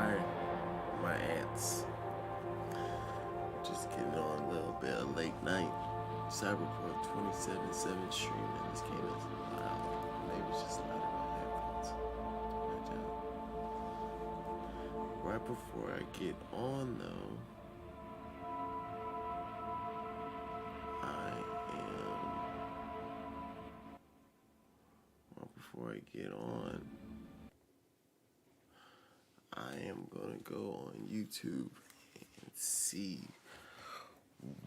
Hi, my ants. Just getting on a little bit of late night. Cyberpunk 2077 streaming. This game is loud. Maybe it's just loud in my headphones. Right before I get on though, I am gonna go on YouTube and see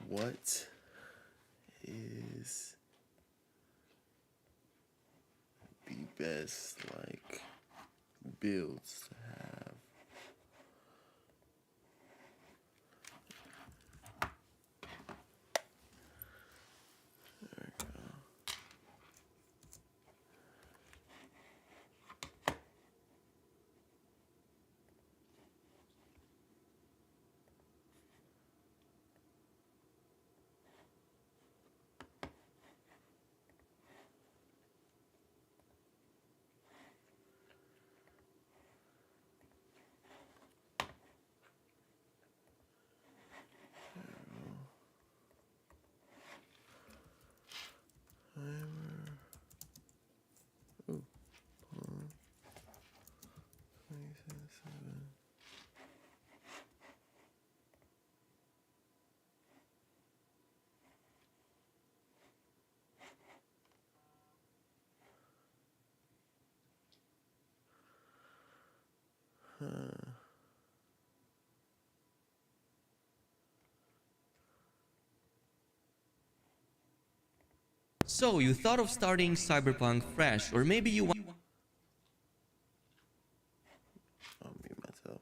what is the best builds to have. There we go. Ooh, 2077. So, you thought of starting Cyberpunk fresh, or maybe you I'll mute myself.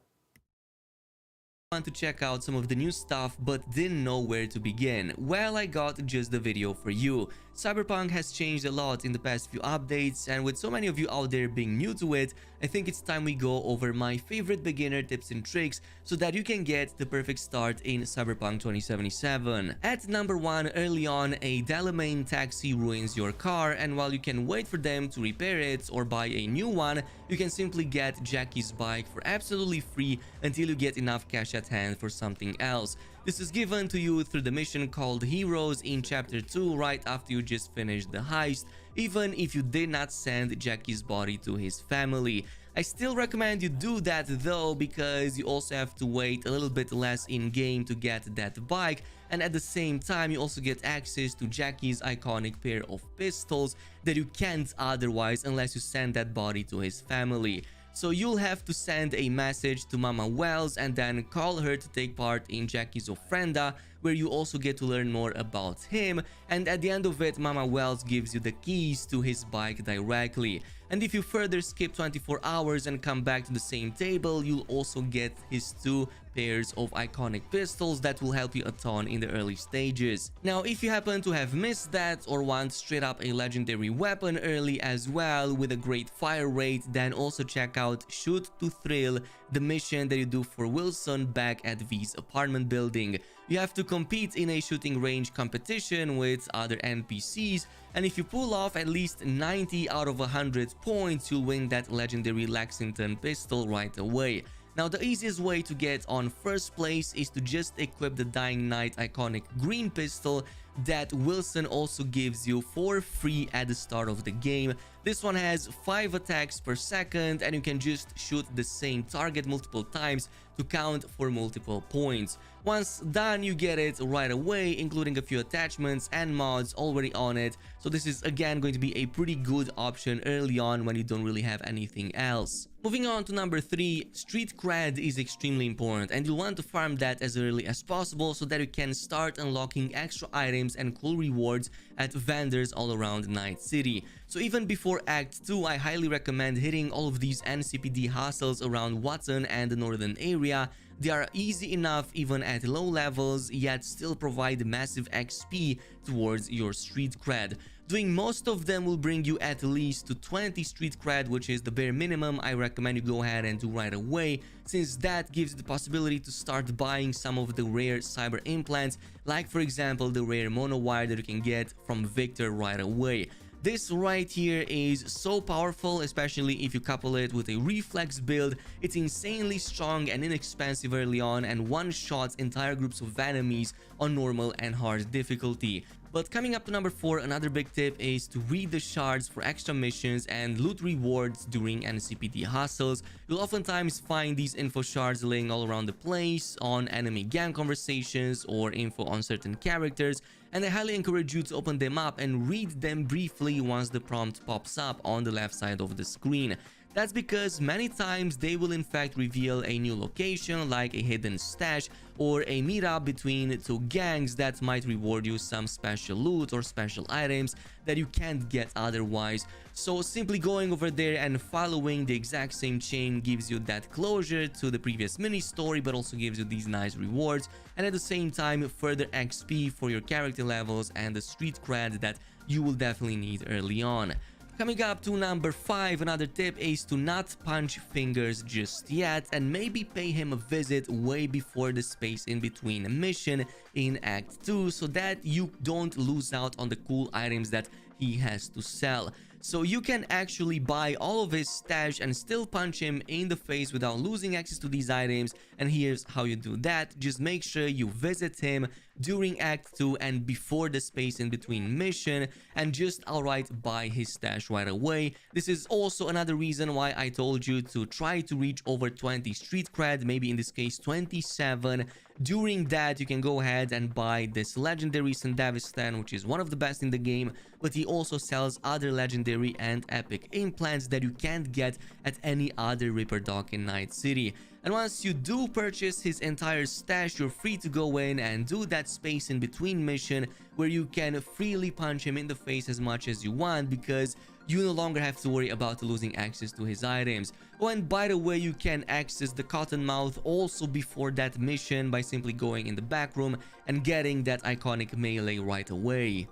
want to check out some of the new stuff but didn't know where to begin. Well, I got just the video for you. Cyberpunk has changed a lot in the past few updates, and with so many of you out there being new to it, I think it's time we go over my favorite beginner tips and tricks so that you can get the perfect start in Cyberpunk 2077. At number 1, early on, a Delamain taxi ruins your car, and while you can wait for them to repair it or buy a new one, you can simply get Jackie's bike for absolutely free until you get enough cash at hand for something else. This is given to you through the mission called Heroes in Chapter 2 right after you just finished the heist, even if you did not send Jackie's body to his family. I still recommend you do that though, because you also have to wait a little bit less in-game to get that bike, and at the same time you also get access to Jackie's iconic pair of pistols that you can't otherwise unless you send that body to his family. So you'll have to send a message to Mama Wells and then call her to take part in Jackie's ofrenda, where you also get to learn more about him, and at the end of it, Mama Wells gives you the keys to his bike directly. And if you further skip 24 hours and come back to the same table, you'll also get his 2 pairs of iconic pistols that will help you a ton in the early stages. Now, if you happen to have missed that or want straight up a legendary weapon early as well with a great fire rate, then also check out Shoot to Thrill, the mission that you do for Wilson back at V's apartment building. You have to compete in a shooting range competition with other NPCs, and if you pull off at least 90 out of 100 points, you'll win that legendary Lexington pistol right away. Now, the easiest way to get on first place is to just equip the Dying Knight iconic green pistol that Wilson also gives you for free at the start of the game. This one has 5 attacks per second, and you can just shoot the same target multiple times to count for multiple points. Once done, you get it right away, including a few attachments and mods already on it. So this is again going to be a pretty good option early on when you don't really have anything else. Moving on to number 3, street cred is extremely important, and you'll want to farm that as early as possible so that you can start unlocking extra items and cool rewards at vendors all around Night City. So even before Act 2, I highly recommend hitting all of these NCPD hustles around Watson and the northern area. They are easy enough even at low levels, yet still provide massive XP towards your street cred. Doing most of them will bring you at least to 20 street cred, which is the bare minimum I recommend you go ahead and do right away, since that gives you the possibility to start buying some of the rare cyber implants, like for example the rare mono wire that you can get from Victor right away. This right here is so powerful, especially if you couple it with a reflex build. It's insanely strong and inexpensive early on and one-shots entire groups of enemies on normal and hard difficulty. But coming up to number 4, another big tip is to read the shards for extra missions and loot rewards during NCPD hustles. You'll oftentimes find these info shards laying all around the place, on enemy gang conversations or info on certain characters, and I highly encourage you to open them up and read them briefly once the prompt pops up on the left side of the screen. That's because many times they will in fact reveal a new location like a hidden stash or a meetup between two gangs that might reward you some special loot or special items that you can't get otherwise. So simply going over there and following the exact same chain gives you that closure to the previous mini story, but also gives you these nice rewards and at the same time further XP for your character levels and the street cred that you will definitely need early on. Coming up to number 5, another tip is to not punch fingers just yet and maybe pay him a visit way before the space in between a mission in Act 2 so that you don't lose out on the cool items that he has to sell. So you can actually buy all of his stash and still punch him in the face without losing access to these items. And here's how you do that. Just make sure you visit him during Act 2 and before the space in between mission and just outright buy his stash right away. This is also another reason why I told you to try to reach over 20 street cred, maybe in this case 27. During that, you can go ahead and buy this legendary Sandavistan, which is one of the best in the game, but he also sells other legendary and epic implants that you can't get at any other Ripper Dock in Night City. And once you do purchase his entire stash, you're free to go in and do that space in between mission where you can freely punch him in the face as much as you want because you no longer have to worry about losing access to his items. Oh, and by the way, you can access the Cottonmouth also before that mission by simply going in the back room and getting that iconic melee right away.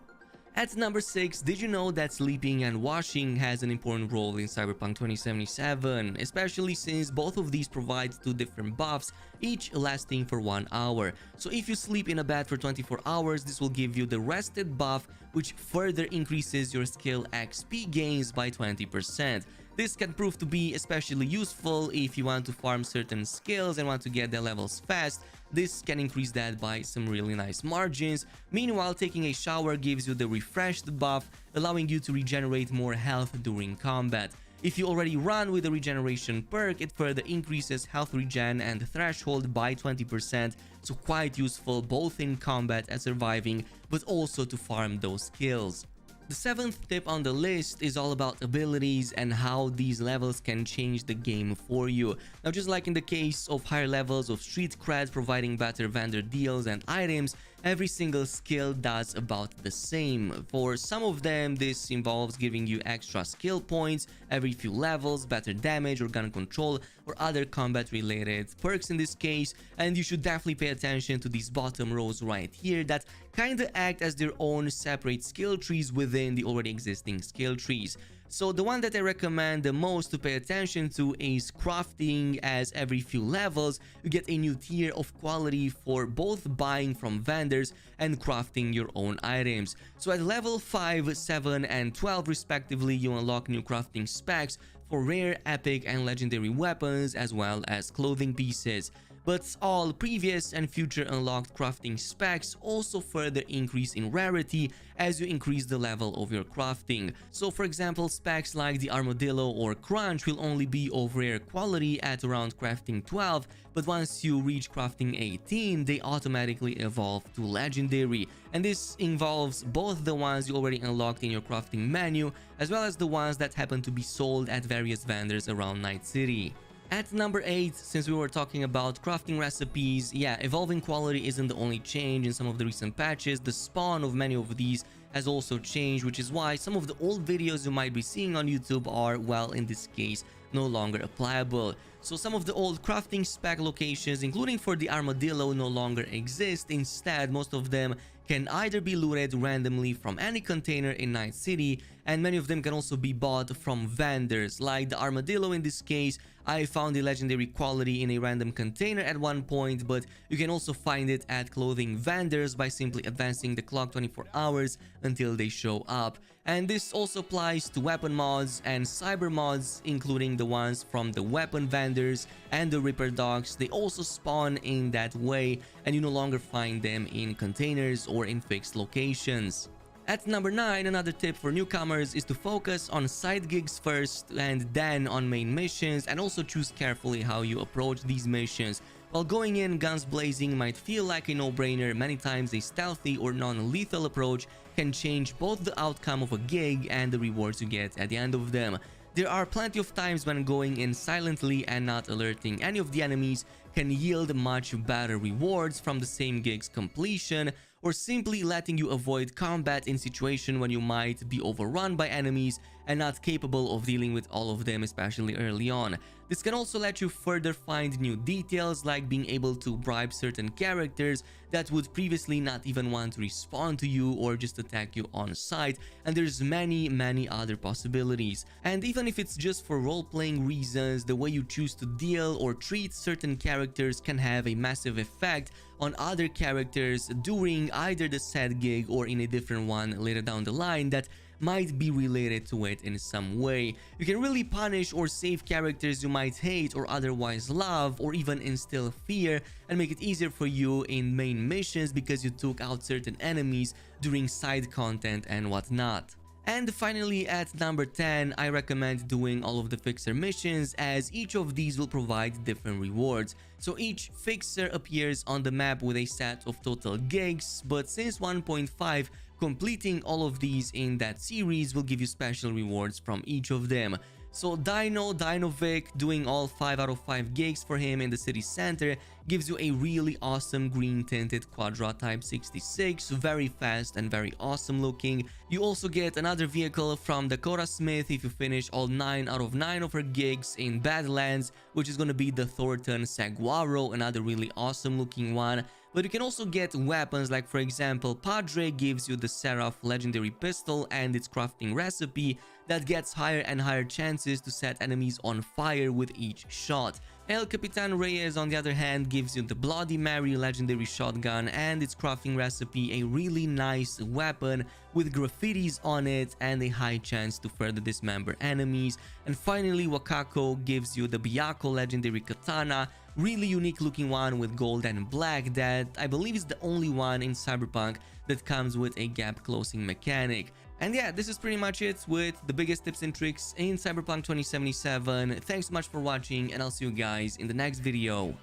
At number 6, did you know that sleeping and washing has an important role in Cyberpunk 2077, especially since both of these provide 2 different buffs, each lasting for 1 hour. So if you sleep in a bed for 24 hours, this will give you the rested buff, which further increases your skill XP gains by 20%. This can prove to be especially useful if you want to farm certain skills and want to get their levels fast. This can increase that by some really nice margins. Meanwhile, taking a shower gives you the refreshed buff, allowing you to regenerate more health during combat. If you already run with the regeneration perk, it further increases health regen and threshold by 20%, so quite useful both in combat and surviving, but also to farm those skills. The 7th tip on the list is all about abilities and how these levels can change the game for you. Now, just like in the case of higher levels of street cred providing better vendor deals and items, every single skill does about the same. For some of them, this involves giving you extra skill points every few levels, better damage or gun control, or other combat related perks in this case, and you should definitely pay attention to these bottom rows right here that kinda act as their own separate skill trees within the already existing skill trees. So the one that I recommend the most to pay attention to is crafting, as every few levels you get a new tier of quality for both buying from vendors and crafting your own items. So at level 5, 7 and 12 respectively, you unlock new crafting specs for rare, epic and legendary weapons as well as clothing pieces. But all previous and future unlocked crafting specs also further increase in rarity as you increase the level of your crafting. So for example, specs like the Armadillo or Crunch will only be of rare quality at around crafting 12, but once you reach crafting 18, they automatically evolve to legendary. And this involves both the ones you already unlocked in your crafting menu, as well as the ones that happen to be sold at various vendors around Night City. At number 8, since we were talking about crafting recipes, yeah, evolving quality isn't the only change in some of the recent patches. The spawn of many of these has also changed, which is why some of the old videos you might be seeing on YouTube are, well, in this case, no longer applicable. So some of the old crafting spec locations, including for the Armadillo, no longer exist. Instead, most of them can either be looted randomly from any container in Night City, and many of them can also be bought from vendors, like the armadillo in this case. I found the legendary quality in a random container at one point, but you can also find it at clothing vendors by simply advancing the clock 24 hours until they show up. And this also applies to weapon mods and cyber mods, including the ones from the weapon vendors and the Ripper dogs. They also spawn in that way, and you no longer find them in containers or in fixed locations. At number 9, another tip for newcomers is to focus on side gigs first and then on main missions, and also choose carefully how you approach these missions. While going in guns blazing might feel like a no-brainer, many times a stealthy or non-lethal approach can change both the outcome of a gig and the rewards you get at the end of them. There are plenty of times when going in silently and not alerting any of the enemies can yield much better rewards from the same gig's completion, or simply letting you avoid combat in situation when you might be overrun by enemies and not capable of dealing with all of them, especially early on. This can also let you further find new details, like being able to bribe certain characters that would previously not even want to respond to you or just attack you on sight, and there's many other possibilities. And even if it's just for role-playing reasons, the way you choose to deal or treat certain characters can have a massive effect on other characters during either the said gig or in a different one later down the line that might be related to it in some way. You can really punish or save characters you might hate or otherwise love, or even instill fear and make it easier for you in main missions because you took out certain enemies during side content and whatnot. And finally, at number 10, I recommend doing all of the fixer missions, as each of these will provide different rewards. So each fixer appears on the map with a set of total gigs, but since 1.5, completing all of these in that series will give you special rewards from each of them. So Dinovic, doing all 5 out of 5 gigs for him in the city center gives you a really awesome green tinted Quadra Type 66, very fast and very awesome looking. You also get another vehicle from Dakota Smith if you finish all 9 out of 9 of her gigs in Badlands, which is going to be the Thornton Saguaro, another really awesome looking one. But you can also get weapons, like for example, Padre gives you the Seraph legendary pistol and its crafting recipe that gets higher and higher chances to set enemies on fire with each shot. El Capitan Reyes, on the other hand, gives you the Bloody Mary legendary shotgun and its crafting recipe, a really nice weapon with graffitis on it and a high chance to further dismember enemies. And finally, Wakako gives you the Byaku legendary katana, really unique looking one with gold and black that I believe is the only one in Cyberpunk that comes with a gap closing mechanic. And yeah, this is pretty much it with the biggest tips and tricks in Cyberpunk 2077. Thanks so much for watching, and I'll see you guys in the next video.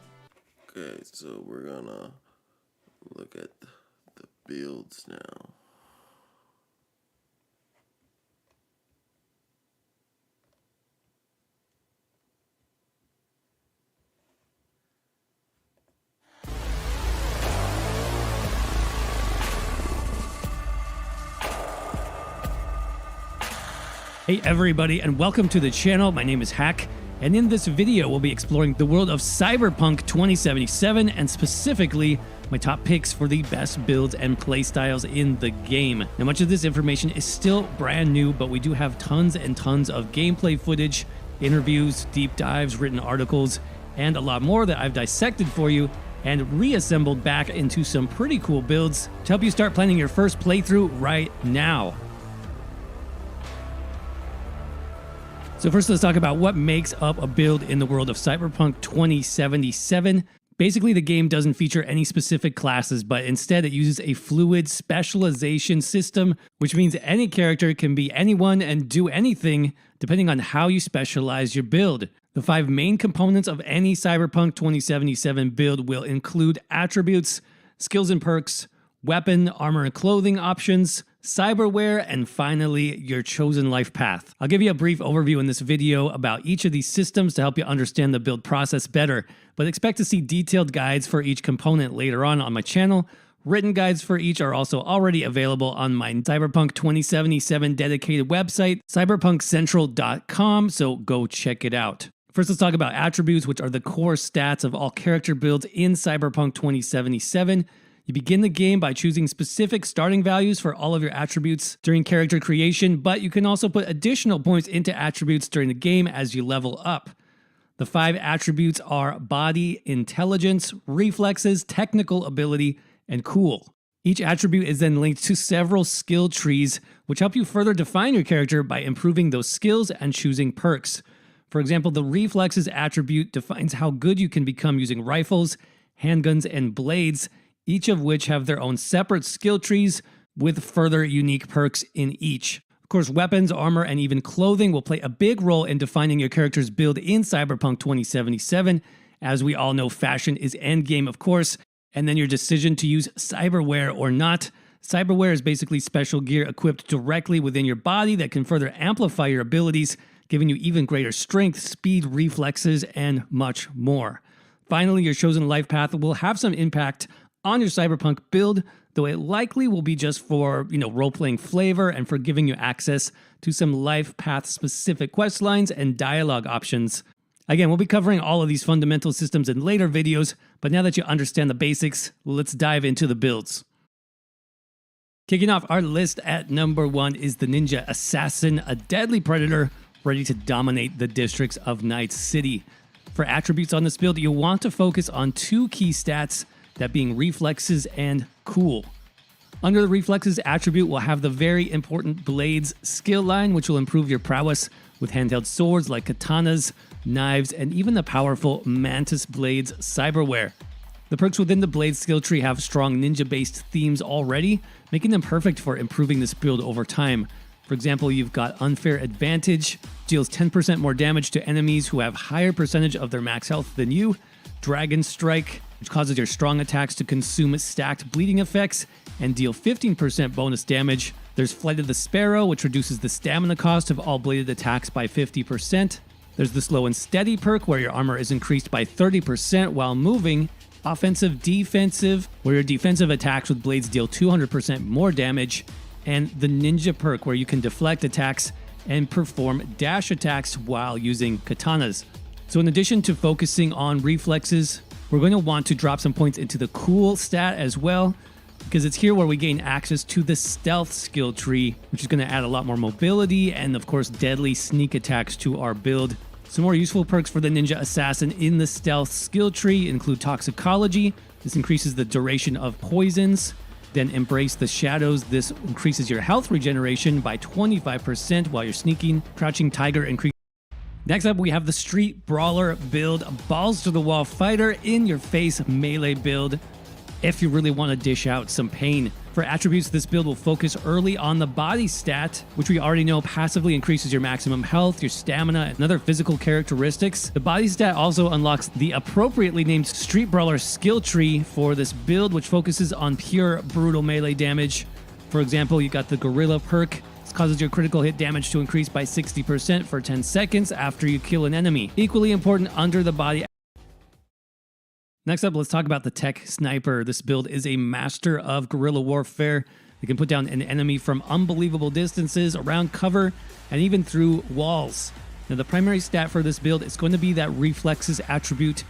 Okay, so we're gonna look at the builds now. Hey everybody, and welcome to the channel. My name is Hack, and in this video we'll be exploring the world of Cyberpunk 2077 and specifically my top picks for the best builds and playstyles in the game. Now, much of this information is still brand new, but we do have tons and tons of gameplay footage, interviews, deep dives, written articles, and a lot more that I've dissected for you and reassembled back into some pretty cool builds to help you start planning your first playthrough right now. So first, let's talk about what makes up a build in the world of Cyberpunk 2077. Basically, the game doesn't feature any specific classes, but instead it uses a fluid specialization system, which means any character can be anyone and do anything depending on how you specialize your build. The 5 main components of any Cyberpunk 2077 build will include attributes, skills and perks, weapon, armor and clothing options, cyberware, and finally, your chosen life path. I'll give you a brief overview in this video about each of these systems to help you understand the build process better, but expect to see detailed guides for each component later on my channel. Written guides for each are also already available on my Cyberpunk 2077 dedicated website, cyberpunkcentral.com, so go check it out. First, let's talk about attributes, which are the core stats of all character builds in Cyberpunk 2077. You begin the game by choosing specific starting values for all of your attributes during character creation, but you can also put additional points into attributes during the game as you level up. The 5 attributes are body, intelligence, reflexes, technical ability, and cool. Each attribute is then linked to several skill trees, which help you further define your character by improving those skills and choosing perks. For example, the reflexes attribute defines how good you can become using rifles, handguns, and blades, each of which have their own separate skill trees with further unique perks in each. Of course, weapons, armor, and even clothing will play a big role in defining your character's build in Cyberpunk 2077. As we all know, fashion is endgame, of course, and then your decision to use cyberware or not. Cyberware is basically special gear equipped directly within your body that can further amplify your abilities, giving you even greater strength, speed, reflexes, and much more. Finally, your chosen life path will have some impact on your Cyberpunk build, though it likely will be just for, role-playing flavor and for giving you access to some life path specific quest lines and dialogue options. Again, we'll be covering all of these fundamental systems in later videos, but now that you understand the basics, let's dive into the builds. Kicking off our list at number 1 is the Ninja Assassin, a deadly predator ready to dominate the districts of Night City. For attributes on this build, you'll want to focus on 2 key stats, that being reflexes and cool. Under the reflexes attribute, we'll have the very important blades skill line, which will improve your prowess with handheld swords like katanas, knives, and even the powerful Mantis Blades cyberware. The perks within the blades skill tree have strong ninja-based themes already, making them perfect for improving this build over time. For example, you've got Unfair Advantage, deals 10% more damage to enemies who have higher percentage of their max health than you, Dragon Strike, which causes your strong attacks to consume stacked bleeding effects and deal 15% bonus damage. There's Flight of the Sparrow, which reduces the stamina cost of all bladed attacks by 50%. There's the Slow and Steady perk, where your armor is increased by 30% while moving. Offensive Defensive, where your defensive attacks with blades deal 200% more damage. And the Ninja perk, where you can deflect attacks and perform dash attacks while using katanas. So in addition to focusing on reflexes, we're going to want to drop some points into the cool stat as well, because it's here where we gain access to the stealth skill tree, which is going to add a lot more mobility and of course deadly sneak attacks to our build. Some more useful perks for the Ninja Assassin in the stealth skill tree include Toxicology. This increases the duration of poisons. Then Embrace the Shadows. This increases your health regeneration by 25% while you're sneaking. Crouching Tiger increases. Next up, we have the Street Brawler build, a balls to the wall fighter, in your face melee build if you really want to dish out some pain. For attributes, this build will focus early on the body stat, which we already know passively increases your maximum health, your stamina, and other physical characteristics. The body stat also unlocks the appropriately named Street Brawler skill tree for this build, which focuses on pure brutal melee damage. For example, you got the Gorilla perk. This causes your critical hit damage to increase by 60% for 10 seconds after you kill an enemy. Equally important under the body. Next up, let's talk about the Tech Sniper. This build is a master of guerrilla warfare. It can put down an enemy from unbelievable distances, around cover, and even through walls. Now, the primary stat for this build is going to be that reflexes attribute.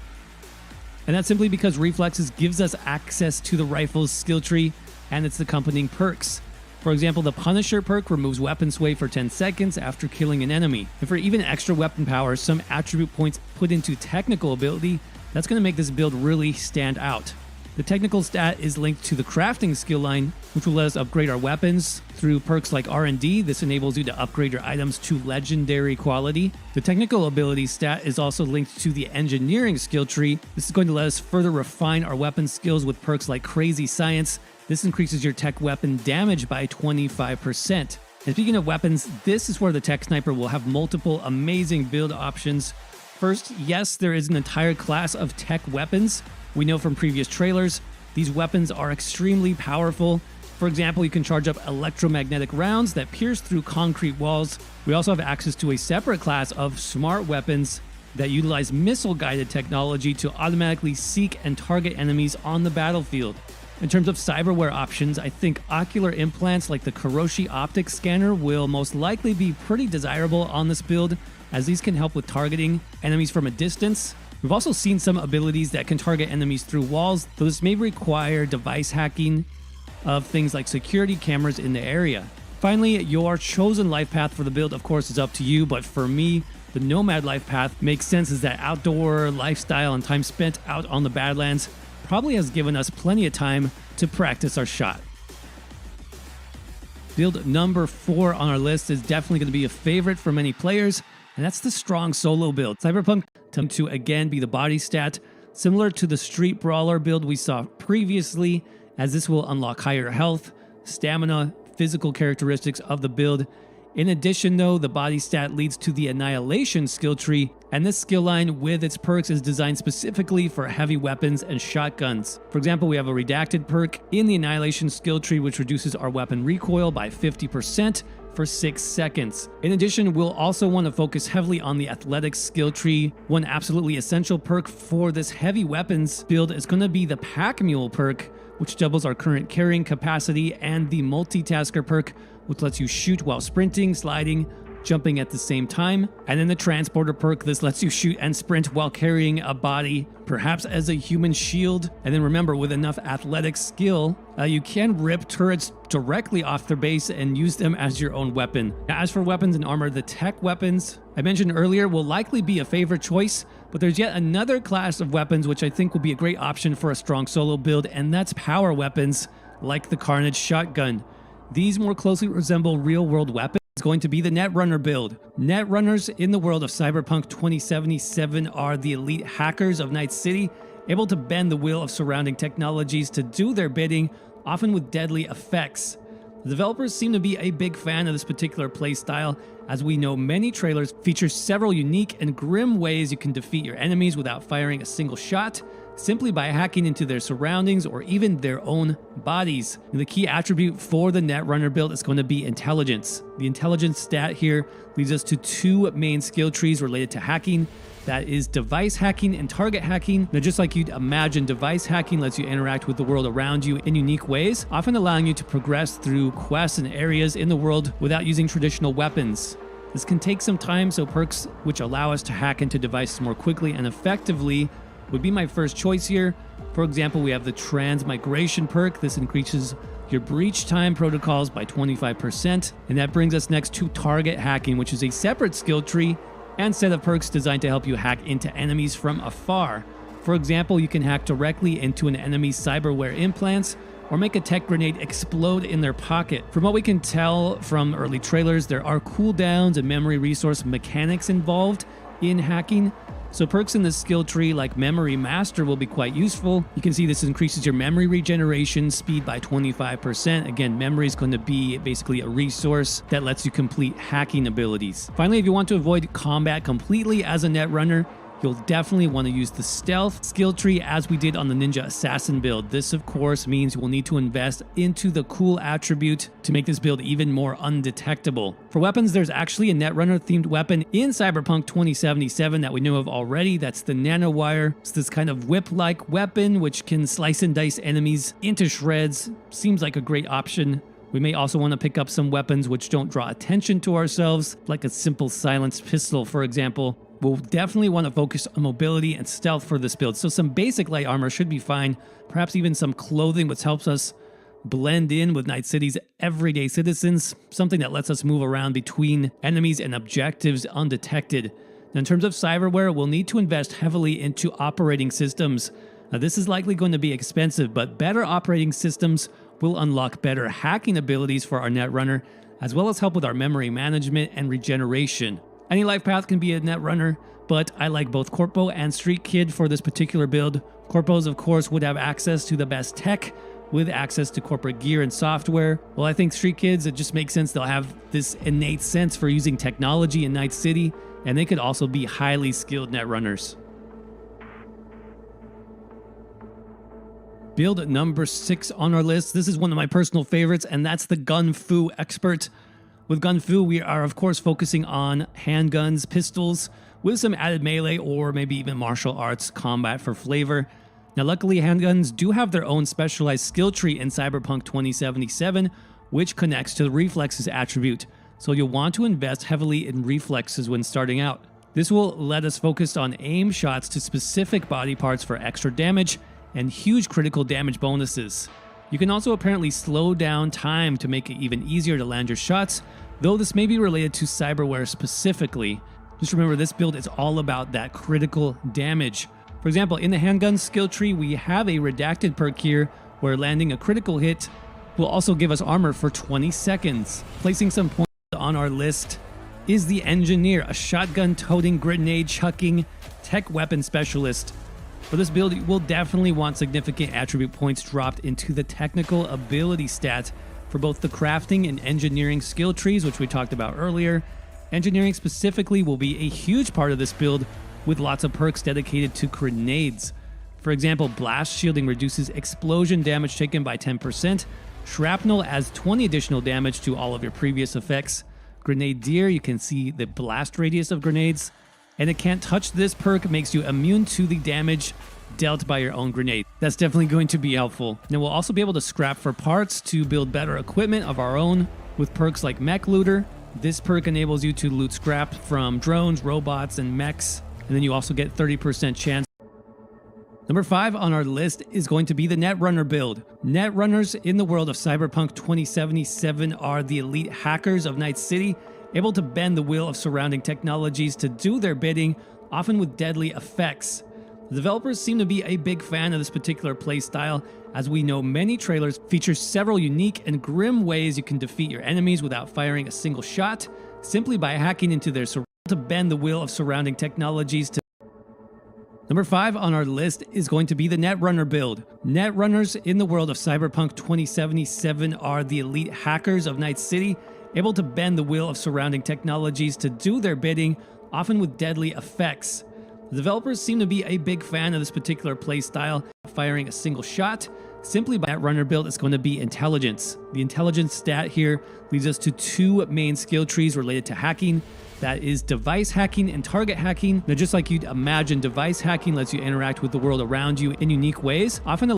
And that's simply because reflexes gives us access to the rifle's skill tree and its accompanying perks. For example, the Punisher perk removes weapon sway for 10 seconds after killing an enemy. And for even extra weapon power, some attribute points put into technical ability, that's going to make this build really stand out. The technical stat is linked to the crafting skill line, which will let us upgrade our weapons through perks like R&D. This enables you to upgrade your items to legendary quality. The technical ability stat is also linked to the engineering skill tree. This is going to let us further refine our weapon skills with perks like Crazy Science. This increases your tech weapon damage by 25%. And speaking of weapons, this is where the Tech Sniper will have multiple amazing build options. First, yes, there is an entire class of tech weapons. We know from previous trailers, these weapons are extremely powerful. For example, you can charge up electromagnetic rounds that pierce through concrete walls. We also have access to a separate class of smart weapons that utilize missile-guided technology to automatically seek and target enemies on the battlefield. In terms of cyberware options, I think ocular implants like the Kiroshi optic scanner will most likely be pretty desirable on this build, as these can help with targeting enemies from a distance. We've also seen some abilities that can target enemies through walls, though this may require device hacking of things like security cameras in the area. Finally, your chosen life path for the build, of course, is up to you, but for me, the Nomad life path makes sense as that outdoor lifestyle and time spent out on the Badlands probably has given us plenty of time to practice our shot. Build number 4 on our list is definitely going to be a favorite for many players, and that's the strong solo build. Cyberpunk tends to again be the body stat, similar to the street brawler build we saw previously, as this will unlock higher health, stamina, physical characteristics of the build. In addition though, the body stat leads to the Annihilation skill tree, and this skill line with its perks is designed specifically for heavy weapons and shotguns. For example, we have a redacted perk in the Annihilation skill tree which reduces our weapon recoil by 50% for 6 seconds. In addition, we'll also want to focus heavily on the Athletics skill tree. One absolutely essential perk for this heavy weapons build is going to be the Pack Mule perk, which doubles our current carrying capacity, and the Multitasker perk, which lets you shoot while sprinting, sliding, jumping at the same time. And then the Transporter perk, this lets you shoot and sprint while carrying a body, perhaps as a human shield. And then remember, with enough athletic skill, you can rip turrets directly off their base and use them as your own weapon. Now, as for weapons and armor, the tech weapons I mentioned earlier will likely be a favorite choice, but there's yet another class of weapons which I think will be a great option for a strong solo build, and that's power weapons like the Carnage shotgun. These more closely resemble real-world weapons. It's going to be the Netrunner build. Netrunners in the world of Cyberpunk 2077 are the elite hackers of Night City, able to bend the will of surrounding technologies to do their bidding, often with deadly effects. The developers seem to be a big fan of this particular playstyle, as we know many trailers feature several unique and grim ways you can defeat your enemies without firing a single shot, simply by hacking into their surroundings or even their own bodies. And the key attribute for the Netrunner build is going to be intelligence. The intelligence stat here leads us to 2 main skill trees related to hacking. That is device hacking and target hacking. Now, just like you'd imagine, device hacking lets you interact with the world around you in unique ways, often allowing you to progress through quests and areas in the world without using traditional weapons. This can take some time, so perks which allow us to hack into devices more quickly and effectively would be my first choice here. For example, we have the Transmigration perk. This increases your breach time protocols by 25%. And that brings us next to target hacking, which is a separate skill tree and set of perks designed to help you hack into enemies from afar. For example, you can hack directly into an enemy's cyberware implants or make a tech grenade explode in their pocket. From what we can tell from early trailers, there are cooldowns and memory resource mechanics involved in hacking. So perks in the skill tree like Memory Master will be quite useful. You can see this increases your memory regeneration speed by 25%. Again, memory is going to be basically a resource that lets you complete hacking abilities. Finally, if you want to avoid combat completely as a Netrunner, you'll definitely want to use the Stealth skill tree as we did on the Ninja Assassin build. This, of course, means we'll need to invest into the Cool attribute to make this build even more undetectable. For weapons, there's actually a Netrunner-themed weapon in Cyberpunk 2077 that we know of already. That's the Nanowire. It's this kind of whip-like weapon which can slice and dice enemies into shreds. Seems like a great option. We may also want to pick up some weapons which don't draw attention to ourselves, like a simple silenced pistol, for example. We'll definitely want to focus on mobility and stealth for this build, so some basic light armor should be fine, perhaps even some clothing which helps us blend in with Night City's everyday citizens, something that lets us move around between enemies and objectives undetected. Now, in terms of cyberware, we'll need to invest heavily into operating systems. Now, this is likely going to be expensive, but better operating systems will unlock better hacking abilities for our Netrunner, as well as help with our memory management and regeneration. Any life path can be a Netrunner, but I like both Corpo and Street Kid for this particular build. Corpos, of course, would have access to the best tech, with access to corporate gear and software. Well, I think Street Kids, it just makes sense they'll have this innate sense for using technology in Night City, and they could also be highly skilled Netrunners. Build number 6 on our list. This is one of my personal favorites, and that's the Gun Fu Expert. With Gun Fu, we are of course focusing on handguns, pistols, with some added melee or maybe even martial arts combat for flavor. Now luckily, handguns do have their own specialized skill tree in Cyberpunk 2077, which connects to the reflexes attribute, so you'll want to invest heavily in reflexes when starting out. This will let us focus on aim shots to specific body parts for extra damage and huge critical damage bonuses. You can also apparently slow down time to make it even easier to land your shots, though this may be related to cyberware specifically. Just remember, this build is all about that critical damage. For example, in the handgun skill tree, we have a redacted perk here where landing a critical hit will also give us armor for 20 seconds. Placing some points on our list is the Engineer, a shotgun-toting, grenade-chucking tech weapon specialist. For this build, you will definitely want significant attribute points dropped into the technical ability stat for both the crafting and engineering skill trees, which we talked about earlier. Engineering specifically will be a huge part of this build, with lots of perks dedicated to grenades. For example, blast shielding reduces explosion damage taken by 10%, shrapnel adds 20 additional damage to all of your previous effects, Grenadier, you can see the blast radius of grenades, and it can't touch this perk makes you immune to the damage dealt by your own grenade. That's definitely going to be helpful. Now we'll also be able to scrap for parts to build better equipment of our own with perks like Mech Looter. This perk enables you to loot scrap from drones, robots, and mechs, and then you also get 30% chance. Number 5 on our list is going to be the Netrunner build. Netrunners in the world of Cyberpunk 2077 are the elite hackers of Night City, able to bend the will of surrounding technologies to do their bidding, often with deadly effects. The developers seem to be a big fan of this particular playstyle, as we know many trailers feature several unique and grim ways you can defeat your enemies without firing a single shot, simply by hacking into their to bend the will of surrounding technologies to. Number 5 on our list is going to be the Netrunner build. Netrunners in the world of Cyberpunk 2077 are the elite hackers of Night City, able to bend the will of surrounding technologies to do their bidding, often with deadly effects. The developers seem to be a big fan of this particular playstyle, firing a single shot. Simply by Netrunner build is going to be intelligence. The intelligence stat here leads us to 2 main skill trees related to hacking. That is device hacking and target hacking. Now, just like you'd imagine, device hacking lets you interact with the world around you in unique ways, often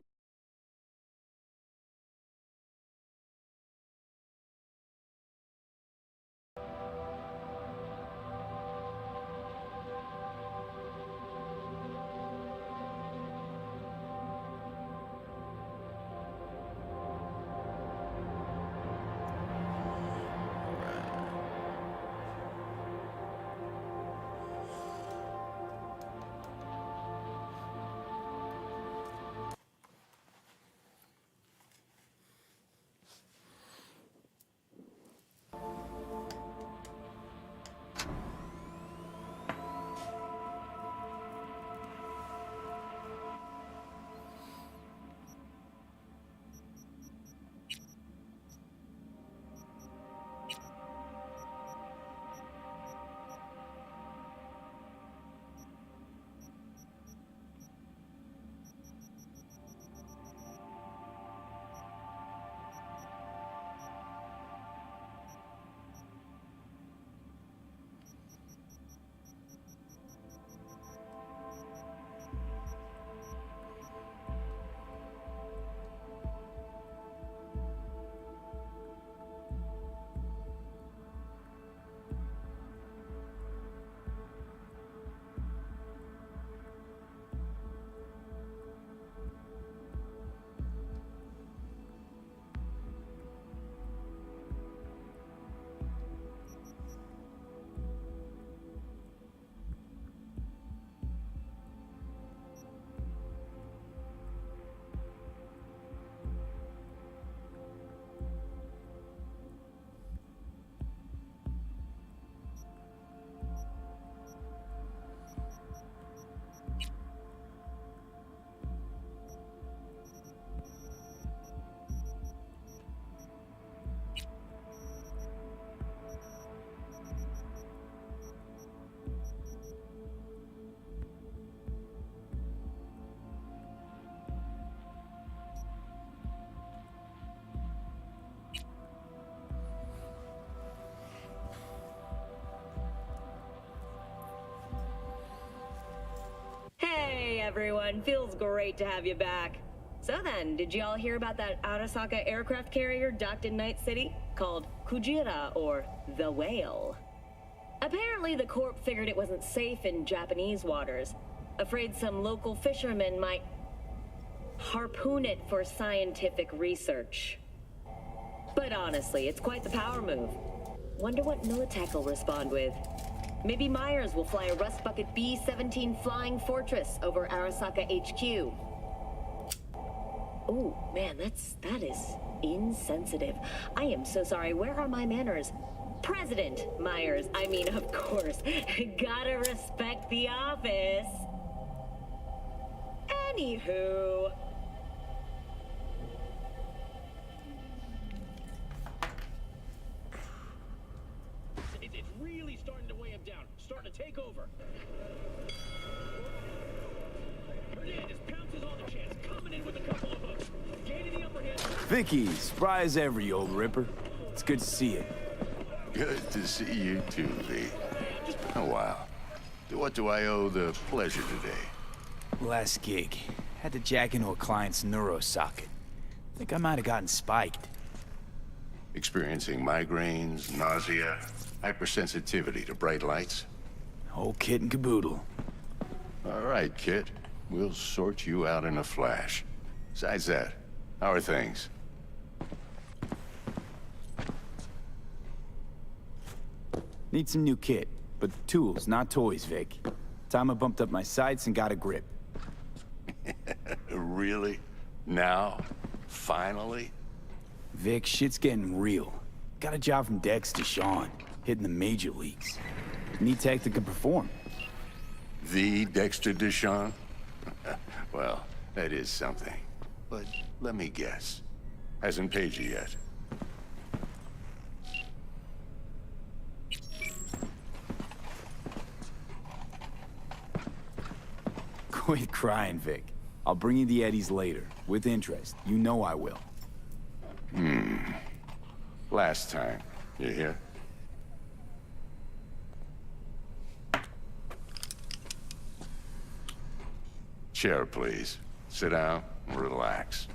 Hey everyone, feels great to have you back. So then, did you all hear about that Arasaka aircraft carrier docked in Night City called Kujira, or the Whale? Apparently, the Corp figured it wasn't safe in Japanese waters. Afraid some local fishermen might harpoon it for scientific research. But honestly, it's quite the power move. Wonder what Militech will respond with. Maybe Myers will fly a Rust Bucket B-17 Flying Fortress over Arasaka HQ. Oh, man, that is insensitive. I am so sorry. Where are my manners? President Myers, I mean, of course. Gotta respect the office. Anywho. It's really starting to weigh him down. Starting to take over. Hernandez pounces on the chest, coming in with a couple of hooks. Gaining the upper hand. Vicky, spry as ever, you old ripper. It's good to see you. Good to see you too, V. It's been a while. To what do I owe the pleasure today? Last gig. Had to jack into a client's neuro socket. Think I might have gotten spiked. Experiencing migraines, nausea, hypersensitivity to bright lights? Whole kit and caboodle. All right, Kit. We'll sort you out in a flash. Besides that, how are things? Need some new kit, but tools, not toys, Vic. Time I bumped up my sights and got a grip. Really? Now? Finally? Vic, shit's getting real. Got a job from Dex to Sean, hitting the major leagues. Need tech that can perform. The Dexter Deshawn? Well, that is something. But let me guess. Hasn't paid you yet. Quit crying, Vic. I'll bring you the Eddies later, with interest. You know I will. Last time. You hear? Chair, please. Sit down and relax.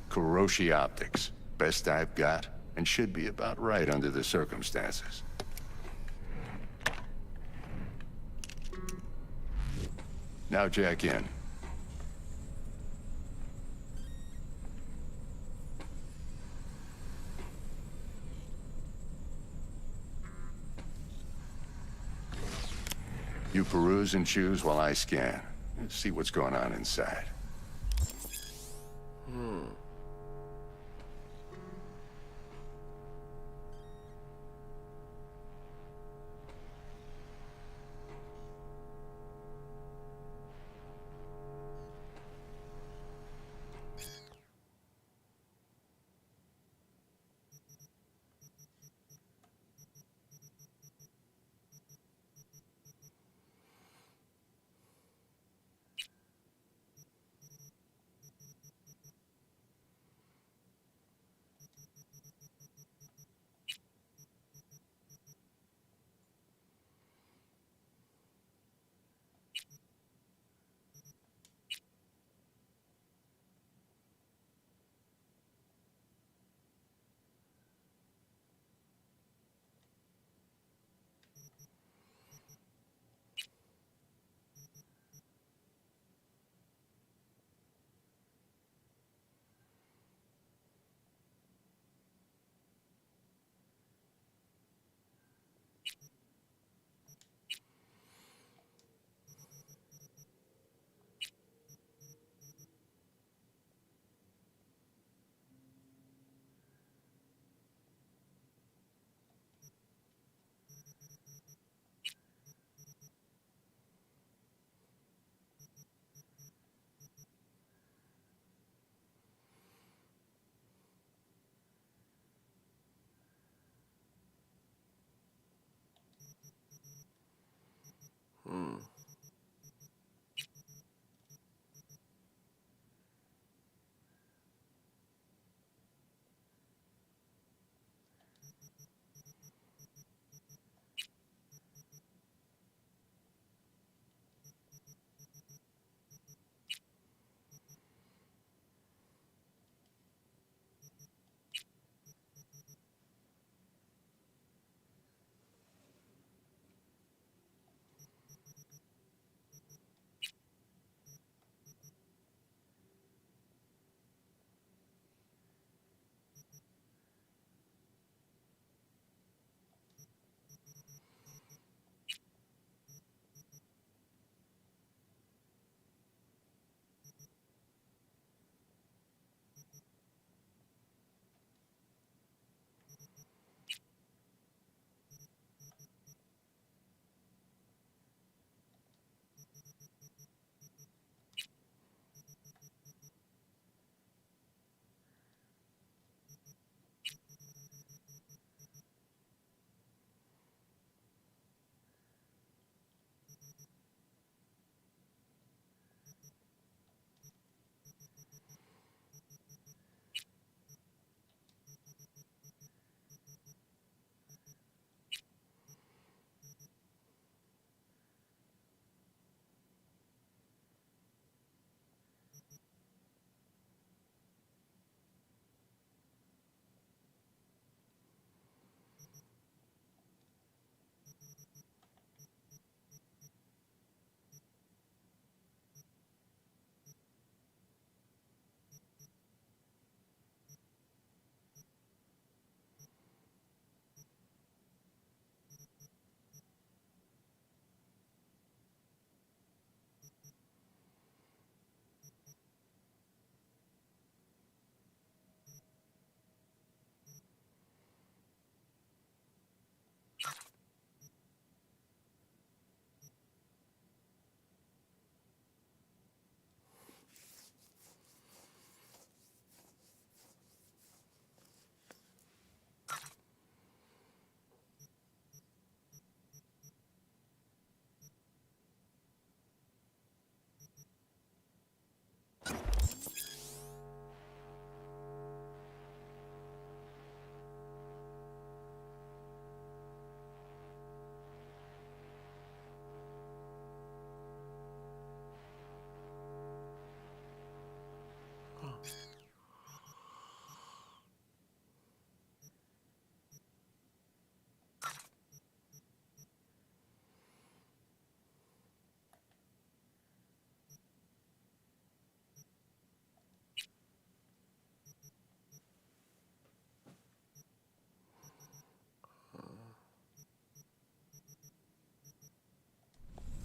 Kuroshi Optics. Best I've got, and should be about right under the circumstances. Now jack in. You peruse and choose while I scan. Let's see what's going on inside.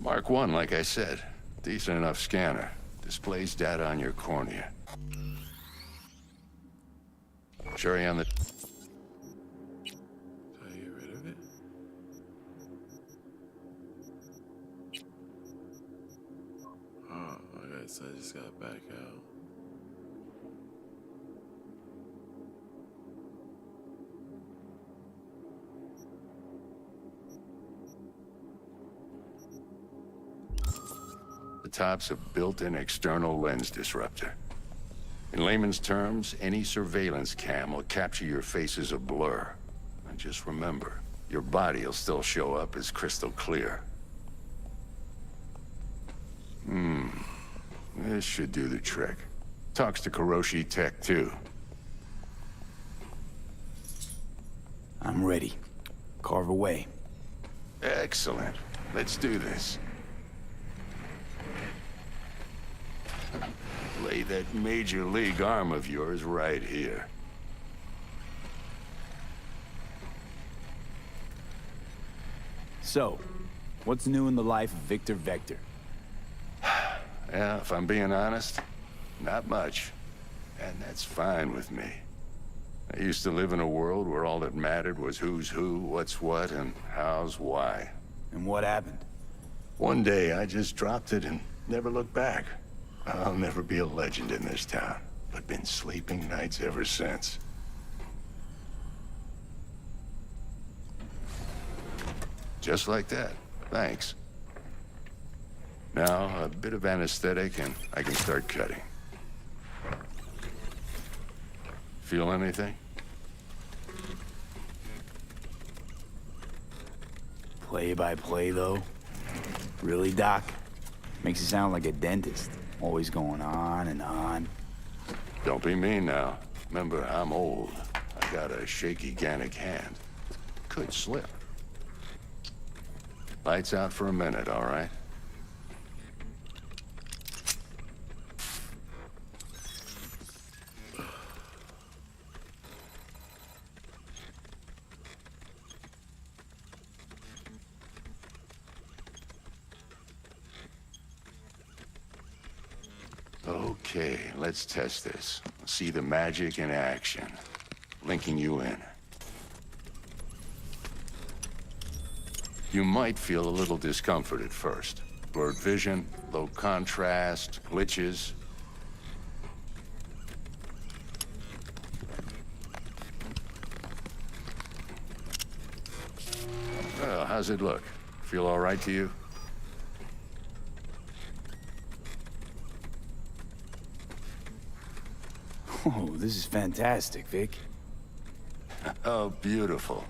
Mark 1, like I said. Decent enough scanner. Displays data on your cornea. Sure you on the... Do I get rid of it? Oh, okay, so I just got back out. The top's a built-in external lens disruptor. In layman's terms, any surveillance cam will capture your face as a blur. And just remember, your body will still show up as crystal clear. This should do the trick. Talks to Kuroshi Tech, too. I'm ready. Carve away. Excellent. Let's do this. Lay that major league arm of yours right here. So, what's new in the life of Victor Vector? Yeah, if I'm being honest, not much. And that's fine with me. I used to live in a world where all that mattered was who's who, what's what, and how's why. And what happened? One day, I just dropped it and never looked back. I'll never be a legend in this town, but been sleeping nights ever since. Just like that. Thanks. Now, a bit of anesthetic and I can start cutting. Feel anything? Play by play, though? Really, Doc? Makes you sound like a dentist. Always going on and on. Don't be mean now. Remember, I'm old. I got a shaky Gannic hand. Could slip. Lights out for a minute, all right? Okay, let's test this. See the magic in action. Linking you in. You might feel a little discomfort at first. Blurred vision, low contrast, glitches. Well, how's it look? Feel all right to you? Oh, this is fantastic, Vic. Oh, beautiful.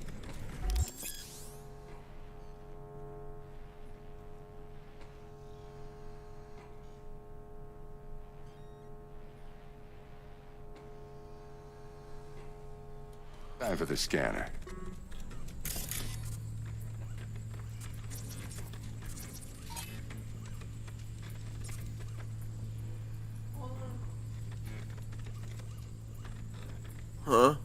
Time for the scanner. Huh?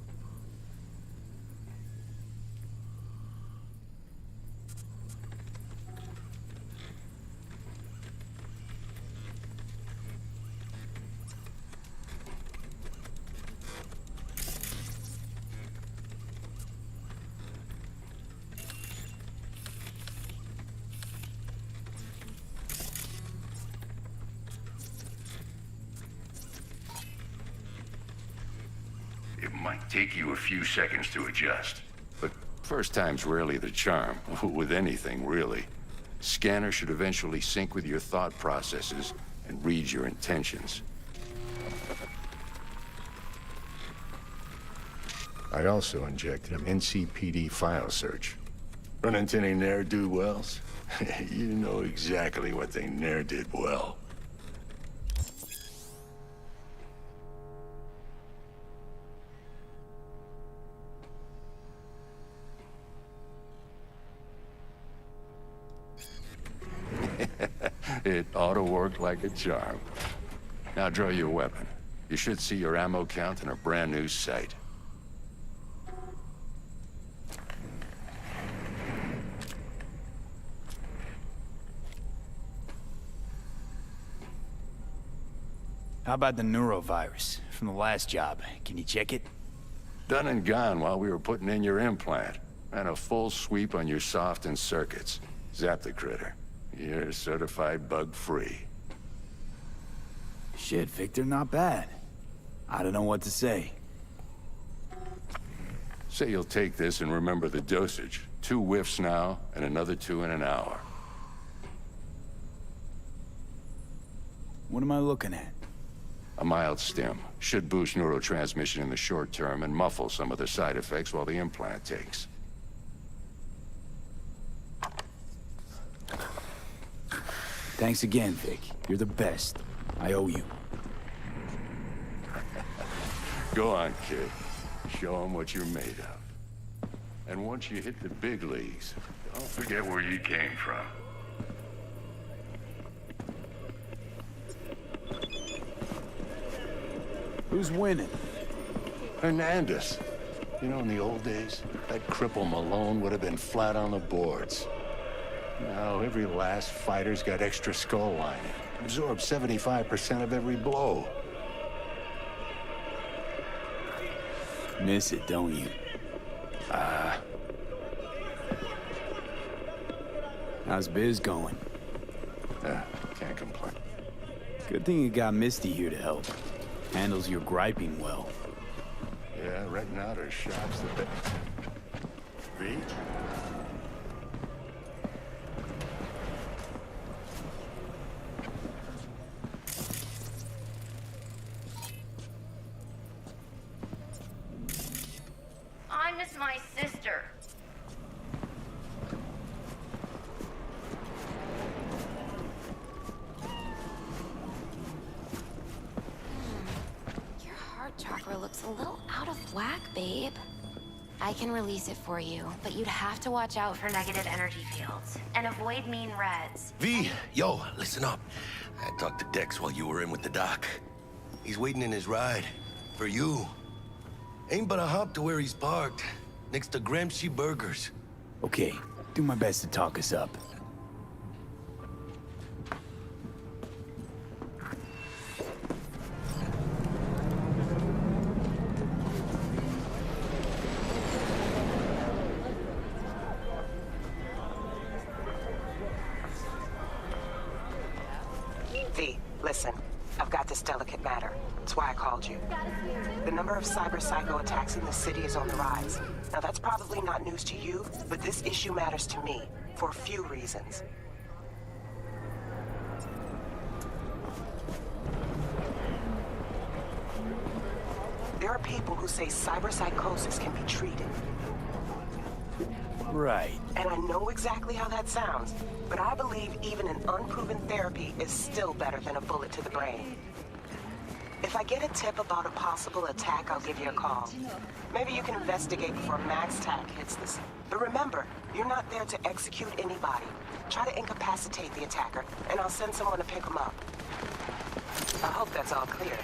It might take you a few seconds to adjust. But first time's rarely the charm, with anything, really. Scanner should eventually sync with your thought processes and read your intentions. I also injected an NCPD file search. Run into any ne'er-do-wells? You know exactly what they ne'er did well. It ought to work like a charm. Now draw your weapon. You should see your ammo count in a brand new sight. How about the neurovirus from the last job? Can you check it? Done and gone while we were putting in your implant. And a full sweep on your soft and circuits. Zap the critter. You're certified bug-free. Shit, Victor, not bad. I don't know what to say. Say you'll take this and remember the dosage. 2 whiffs now, and another 2 in an hour. What am I looking at? A mild stim. Should boost neurotransmission in the short term and muffle some of the side effects while the implant takes. Thanks again, Vic. You're the best. I owe you. Go on, kid. Show them what you're made of. And once you hit the big leagues, don't forget where you came from. Who's winning? Hernandez. You know, in the old days, that cripple Malone would have been flat on the boards. Now, every last fighter's got extra skull lining. Absorbs 75% of every blow. Miss it, don't you? How's biz going? Can't complain. Good thing you got Misty here to help. Handles your griping well. Yeah, renting out her shop's the best. V? I miss my sister. Your heart chakra looks a little out of whack, babe. I can release it for you, but you'd have to watch out for negative energy fields and avoid mean reds. V, yo, listen up. I talked to Dex while you were in with the doc. He's waiting in his ride. For you. Ain't but a hop to where he's parked. Next to Gramsci Burgers. Okay, do my best to talk us up. V, listen. I've got this delicate matter. That's why I called you. The number of cyber-psycho attacks in the city is on the rise. Now, that's probably not news to you, but this issue matters to me for a few reasons. There are people who say cyberpsychosis can be treated. Right. And I know exactly how that sounds, but I believe even an unproven therapy is still better than a bullet to the brain. If I get a tip about a possible attack, I'll give you a call. Maybe you can investigate before MaxTac hits this. But remember, you're not there to execute anybody. Try to incapacitate the attacker, and I'll send someone to pick him up. I hope that's all clear.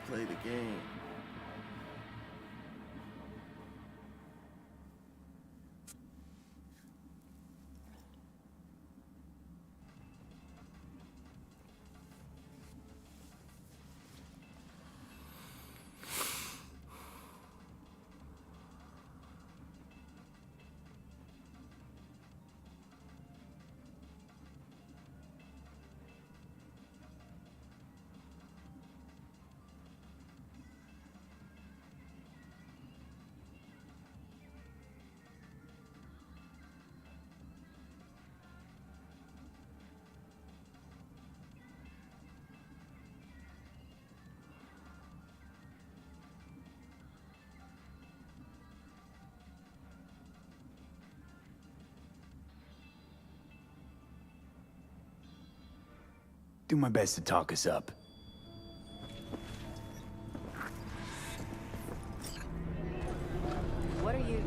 play the game. Do my best to talk us up. What are you...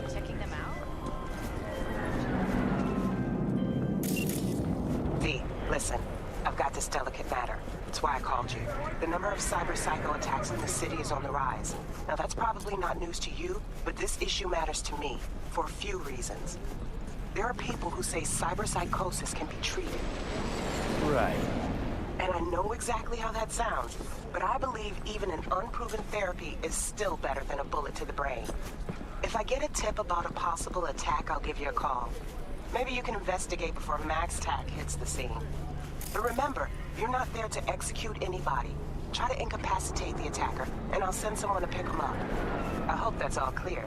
checking them out? V, listen. I've got this delicate matter. That's why I called you. The number of cyber psycho attacks in the city is on the rise. Now that's probably not news to you, but this issue matters to me for a few reasons. There are people who say cyber psychosis can be treated. Right. And I know exactly how that sounds, but I believe even an unproven therapy is still better than a bullet to the brain. If I get a tip about a possible attack, I'll give you a call. Maybe you can investigate before Max Tack hits the scene. But remember, you're not there to execute anybody. Try to incapacitate the attacker, and I'll send someone to pick him up. I hope that's all clear.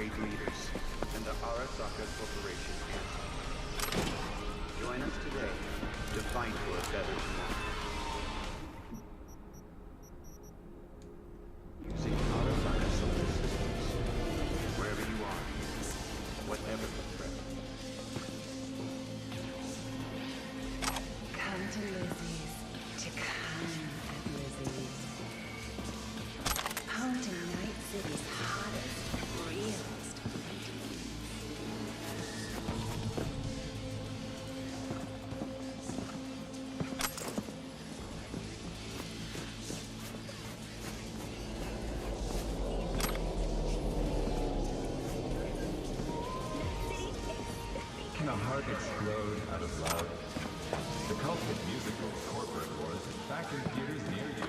brave leaders and the Arasaka Corporation Council. Join us today to fight for a better tomorrow. Using Arasaka solar systems, wherever you are, whatever the threat. Come to Lizzie's to come at Lizzie's. Home to Night City's hottest, realest paintings. Can a heart explode out of love? The cult hit musical Corporate Wars is back in theaters near you.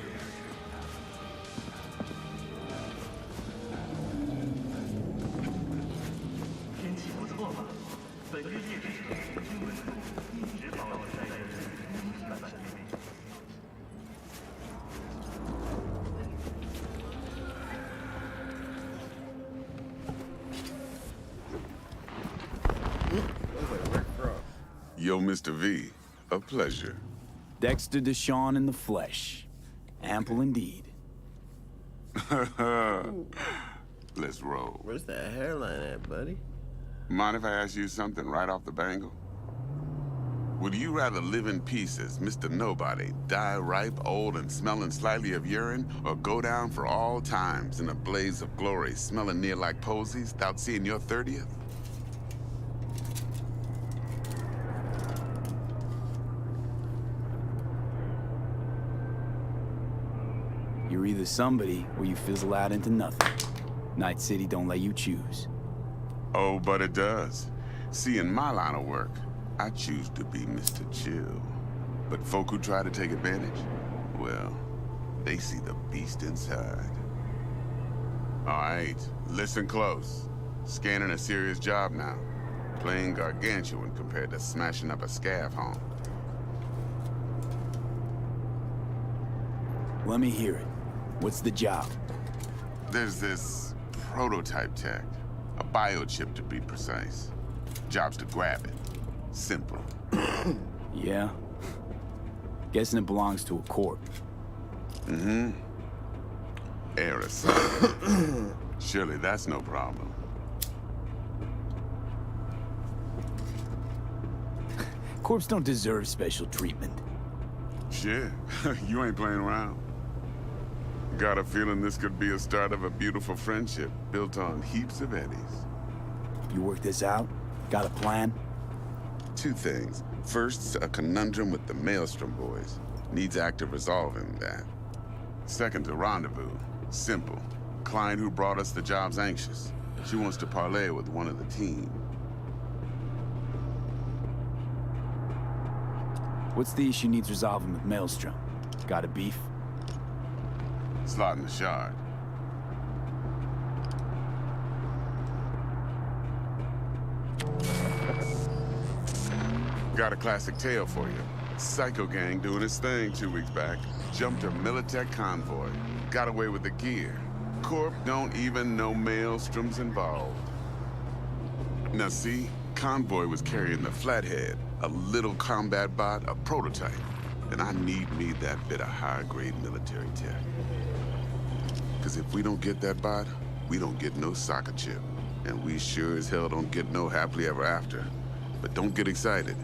Yo, Mr. V, a pleasure. Dexter Deshawn in the flesh. Ample indeed. Let's roll. Where's that hairline at, buddy? Mind if I ask you something right off the bangle? Would you rather live in peace as Mr. Nobody, die ripe, old, and smelling slightly of urine, or go down for all times in a blaze of glory, smelling near like posies, without seeing your 30th? You're either somebody or you fizzle out into nothing. Night City don't let you choose. Oh, but it does. See, in my line of work, I choose to be Mr. Chill. But folk who try to take advantage, well, they see the beast inside. All right, listen close. Scanning a serious job now. Playing gargantuan compared to smashing up a scav home. Let me hear it. What's the job? There's this prototype tech. A biochip, to be precise. Job's to grab it. Simple. Yeah? Guessing it belongs to a corp. Mm-hmm. Aerosol. Surely that's no problem. Corps don't deserve special treatment. Shit, you ain't playing around. Got a feeling this could be a start of a beautiful friendship built on heaps of eddies. You work this out? Got a plan? Two things. First, a conundrum with the Maelstrom boys. Needs active resolving that. Second, a rendezvous. Simple. Client who brought us the job's anxious. She wants to parlay with one of the team. What's the issue needs resolving with Maelstrom? Got a beef? Slotting the shard. Got a classic tale for you. Psycho gang doing his thing 2 weeks back. Jumped a Militech convoy. Got away with the gear. Corp don't even know Maelstrom's involved. Now see, convoy was carrying the Flathead, a little combat bot, a prototype. And I need me that bit of high-grade military tech. Because if we don't get that bot, we don't get no soccer chip. And we sure as hell don't get no happily ever after. But don't get excited.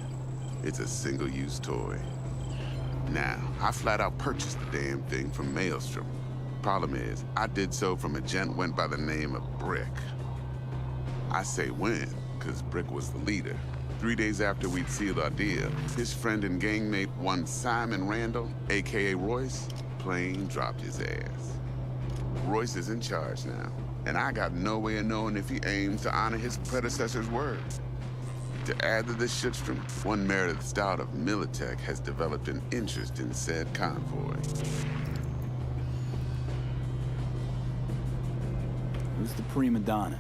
It's a single-use toy. Now, I flat out purchased the damn thing from Maelstrom. Problem is, I did so from a gent went by the name of Brick. I say when, because Brick was the leader. 3 days after we'd sealed our deal, his friend and gangmate, one Simon Randall, aka Royce, plain dropped his ass. Royce is in charge now, and I got no way of knowing if he aims to honor his predecessor's word. To add to this shitstrom, one Meredith Stout of Militech has developed an interest in said convoy. Who's the prima donna?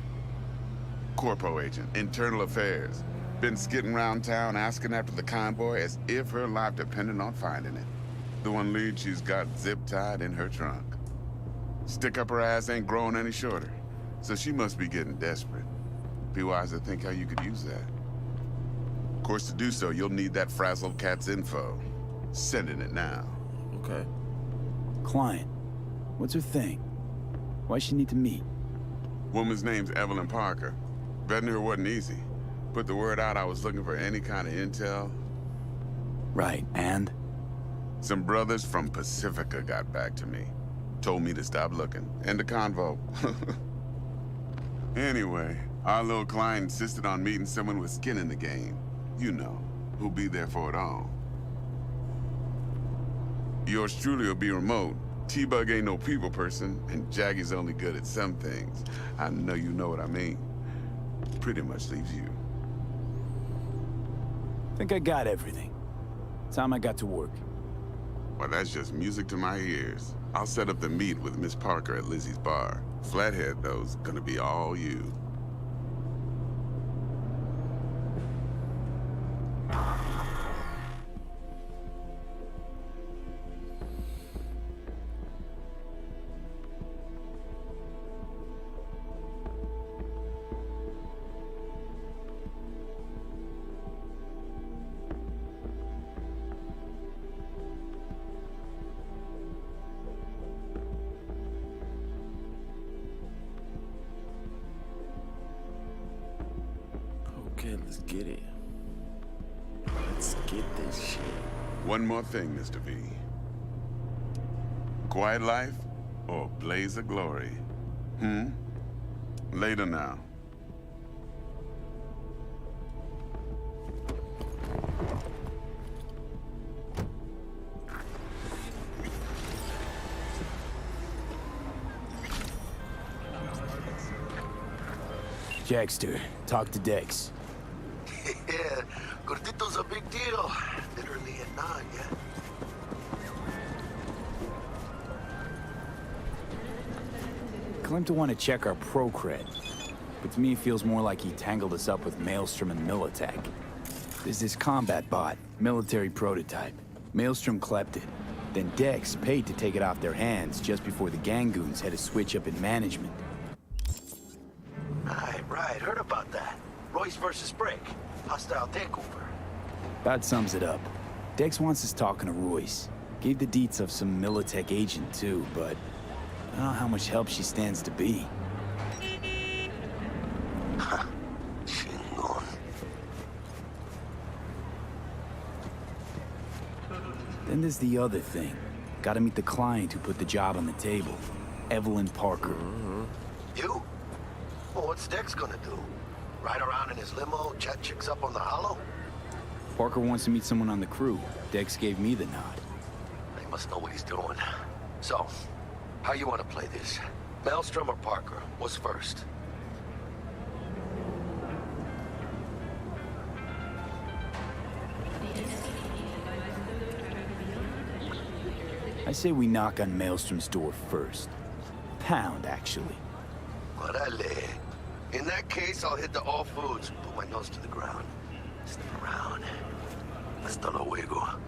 Corpo agent, internal affairs. Been skidding around town asking after the convoy as if her life depended on finding it. The one lead she's got zip-tied in her trunk. Stick up her ass ain't growing any shorter. So she must be getting desperate. Be wise to think how you could use that. Of course, to do so, you'll need that frazzled cat's info. Sending it now. Okay. Client. What's her thing? Why she need to meet? Woman's name's Evelyn Parker. Vetting her wasn't easy. Put the word out I was looking for any kind of intel. Right, and? Some brothers from Pacifica got back to me. Told me to stop looking. End the convo. Anyway, our little client insisted on meeting someone with skin in the game. You know, who'll be there for it all. Yours truly will be remote. T-Bug ain't no people person, and Jaggy's only good at some things. I know you know what I mean. Pretty much leaves you. Think I got everything. Time I got to work. Well, that's just music to my ears. I'll set up the meet with Miss Parker at Lizzie's bar. Flathead, though's gonna be all you. Okay, let's get it. Let's get this shit. One more thing, Mr. V. Quiet life or blaze of glory? Later now. Jackster, talk to Dex. Yeah, Gordito's a big deal. Literally at 9, yeah? Claimed to want to check our pro cred. But to me, it feels more like he tangled us up with Maelstrom and Militech. There's this combat bot, military prototype. Maelstrom clept it. Then Dex paid to take it off their hands just before the Gangoons had a switch up in management. Right, heard about that. Royce versus Brick. Hostile takeover. That sums it up. Dex wants us talking to Royce. Gave the deets of some Militech agent too, but I don't know how much help she stands to be. Then there's the other thing. Gotta meet the client who put the job on the table. Evelyn Parker. You? Well, what's Dex gonna do? Ride around in his limo, chat chicks up on the hollow? Parker wants to meet someone on the crew. Dex gave me the nod. He must know what he's doing. So, how you want to play this? Maelstrom or Parker? What's first? I say we knock on Maelstrom's door first. Pound, actually. Orale. In that case, I'll hit the all foods, put my nose to the ground. Sniff around. Hasta luego.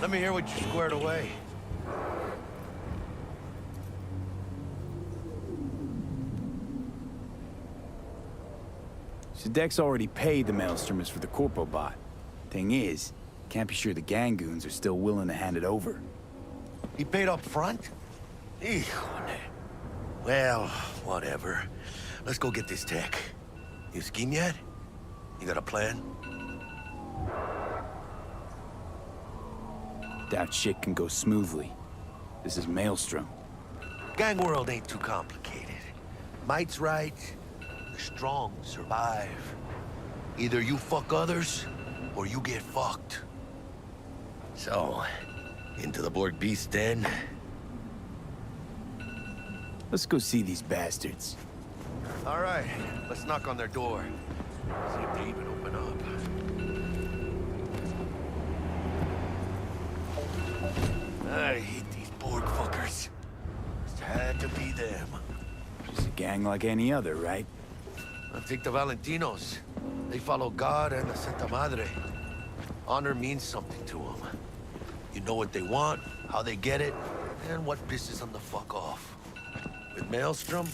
Let me hear what you squared away. So Dex already paid the Maelstromers for the Corpo bot. Thing is, can't be sure the gang goons are still willing to hand it over. He paid up front? Híjole. Well, whatever. Let's go get this tech. You scheme yet? You got a plan? Doubt shit can go smoothly. This is Maelstrom. Gang world ain't too complicated. Might's right. The strong survive. Either you fuck others, or you get fucked. So, into the Borg Beast Den? Let's go see these bastards. All right, let's knock on their door. See if they even open up. I hate these Borg fuckers. Just had to be them. Just a gang like any other, right? I think the Valentinos. They follow God and the Santa Madre. Honor means something to them. You know what they want, how they get it, and what pisses them the fuck off. With Maelstrom,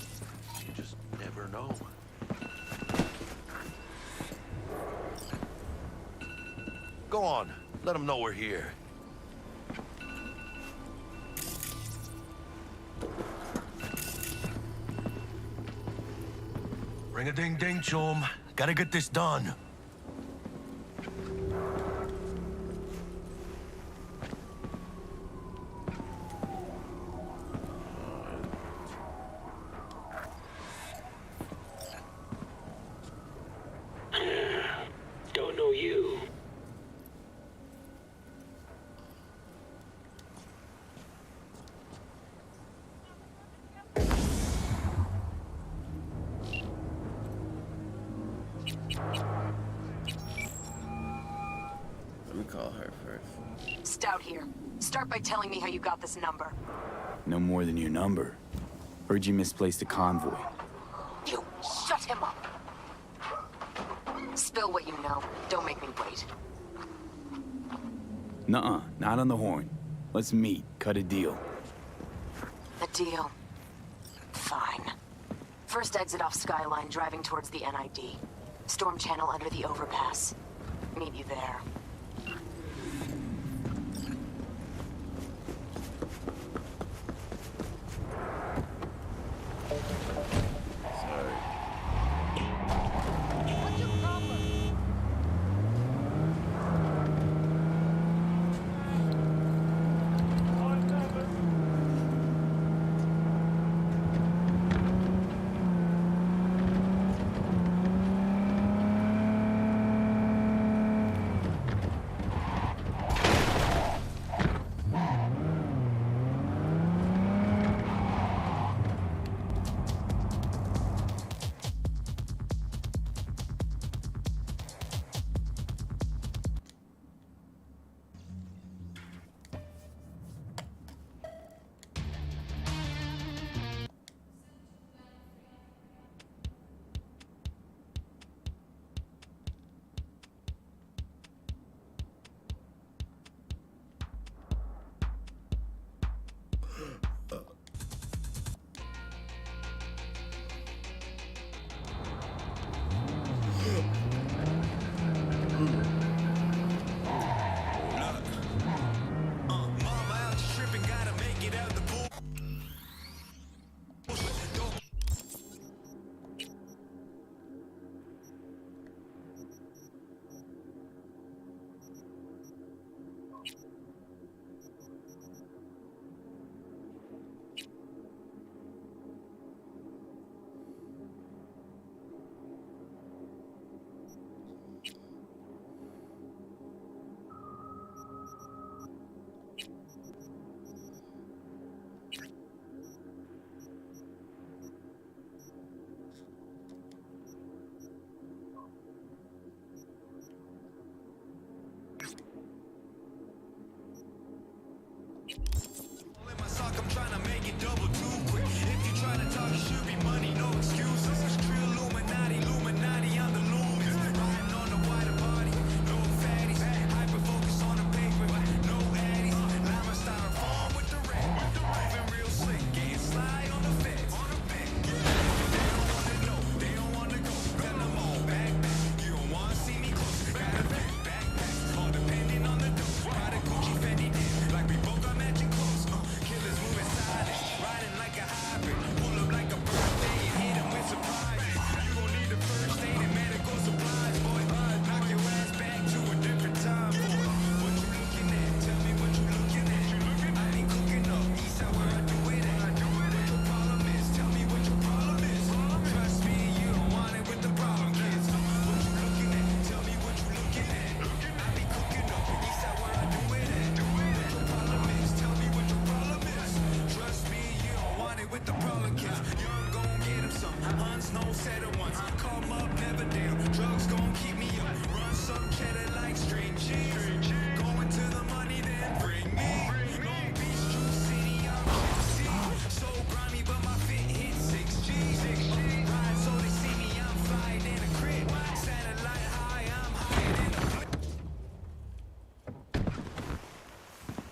you just never know. Go on, let them know we're here. Ring-a-ding-ding, chum. Gotta get this done. Don't know you. Let me call her first. Stout here. Start by telling me how you got this number. No more than your number. Heard you misplaced a convoy. You shut him up. Spill what you know. Don't make me wait. Nuh-uh, not on the horn. Let's meet, cut a deal. A deal. Fine. First exit off Skyline, driving towards the NID. Storm channel under the overpass. Meet you there.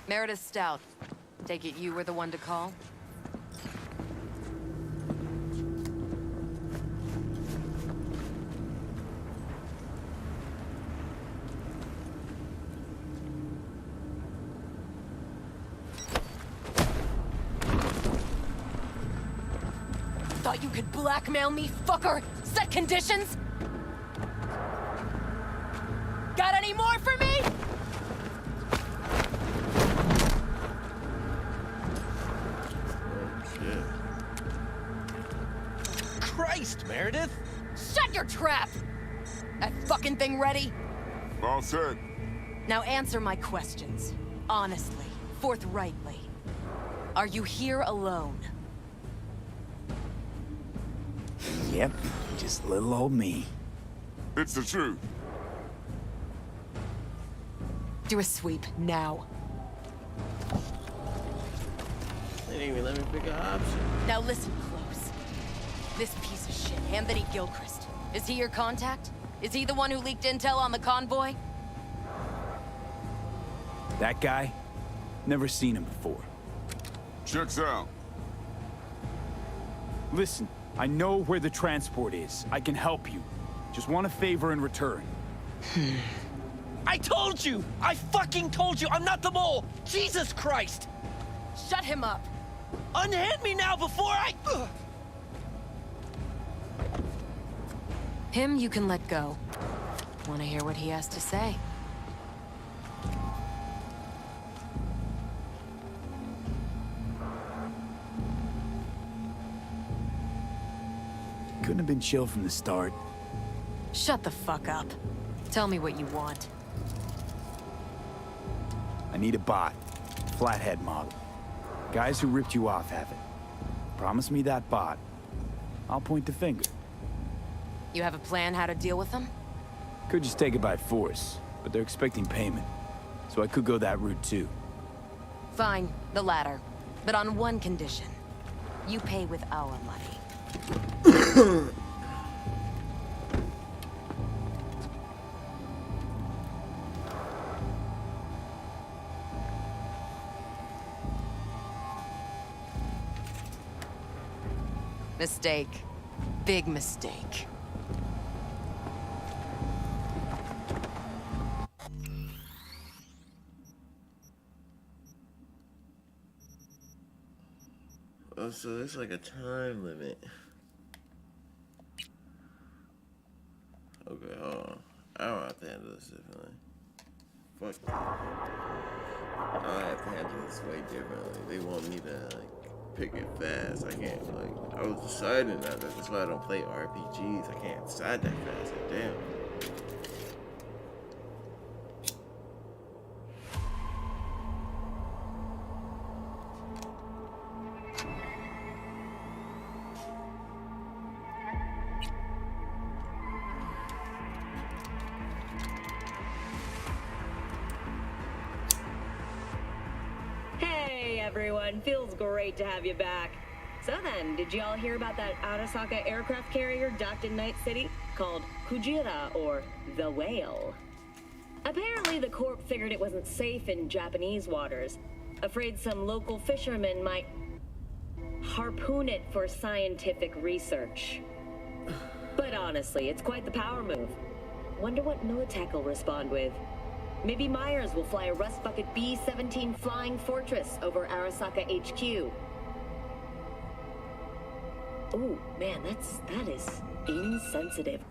Meredith Stout. Take it you were the one to call? Thought you could blackmail me, fucker? Set conditions? Got any more for me? Christ, Meredith! Shut your trap! That fucking thing ready? All set. Now answer my questions. Honestly, forthrightly. Are you here alone? Yep, just little old me. It's the truth. Do a sweep, now. They didn't even let me pick an option. Now listen close. This piece of shit, Anthony Gilchrist. Is he your contact? Is he the one who leaked intel on the convoy? That guy? Never seen him before. Checks out. Listen, I know where the transport is. I can help you. Just want a favor in return. I told you! I fucking told you! I'm not the mole! Jesus Christ! Shut him up! Unhand me now before I... Him you can let go. Want to hear what he has to say? Couldn't have been chill from the start. Shut the fuck up. Tell me what you want. I need a bot. Flathead model. Guys who ripped you off have it. Promise me that bot. I'll point the finger. You have a plan how to deal with them? Could just take it by force, but they're expecting payment. So I could go that route too. Fine, the latter. But on one condition. You pay with our money. Mistake. Big mistake. Oh, so there's like a time limit. Okay, hold on. I don't have to handle this differently. Fuck that. I have to handle this way differently. They want me to, like, pick it fast. I can't, like, I was deciding that. That's why I don't play RPGs. I can't decide that fast. Like, damn. Hey everyone, feels great to have you back. So then, did y'all hear about that Arasaka aircraft carrier docked in Night City called Kujira, or the Whale? Apparently the Corp figured it wasn't safe in Japanese waters, afraid some local fishermen might harpoon it for scientific research. But honestly, it's quite the power move. Wonder what Militech will respond with. Maybe Myers will fly a Rust Bucket B-17 Flying Fortress over Arasaka HQ. Ooh, man, that is insensitive.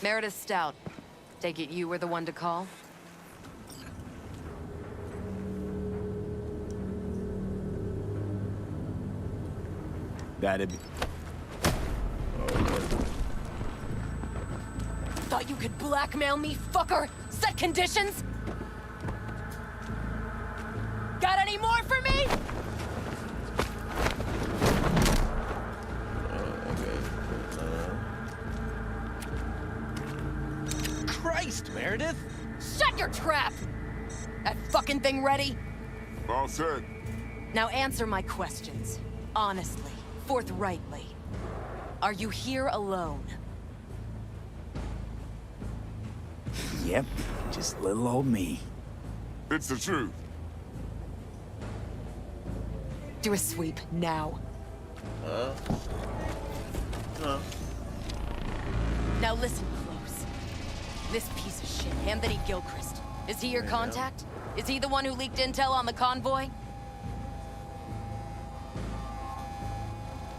Meredith Stout. Take it you were the one to call? That'd be... Thought you could blackmail me, fucker? Set conditions? Got any more for me? Christ, Meredith! Shut your trap! That fucking thing ready? All set. Now answer my questions. Honestly, forthrightly. Are you here alone? Yep, just little old me. It's the truth. Do a sweep, now. Now listen close. This piece of shit, Anthony Gilchrist. Is he your contact? Is he the one who leaked intel on the convoy?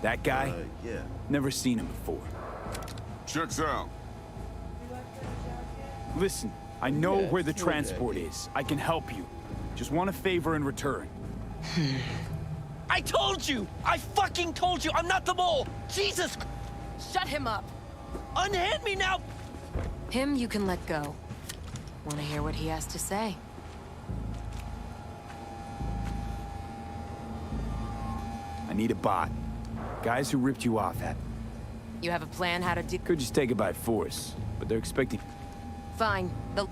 That guy? Yeah. Never seen him before. Checks out. Listen, I know Yeah, where the it's no transport jacket. is. I can help you. Just want a favor in return. I told you! I fucking told you! I'm not the mole! Jesus! Shut him up. Unhand me now! Him you can let go. Want to hear what he has to say? I need a bot. Guys who ripped you off had. You have a plan how to do... Could just take it by force, but they're expecting... Fine. The...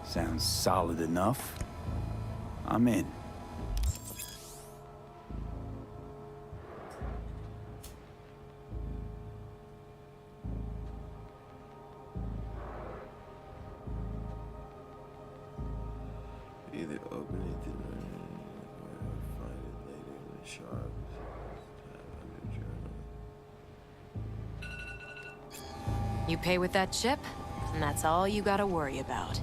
Sounds solid enough. I'm in. Either open it tonight or find it later in the shop. You pay with that chip, and that's all you gotta worry about.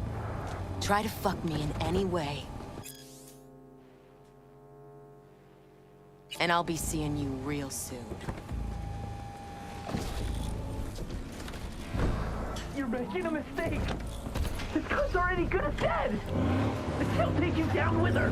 Try to fuck me in any way. And I'll be seeing you real soon. You're making a mistake. This cunt's already good as dead. She'll take you down with her.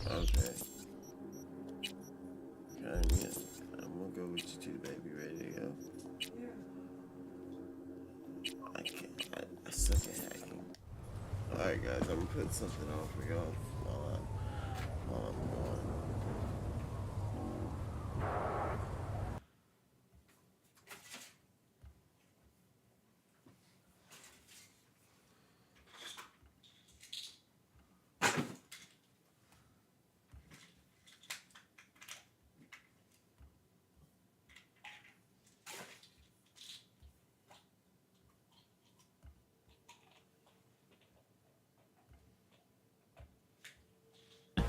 Okay. Yeah. I'm gonna go with you too, baby. Ready to go? Yeah. I suck at hacking. Alright, guys, I'm gonna put something on for y'all while I'm gone.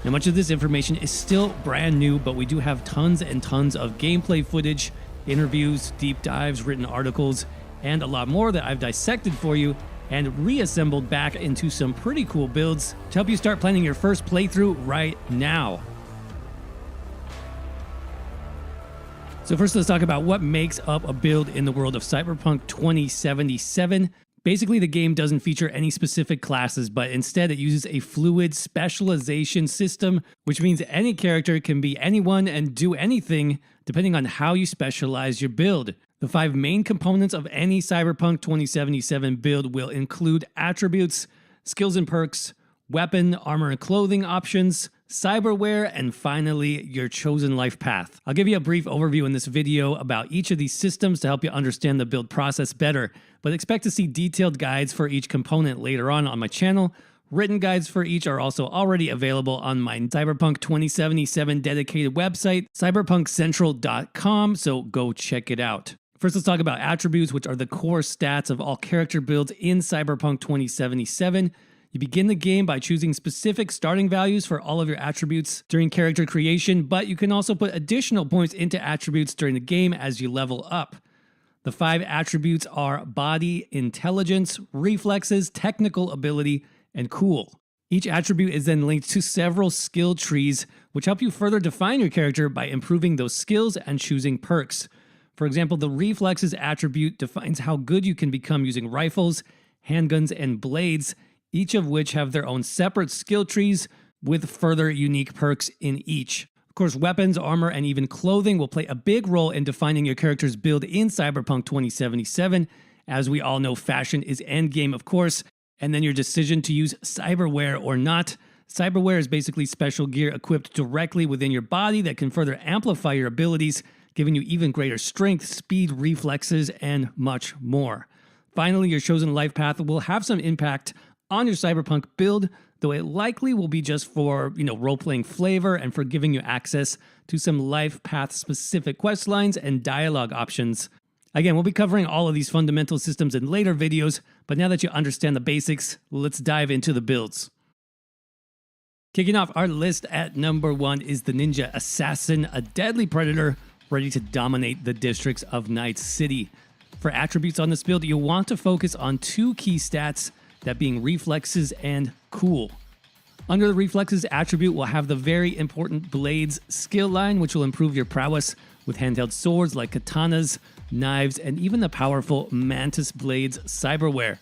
Now, much of this information is still brand new, but we do have tons and tons of gameplay footage, interviews, deep dives, written articles, and a lot more that I've dissected for you and reassembled back into some pretty cool builds to help you start planning your first playthrough right now. So first, let's talk about what makes up a build in the world of Cyberpunk 2077. Basically, the game doesn't feature any specific classes, but instead it uses a fluid specialization system, which means any character can be anyone and do anything depending on how you specialize your build. The 5 main components of any Cyberpunk 2077 build will include attributes, skills and perks, weapon, armor and clothing options, cyberware, and finally, your chosen life path. I'll give you a brief overview in this video about each of these systems to help you understand the build process better, but expect to see detailed guides for each component later on my channel. Written guides for each are also already available on my Cyberpunk 2077 dedicated website, cyberpunkcentral.com, so go check it out. First, let's talk about attributes, which are the core stats of all character builds in Cyberpunk 2077. You begin the game by choosing specific starting values for all of your attributes during character creation, but you can also put additional points into attributes during the game as you level up. The 5 attributes are body, intelligence, reflexes, technical ability, and cool. Each attribute is then linked to several skill trees, which help you further define your character by improving those skills and choosing perks. For example, the reflexes attribute defines how good you can become using rifles, handguns, and blades, each of which have their own separate skill trees with further unique perks in each. Of course, weapons, armor, and even clothing will play a big role in defining your character's build in Cyberpunk 2077. As we all know, fashion is endgame, of course, and then your decision to use cyberware or not. Cyberware is basically special gear equipped directly within your body that can further amplify your abilities, giving you even greater strength, speed, reflexes, and much more. Finally, your chosen life path will have some impact on your Cyberpunk build, though it likely will be just for, role-playing flavor and for giving you access to some life path specific quest lines and dialogue options. Again, we'll be covering all of these fundamental systems in later videos, but now that you understand the basics, let's dive into the builds. Kicking off our list at number 1 is the Ninja Assassin, a deadly predator ready to dominate the districts of Night City. For attributes on this build, you'll want to focus on 2 key stats, that being reflexes and cool. Under the reflexes attribute, we'll have the very important blades skill line, which will improve your prowess with handheld swords like katanas, knives, and even the powerful Mantis Blades cyberware.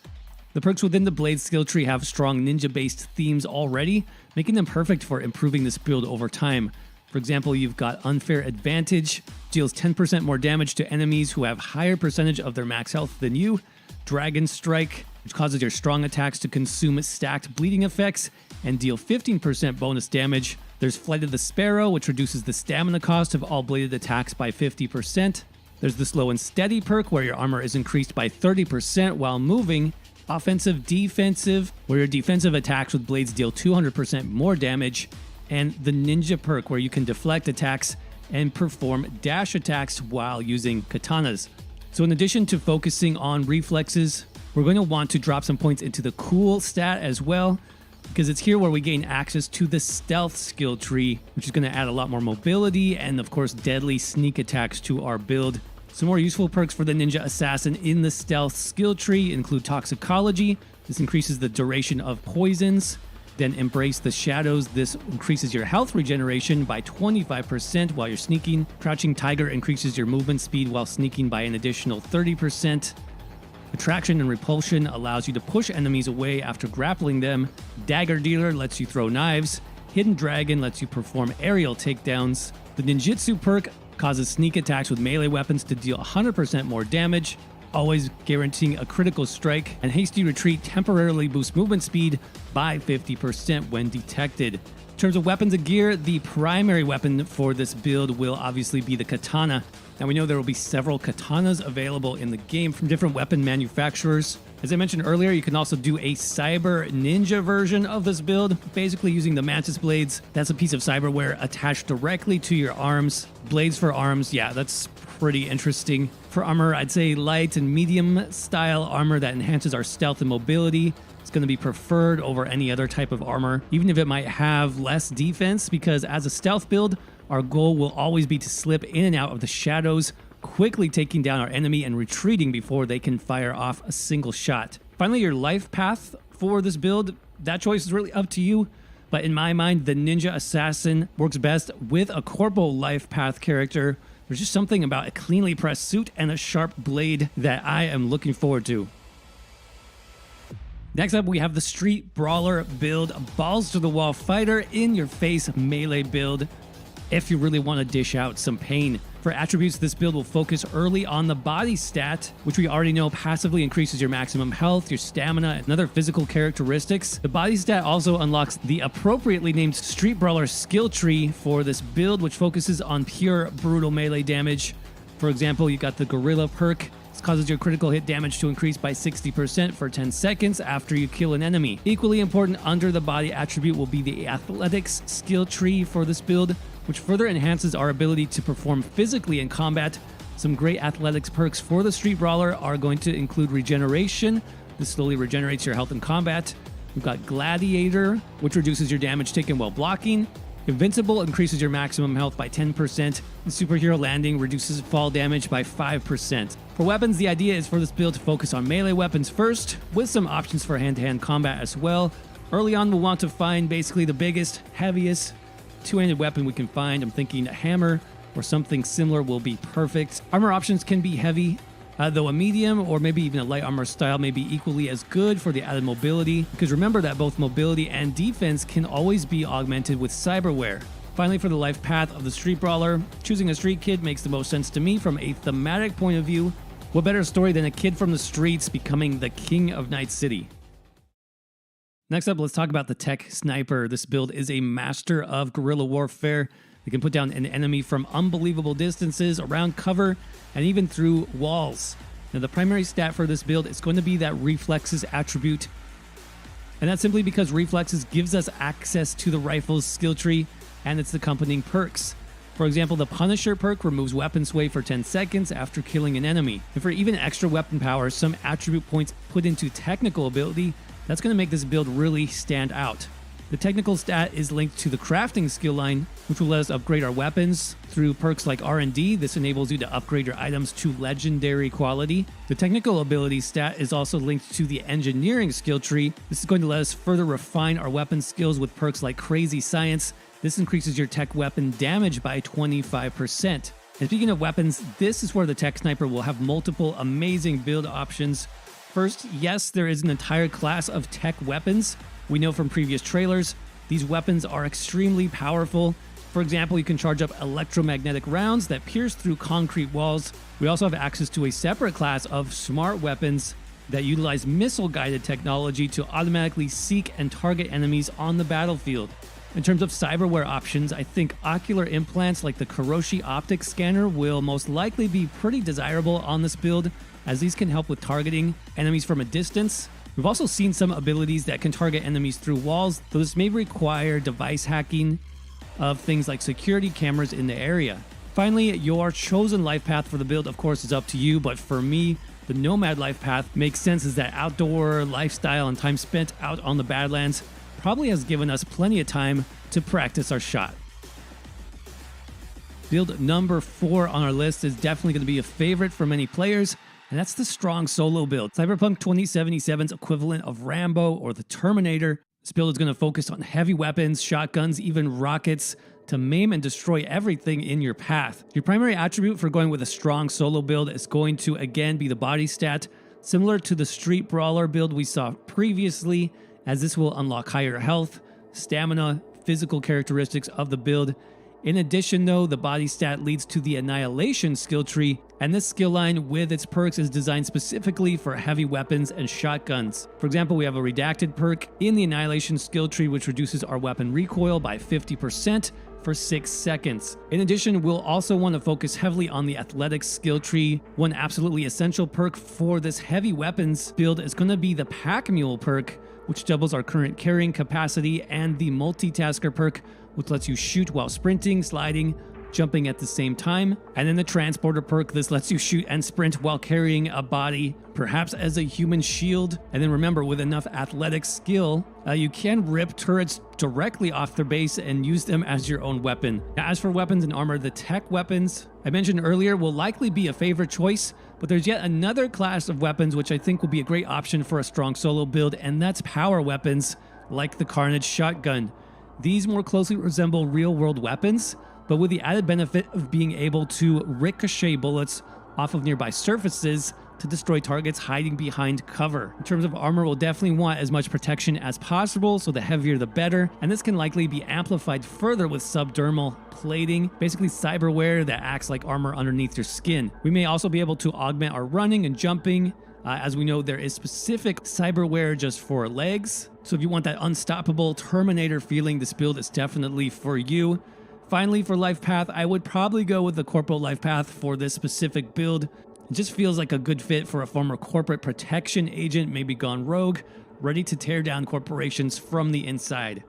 The perks within the blade skill tree have strong ninja-based themes already, making them perfect for improving this build over time. For example, you've got Unfair Advantage, deals 10% more damage to enemies who have higher percentage of their max health than you. Dragon Strike, which causes your strong attacks to consume stacked bleeding effects and deal 15% bonus damage. There's Flight of the Sparrow, which reduces the stamina cost of all bladed attacks by 50%. There's the Slow and Steady perk, where your armor is increased by 30% while moving. Offensive Defensive, where your defensive attacks with blades deal 200% more damage. And the Ninja perk, where you can deflect attacks and perform dash attacks while using katanas. So in addition to focusing on reflexes, we're going to want to drop some points into the cool stat as well, because it's here where we gain access to the stealth skill tree, which is going to add a lot more mobility and of course deadly sneak attacks to our build. Some more useful perks for the Ninja Assassin in the stealth skill tree include Toxicology. This increases the duration of poisons. Then Embrace the Shadows. This increases your health regeneration by 25% while you're sneaking. Crouching Tiger increases your movement speed while sneaking by an additional 30%. Attraction and Repulsion allows you to push enemies away after grappling them. Dagger Dealer lets you throw knives. Hidden Dragon lets you perform aerial takedowns. The Ninjutsu perk causes sneak attacks with melee weapons to deal 100% more damage, always guaranteeing a critical strike. And Hasty Retreat temporarily boosts movement speed by 50% when detected. In terms of weapons and gear, the primary weapon for this build will obviously be the katana. Now we know there will be several katanas available in the game from different weapon manufacturers. As I mentioned earlier, you can also do a cyber ninja version of this build, basically using the Mantis Blades. That's a piece of cyberware attached directly to your arms. Blades for arms, yeah, that's pretty interesting. For armor, I'd say light and medium style armor that enhances our stealth and mobility. It's going to be preferred over any other type of armor, even if it might have less defense, because as a stealth build, our goal will always be to slip in and out of the shadows, quickly taking down our enemy and retreating before they can fire off a single shot. Finally, your life path for this build, that choice is really up to you. But in my mind, the Ninja Assassin works best with a corporal life path character There's just something about a cleanly pressed suit and a sharp blade that I am looking forward to. Next up, we have the Street Brawler build, a balls-to-the-wall fighter, in-your-face melee build if you really want to dish out some pain. For attributes, this build will focus early on the body stat, which we already know passively increases your maximum health, your stamina, and other physical characteristics. The body stat also unlocks the appropriately named Street Brawler skill tree for this build, which focuses on pure brutal melee damage. For example, you got the Gorilla perk. This causes your critical hit damage to increase by 60% for 10 seconds after you kill an enemy. Equally important under the body attribute will be the Athletics skill tree for this build, which further enhances our ability to perform physically in combat. Some great athletics perks for the Street Brawler are going to include Regeneration. This slowly regenerates your health in combat. We've got Gladiator, which reduces your damage taken while blocking. Invincible increases your maximum health by 10%. And Superhero Landing reduces fall damage by 5%. For weapons, the idea is for this build to focus on melee weapons first, with some options for hand-to-hand combat as well. Early on, we'll want to find basically the biggest, heaviest, two-handed weapon we can find. I'm thinking a hammer or something similar will be perfect. Armor options can be heavy, though a medium or maybe even a light armor style may be equally as good for the added mobility, because remember that both mobility and defense can always be augmented with cyberware. Finally, for the life path of the Street Brawler, choosing a street kid makes the most sense to me from a thematic point of view. What better story than a kid from the streets becoming the king of Night City? Next up, let's talk about the Tech Sniper. This build is a master of guerrilla warfare. They can put down an enemy from unbelievable distances, around cover, and even through walls. Now, the primary stat for this build is going to be that Reflexes attribute. And that's simply because Reflexes gives us access to the rifle's skill tree and its accompanying perks. For example, the Punisher perk removes weapon sway for 10 seconds after killing an enemy. And for even extra weapon power, some attribute points put into technical ability, that's going to make this build really stand out. The technical stat is linked to the crafting skill line, which will let us upgrade our weapons through perks like R&D. This enables you to upgrade your items to legendary quality. The technical ability stat is also linked to the engineering skill tree. This is going to let us further refine our weapon skills with perks like Crazy Science. This increases your tech weapon damage by 25%. And speaking of weapons, this is where the Tech Sniper will have multiple amazing build options. First, yes, there is an entire class of tech weapons. We know from previous trailers, these weapons are extremely powerful. For example, you can charge up electromagnetic rounds that pierce through concrete walls. We also have access to a separate class of smart weapons that utilize missile-guided technology to automatically seek and target enemies on the battlefield. In terms of cyberware options, I think ocular implants like the Kuroshi optic scanner will most likely be pretty desirable on this build, as these can help with targeting enemies from a distance. We've also seen some abilities that can target enemies through walls, though this may require device hacking of things like security cameras in the area. Finally, your chosen life path for the build, of course, is up to you, but for me, the Nomad life path makes sense, as that outdoor lifestyle and time spent out on the Badlands probably has given us plenty of time to practice our shot. Build number 4 on our list is definitely going to be a favorite for many players, and that's the strong solo build. Cyberpunk 2077's equivalent of Rambo or the Terminator. This build is going to focus on heavy weapons, shotguns, even rockets, to maim and destroy everything in your path. Your primary attribute for going with a strong solo build is going to again be the body stat, similar to the Street Brawler build we saw previously, as this will unlock higher health, stamina, physical characteristics of the build. In addition, though, the body stat leads to the Annihilation skill tree, and this skill line with its perks is designed specifically for heavy weapons and shotguns. For example, we have a redacted perk in the Annihilation skill tree, which reduces our weapon recoil by 50% for 6 seconds. In addition, we'll also want to focus heavily on the Athletics skill tree. One absolutely essential perk for this heavy weapons build is going to be the Pack Mule perk, which doubles our current carrying capacity, and the Multitasker perk, which lets you shoot while sprinting, sliding, jumping at the same time. And then the Transporter perk, this lets you shoot and sprint while carrying a body, perhaps as a human shield. And then remember, with enough athletic skill, you can rip turrets directly off their base and use them as your own weapon. Now, as for weapons and armor, the tech weapons I mentioned earlier will likely be a favorite choice, but there's yet another class of weapons which I think will be a great option for a strong solo build, and that's power weapons like the Carnage shotgun. These more closely resemble real-world weapons, but with the added benefit of being able to ricochet bullets off of nearby surfaces to destroy targets hiding behind cover. In terms of armor, we'll definitely want as much protection as possible, so the heavier the better, and this can likely be amplified further with subdermal plating, basically cyberware that acts like armor underneath your skin. We may also be able to augment our running and jumping. As we know, there is specific cyberware just for legs, so if you want that unstoppable Terminator feeling, this build is definitely for you. Finally, for life path, I would probably go with the corporal life path for this specific build. It just feels like a good fit for a former corporate protection agent, maybe gone rogue, ready to tear down corporations from the inside.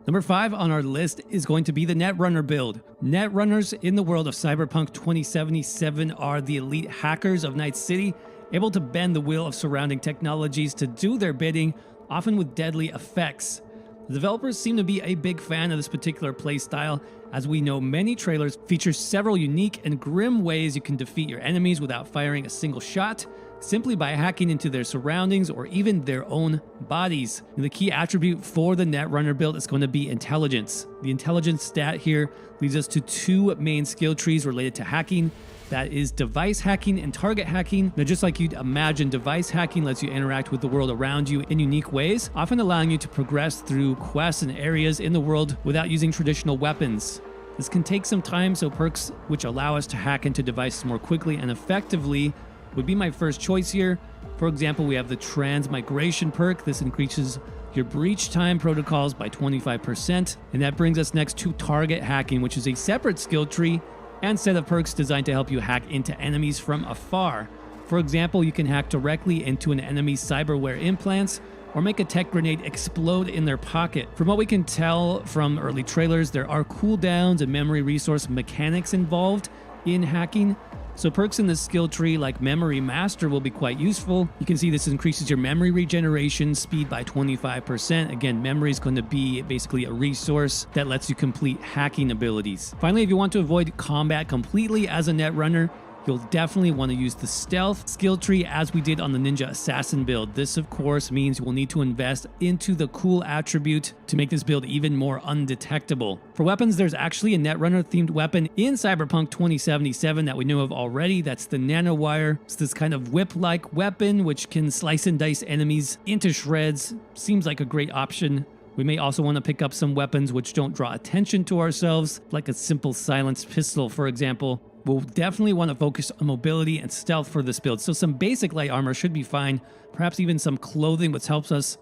Number 5 on our list is going to be the Netrunner build. Netrunners in the world of Cyberpunk 2077 are the elite hackers of Night City, able to bend the will of surrounding technologies to do their bidding, often with deadly effects. The developers seem to be a big fan of this particular playstyle, as we know many trailers feature several unique and grim ways you can defeat your enemies without firing a single shot, simply by hacking into their surroundings or even their own bodies. And the key attribute for the Netrunner build is going to be intelligence. The intelligence stat here leads us to 2 main skill trees related to hacking. That is device hacking and target hacking. Now, just like you'd imagine, device hacking lets you interact with the world around you in unique ways, often allowing you to progress through quests and areas in the world without using traditional weapons. This can take some time, so perks which allow us to hack into devices more quickly and effectively would be my first choice here. For example, we have the transmigration perk. This increases your breach time protocols by 25%. And that brings us next to target hacking, which is a separate skill tree and set of perks designed to help you hack into enemies from afar. For example, you can hack directly into an enemy's cyberware implants or make a tech grenade explode in their pocket. From what we can tell from early trailers, there are cooldowns and memory resource mechanics involved in hacking. So perks in this skill tree like Memory Master will be quite useful. You can see this increases your memory regeneration speed by 25%. Again, memory is going to be basically a resource that lets you complete hacking abilities. Finally, if you want to avoid combat completely as a Netrunner, you'll definitely want to use the stealth skill tree as we did on the Ninja Assassin build. This, of course, means we'll need to invest into the cool attribute to make this build even more undetectable. For weapons, there's actually a Netrunner themed weapon in Cyberpunk 2077 that we know of already. That's the nanowire. It's this kind of whip-like weapon which can slice and dice enemies into shreds. Seems like a great option. We may also want to pick up some weapons which don't draw attention to ourselves, like a simple silenced pistol, for example. We'll definitely want to focus on mobility and stealth for this build, so some basic light armor should be fine, perhaps even some clothing which helps us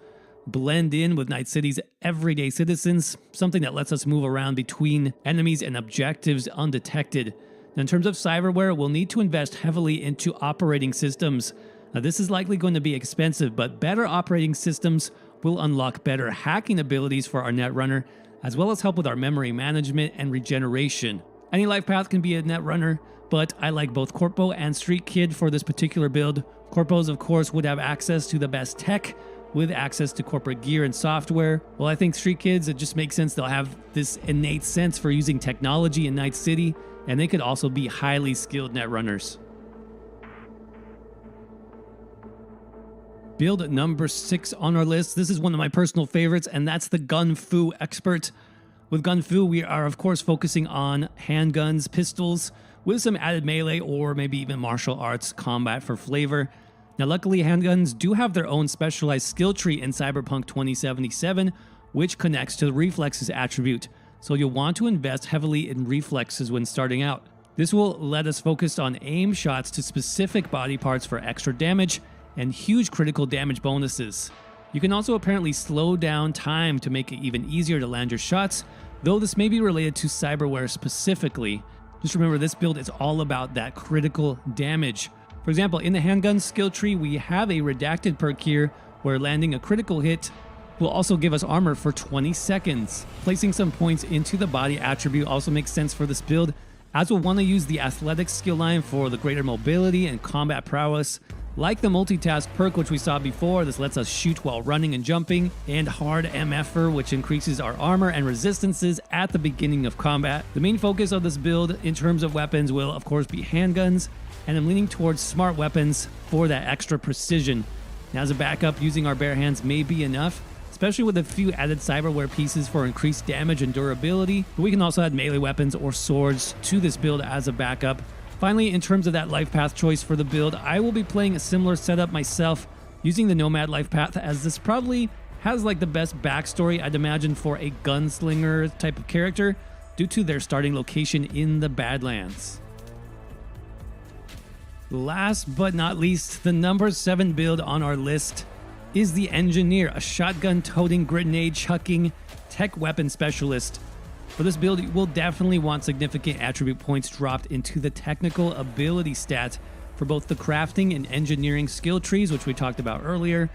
blend in with Night City's everyday citizens, something that lets us move around between enemies and objectives undetected. Now, in terms of cyberware, we'll need to invest heavily into operating systems. Now, this is likely going to be expensive, but better operating systems will unlock better hacking abilities for our Netrunner, as well as help with our memory management and regeneration. Any life path can be a Netrunner, but I like both Corpo and Street Kid for this particular build. Corpos, of course, would have access to the best tech, with access to corporate gear and software. Well, I think Street Kids, it just makes sense they'll have this innate sense for using technology in Night City, and they could also be highly skilled Netrunners. Build number 6 on our list. This is one of my personal favorites, and that's the Gun Fu Expert. With Gun Fu, we are of course focusing on handguns, pistols, with some added melee or maybe even martial arts combat for flavor. Now luckily, handguns do have their own specialized skill tree in Cyberpunk 2077, which connects to the reflexes attribute, so you'll want to invest heavily in reflexes when starting out. This will let us focus on aim shots to specific body parts for extra damage and huge critical damage bonuses. You can also apparently slow down time to make it even easier to land your shots, though this may be related to cyberware specifically. Just remember, this build is all about that critical damage. For example, in the handgun skill tree, we have a redacted perk here where landing a critical hit will also give us armor for 20 seconds. Placing some points into the body attribute also makes sense for this build, as we'll want to use the athletics skill line for the greater mobility and combat prowess. Like the multitask perk which we saw before, this lets us shoot while running and jumping, and hard MFer, which increases our armor and resistances at the beginning of combat. The main focus of this build in terms of weapons will of course be handguns, and I'm leaning towards smart weapons for that extra precision. Now, as a backup, using our bare hands may be enough, especially with a few added cyberware pieces for increased damage and durability. But we can also add melee weapons or swords to this build as a backup. Finally, in terms of that life path choice for the build, I will be playing a similar setup myself, using the Nomad life path, as this probably has like the best backstory I'd imagine for a gunslinger type of character due to their starting location in the Badlands. Last but not least, the number 7 build on our list is the Engineer, a shotgun-toting, grenade-chucking tech weapon specialist. For this build, you will definitely want significant attribute points dropped into the technical ability stat for both the crafting and engineering skill trees, which we talked about earlier.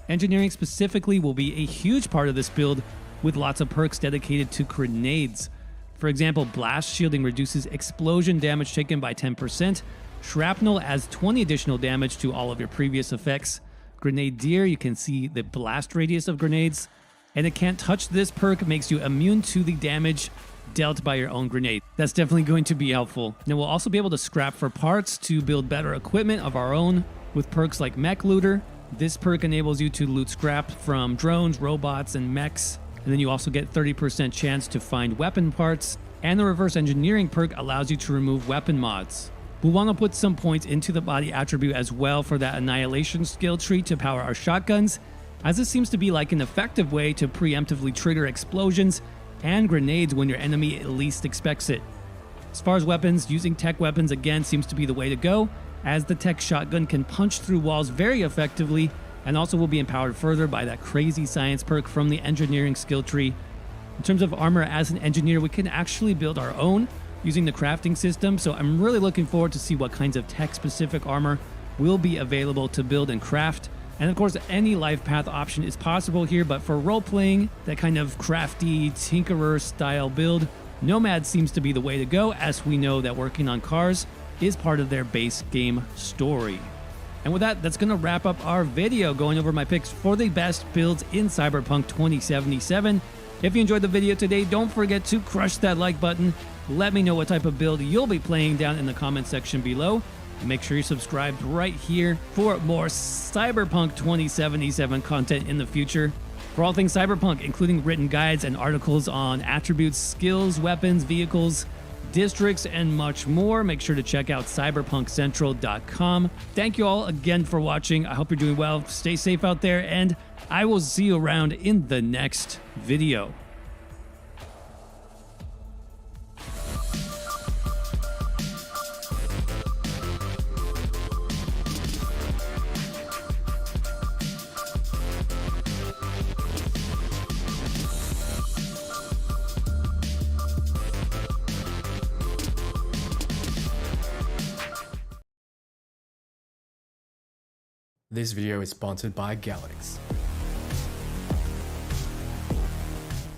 Engineering specifically will be a huge part of this build, with lots of perks dedicated to grenades. For example, blast shielding reduces explosion damage taken by 10%, shrapnel adds 20 additional damage to all of your previous effects, Grenadier, you can see the blast radius of grenades, and it can't touch this perk makes you immune to the damage dealt by your own grenade. That's definitely going to be helpful. Now we'll also be able to scrap for parts to build better equipment of our own with perks like Mech Looter. This perk enables you to loot scrap from drones, robots, and mechs, and then you also get 30% chance to find weapon parts, and the reverse engineering perk allows you to remove weapon mods. We'll want to put some points into the body attribute as well for that annihilation skill tree to power our shotguns, as this seems to be like an effective way to preemptively trigger explosions and grenades when your enemy least expects it. As far as weapons, using tech weapons again seems to be the way to go, as the tech shotgun can punch through walls very effectively and also will be empowered further by that crazy science perk from the engineering skill tree. In terms of armor, as an engineer, we can actually build our own using the crafting system, so I'm really looking forward to see what kinds of tech-specific armor will be available to build and craft. And of course, any life path option is possible here, but for role-playing, that kind of crafty, tinkerer-style build, Nomad seems to be the way to go, as we know that working on cars is part of their base game story. And with that, that's going to wrap up our video going over my picks for the best builds in Cyberpunk 2077. If you enjoyed the video today, don't forget to crush that like button. Let me know what type of build you'll be playing down in the comment section below. And make sure you're subscribed right here for more Cyberpunk 2077 content in the future. For all things Cyberpunk, including written guides and articles on attributes, skills, weapons, vehicles, districts, and much more, make sure to check out cyberpunkcentral.com. Thank you all again for watching. I hope you're doing well. Stay safe out there, and I will see you around in the next video. This video is sponsored by Galax.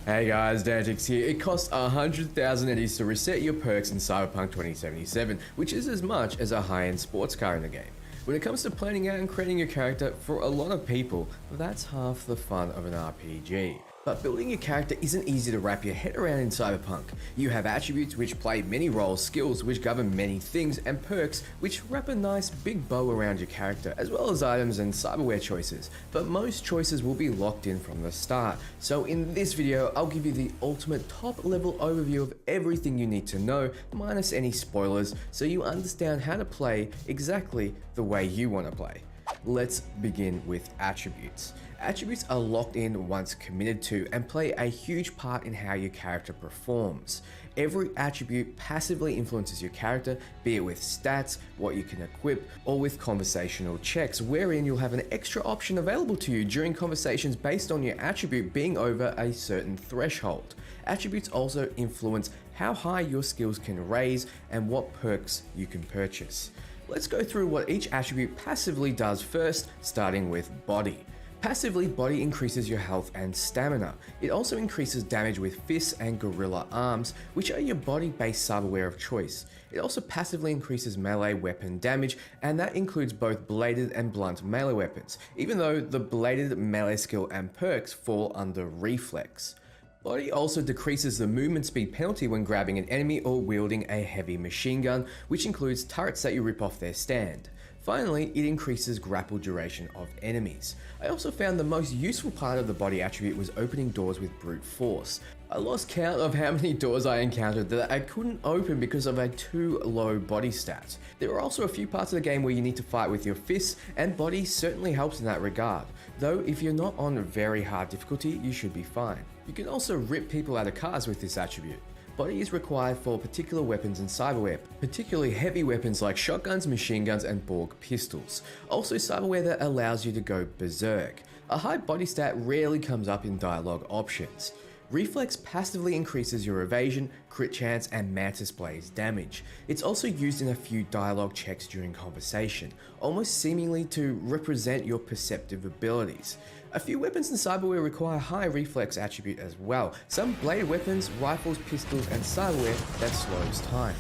Hey guys, Dantix here. It costs 100,000 eddies to reset your perks in Cyberpunk 2077, which is as much as a high-end sports car in the game. When it comes to planning out and creating your character, for a lot of people, that's half the fun of an RPG. But building a character isn't easy to wrap your head around in Cyberpunk. You have attributes which play many roles, skills which govern many things, and perks which wrap a nice big bow around your character, as well as items and cyberware choices. But most choices will be locked in from the start. So in this video, I'll give you the ultimate top level overview of everything you need to know, minus any spoilers, so you understand how to play exactly the way you want to play. Let's begin with attributes. Attributes are locked in once committed to and play a huge part in how your character performs. Every attribute passively influences your character, be it with stats, what you can equip, or with conversational checks, wherein you'll have an extra option available to you during conversations based on your attribute being over a certain threshold. Attributes also influence how high your skills can raise and what perks you can purchase. Let's go through what each attribute passively does first, starting with body. Passively, body increases your health and stamina. It also increases damage with fists and gorilla arms, which are your body-based cyberware of choice. It also passively increases melee weapon damage, and that includes both bladed and blunt melee weapons, even though the bladed melee skill and perks fall under reflex. Body also decreases the movement speed penalty when grabbing an enemy or wielding a heavy machine gun, which includes turrets that you rip off their stand. Finally, it increases grapple duration of enemies. I also found the most useful part of the body attribute was opening doors with brute force. I lost count of how many doors I encountered that I couldn't open because of a too low body stat. There are also a few parts of the game where you need to fight with your fists, and body certainly helps in that regard. Though if you're not on very hard difficulty, you should be fine. You can also rip people out of cars with this attribute. Body is required for particular weapons in cyberware, particularly heavy weapons like shotguns, machine guns, and Borg pistols. Also cyberware that allows you to go berserk. A high body stat rarely comes up in dialogue options. Reflex passively increases your evasion, crit chance, and mantis blaze damage. It's also used in a few dialogue checks during conversation, almost seemingly to represent your perceptive abilities. A few weapons in cyberware require high reflex attribute as well. Some blade weapons, rifles, pistols, and cyberware that slows time.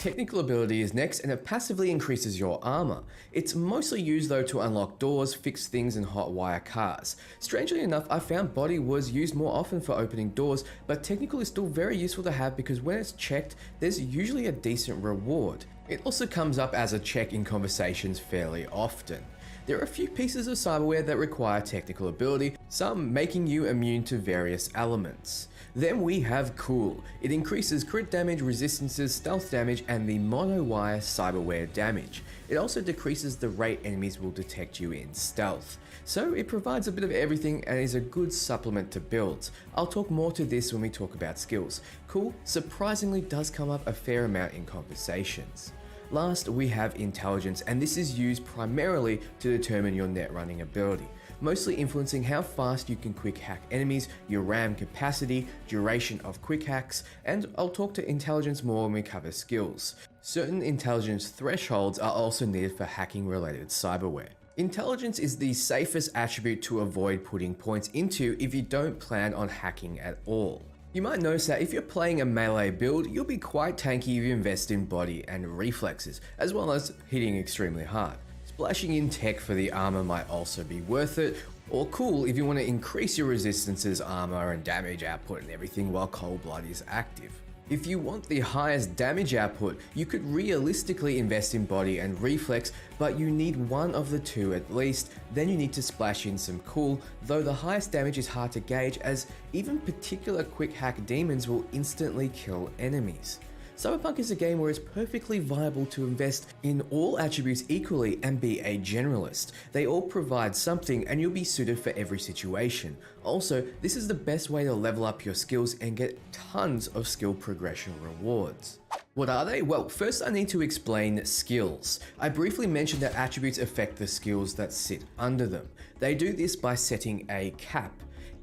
Technical ability is next, and it passively increases your armor. It's mostly used though to unlock doors, fix things, and hotwire cars. Strangely enough, I found body was used more often for opening doors, but technical is still very useful to have because when it's checked, there's usually a decent reward. It also comes up as a check in conversations fairly often. There are a few pieces of cyberware that require technical ability, some making you immune to various elements. Then we have Cool. It increases crit damage, resistances, stealth damage, and the monowire cyberware damage. It also decreases the rate enemies will detect you in stealth. So it provides a bit of everything and is a good supplement to builds. I'll talk more to this when we talk about skills. Cool surprisingly does come up a fair amount in conversations. Last, we have Intelligence, and this is used primarily to determine your net running ability, mostly influencing how fast you can quick hack enemies, your RAM capacity, duration of quick hacks, and I'll talk to Intelligence more when we cover skills. Certain Intelligence thresholds are also needed for hacking related cyberware. Intelligence is the safest attribute to avoid putting points into if you don't plan on hacking at all. You might notice that if you're playing a melee build, you'll be quite tanky if you invest in body and reflexes, as well as hitting extremely hard. Splashing in tech for the armor might also be worth it, or cool if you want to increase your resistances, armor, and damage output and everything while cold blood is active. If you want the highest damage output, you could realistically invest in body and reflex, but you need one of the two at least. Then you need to splash in some cool, though the highest damage is hard to gauge as even particular quick hack demons will instantly kill enemies. Cyberpunk is a game where it's perfectly viable to invest in all attributes equally and be a generalist. They all provide something and you'll be suited for every situation. Also, this is the best way to level up your skills and get tons of skill progression rewards. What are they? Well, first I need to explain skills. I briefly mentioned that attributes affect the skills that sit under them. They do this by setting a cap.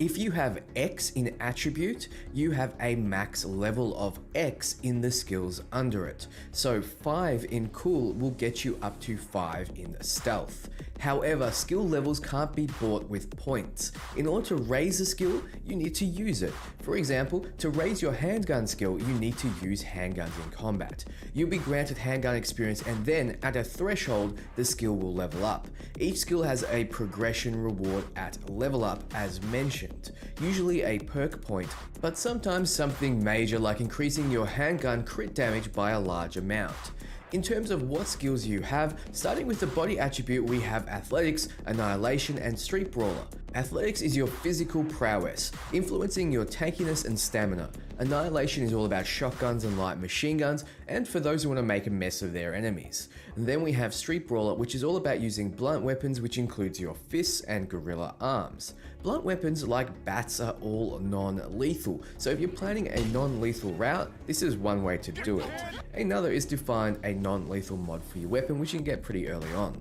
If you have X in attribute, you have a max level of X in the skills under it. So 5 in cool will get you up to 5 in stealth. However, skill levels can't be bought with points. In order to raise a skill, you need to use it. For example, to raise your handgun skill, you need to use handguns in combat. You'll be granted handgun experience and then at a threshold, the skill will level up. Each skill has a progression reward at level up as mentioned, usually a perk point, but sometimes something major like increasing your handgun crit damage by a large amount. In terms of what skills you have, starting with the body attribute, we have Athletics, Annihilation, and Street Brawler. Athletics is your physical prowess, influencing your tankiness and stamina. Annihilation is all about shotguns and light machine guns, and for those who want to make a mess of their enemies. And then we have Street Brawler, which is all about using blunt weapons, which includes your fists and gorilla arms. Blunt weapons like bats are all non-lethal, so if you're planning a non-lethal route, this is one way to do it. Another is to find a non-lethal mod for your weapon, which you can get pretty early on.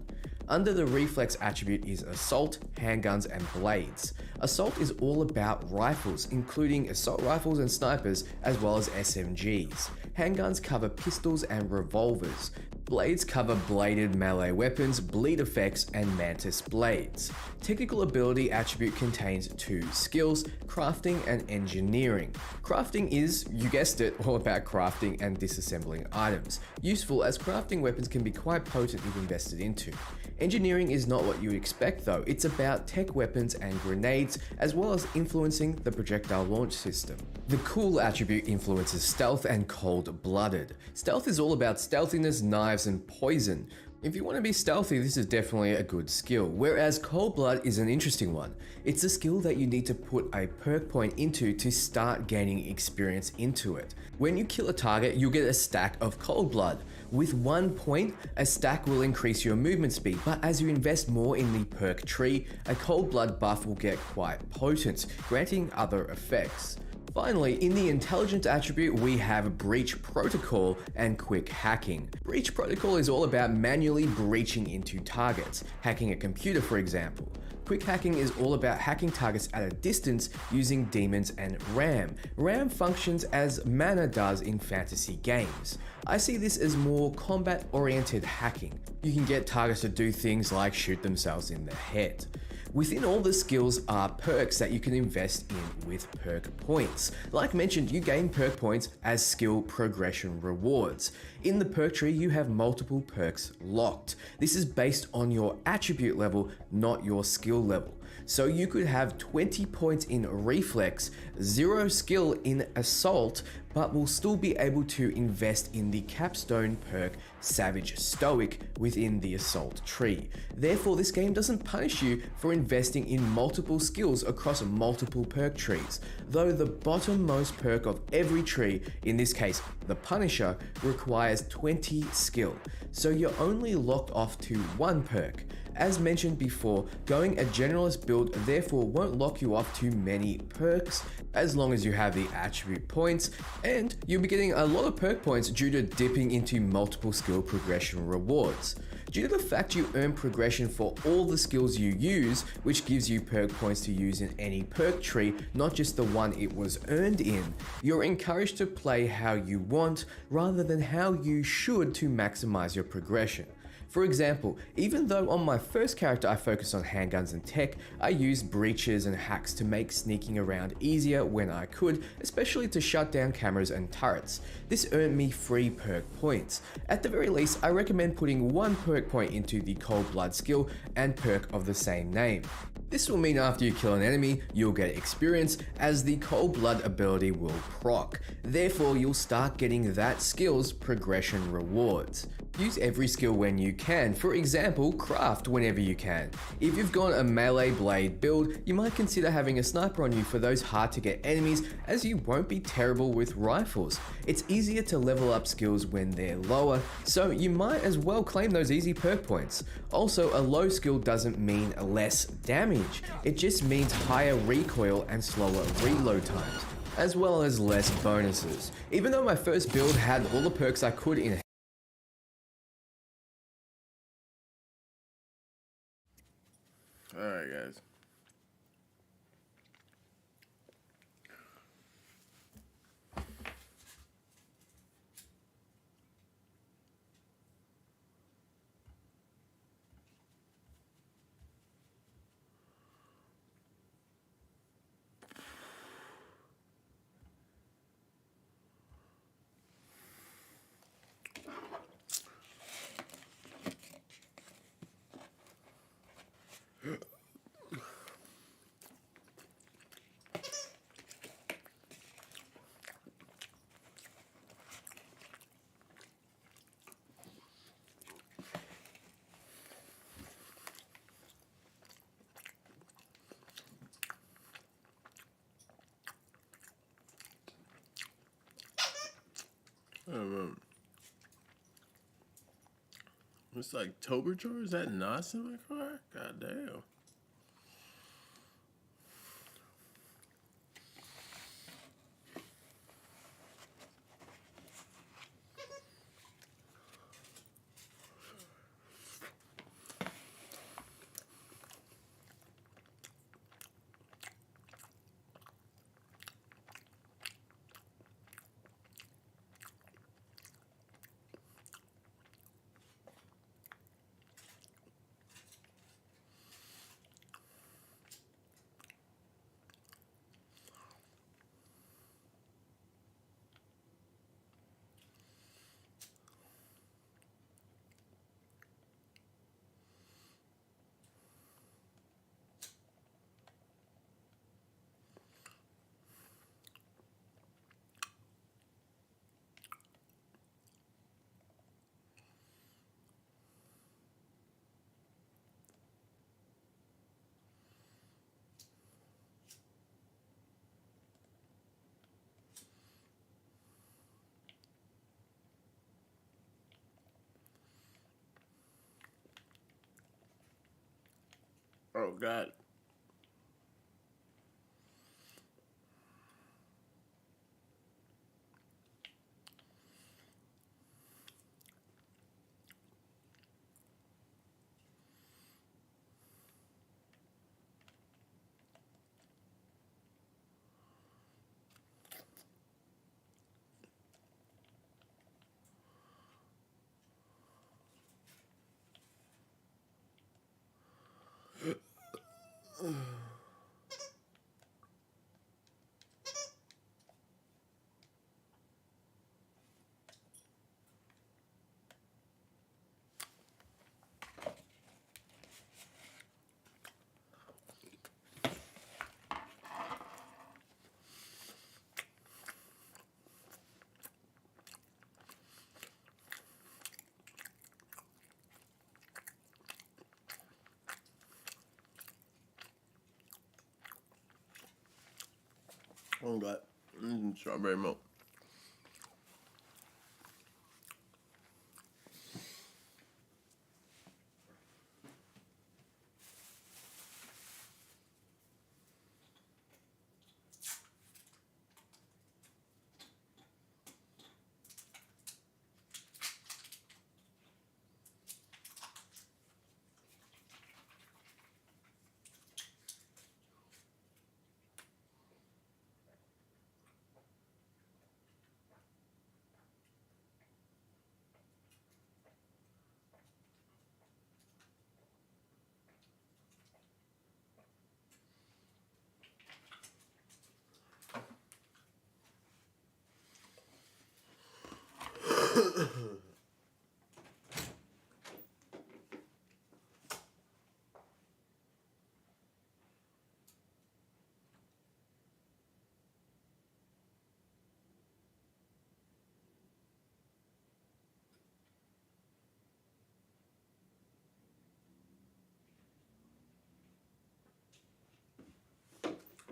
Under the reflex attribute is assault, handguns, and blades. Assault is all about rifles, including assault rifles and snipers, as well as SMGs. Handguns cover pistols and revolvers. Blades cover bladed melee weapons, bleed effects, and mantis blades. Technical ability attribute contains 2 skills, crafting and engineering. Crafting is, you guessed it, all about crafting and disassembling items. Useful as crafting weapons can be quite potent if invested into. Engineering is not what you would expect though, it's about tech weapons and grenades, as well as influencing the projectile launch system. The cool attribute influences stealth and cold-blooded. Stealth is all about stealthiness, knives, and poison. If you want to be stealthy, this is definitely a good skill, whereas Cold Blood is an interesting one. It's a skill that you need to put a perk point into to start gaining experience into it. When you kill a target, you'll get a stack of Cold Blood. With 1 point, a stack will increase your movement speed, but as you invest more in the perk tree, a Cold Blood buff will get quite potent, granting other effects. Finally, in the intelligence attribute, we have Breach Protocol and Quick Hacking. Breach Protocol is all about manually breaching into targets, hacking a computer for example. Quick Hacking is all about hacking targets at a distance using demons and RAM. RAM functions as mana does in fantasy games. I see this as more combat-oriented hacking. You can get targets to do things like shoot themselves in the head. Within all the skills are perks that you can invest in with perk points. Like mentioned, you gain perk points as skill progression rewards. In the perk tree, you have multiple perks locked. This is based on your attribute level, not your skill level. So you could have 20 points in reflex, 0 skill in assault, but will still be able to invest in the capstone perk Savage Stoic within the assault tree. Therefore, this game doesn't punish you for investing in multiple skills across multiple perk trees, though the bottommost perk of every tree, in this case the Punisher, requires 20 skill, so you're only locked off to 1 perk. As mentioned before, going a generalist build therefore won't lock you off to many perks as long as you have the attribute points, and you'll be getting a lot of perk points due to dipping into multiple skill progression rewards. Due to the fact you earn progression for all the skills you use, which gives you perk points to use in any perk tree, not just the one it was earned in, you're encouraged to play how you want rather than how you should to maximize your progression. For example, even though on my first character I focus on handguns and tech, I used breaches and hacks to make sneaking around easier when I could, especially to shut down cameras and turrets. This earned me free perk points. At the very least, I recommend putting 1 perk point into the Cold Blood skill and perk of the same name. This will mean after you kill an enemy, you'll get experience as the Cold Blood ability will proc. Therefore, you'll start getting that skill's progression rewards. Use every skill when you can, for example, craft whenever you can. If you've gone a melee blade build, you might consider having a sniper on you for those hard to get enemies, as you won't be terrible with rifles. It's easier to level up skills when they're lower, so you might as well claim those easy perk points. Also, a low skill doesn't mean less damage, it just means higher recoil and slower reload times, as well as less bonuses. Even though my first build had all the perks I could in Alright, guys. It's like Toberjar? Is that Nas in my car? God damn. Oh God. Oh God. Strawberry milk.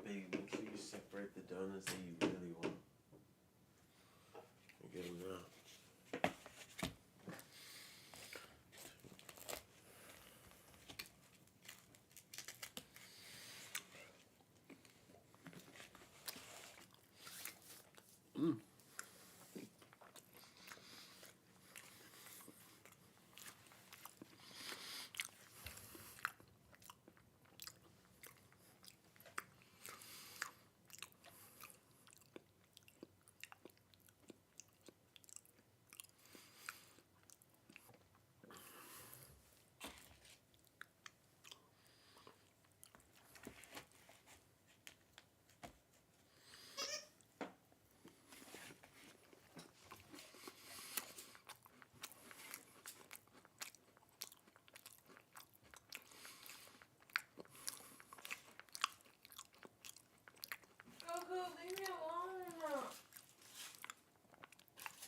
Baby, make sure you separate the donuts that you really want. And get them out. Leave me alone.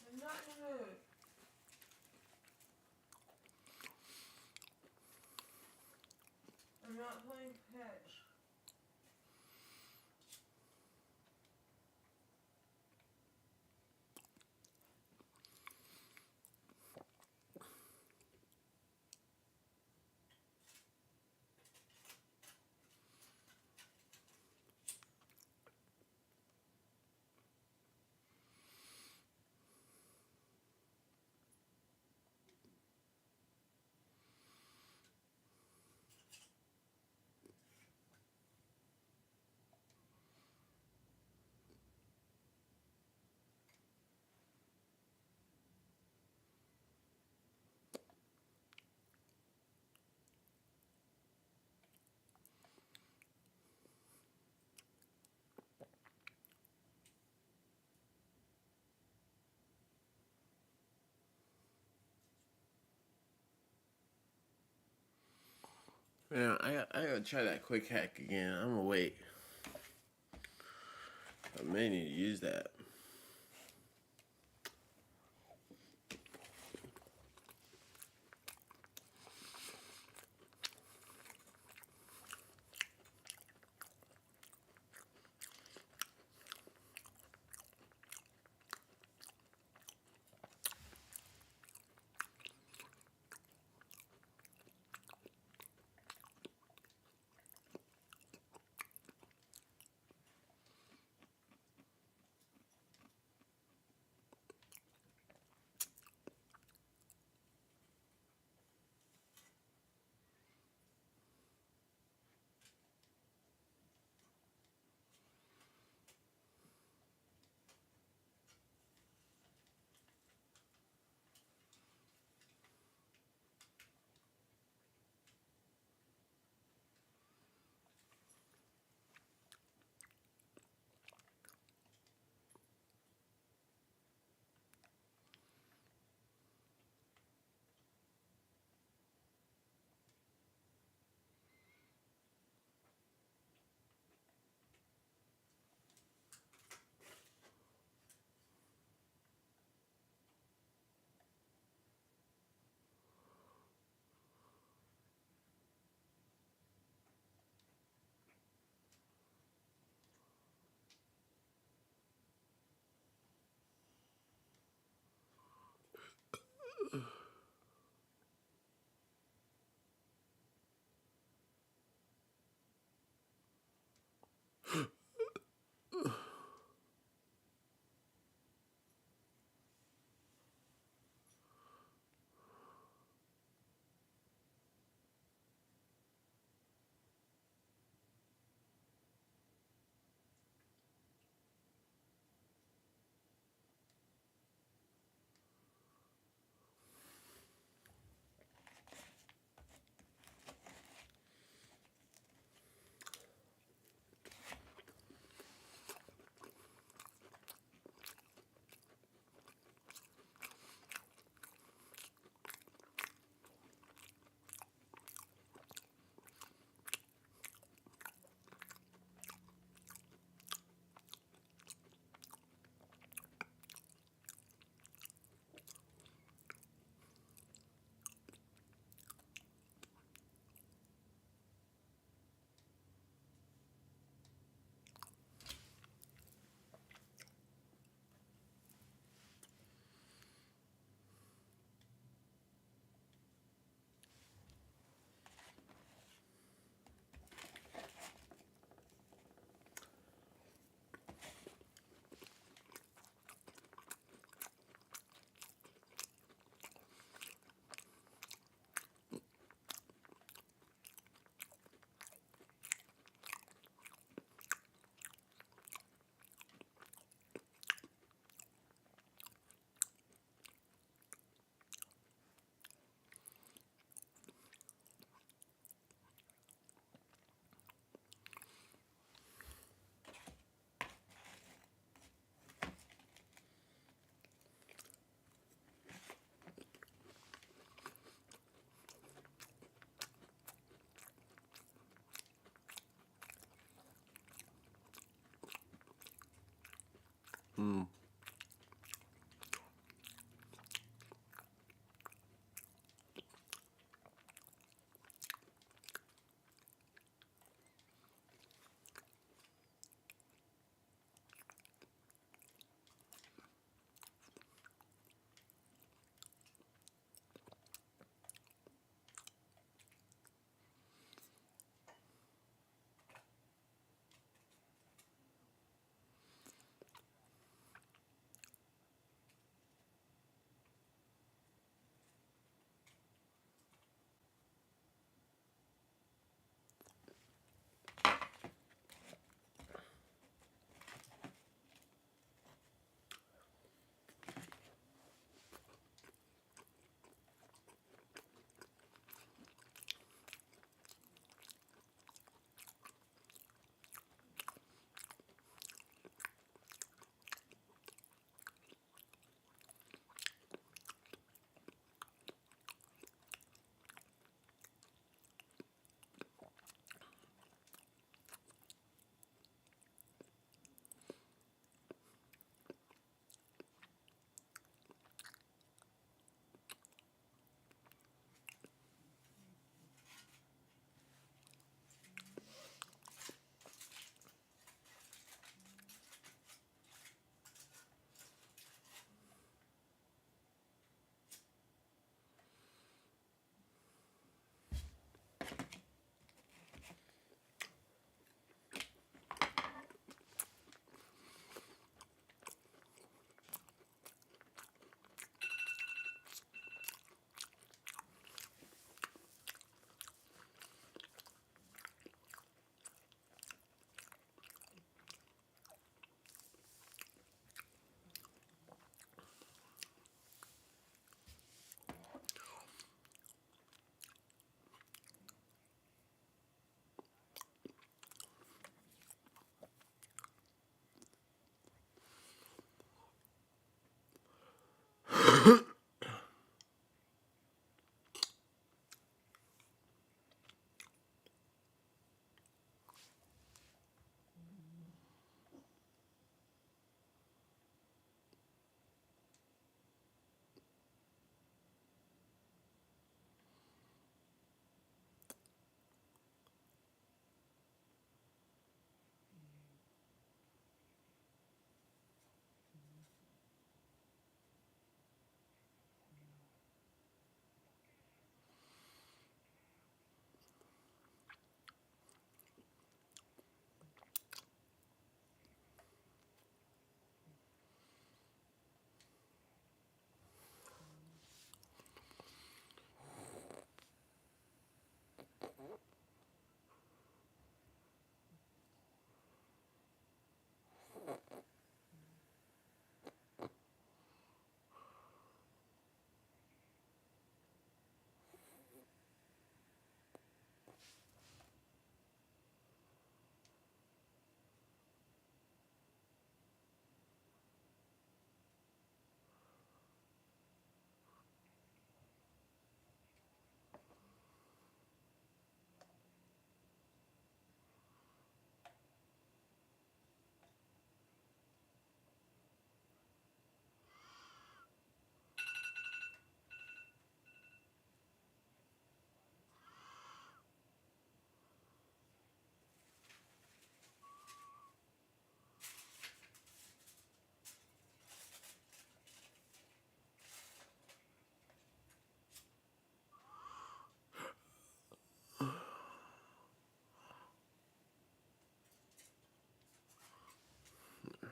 I'm not in the mood. I'm not playing catch. Man, I gotta try that quick hack again. I'm gonna wait. I may need to use that.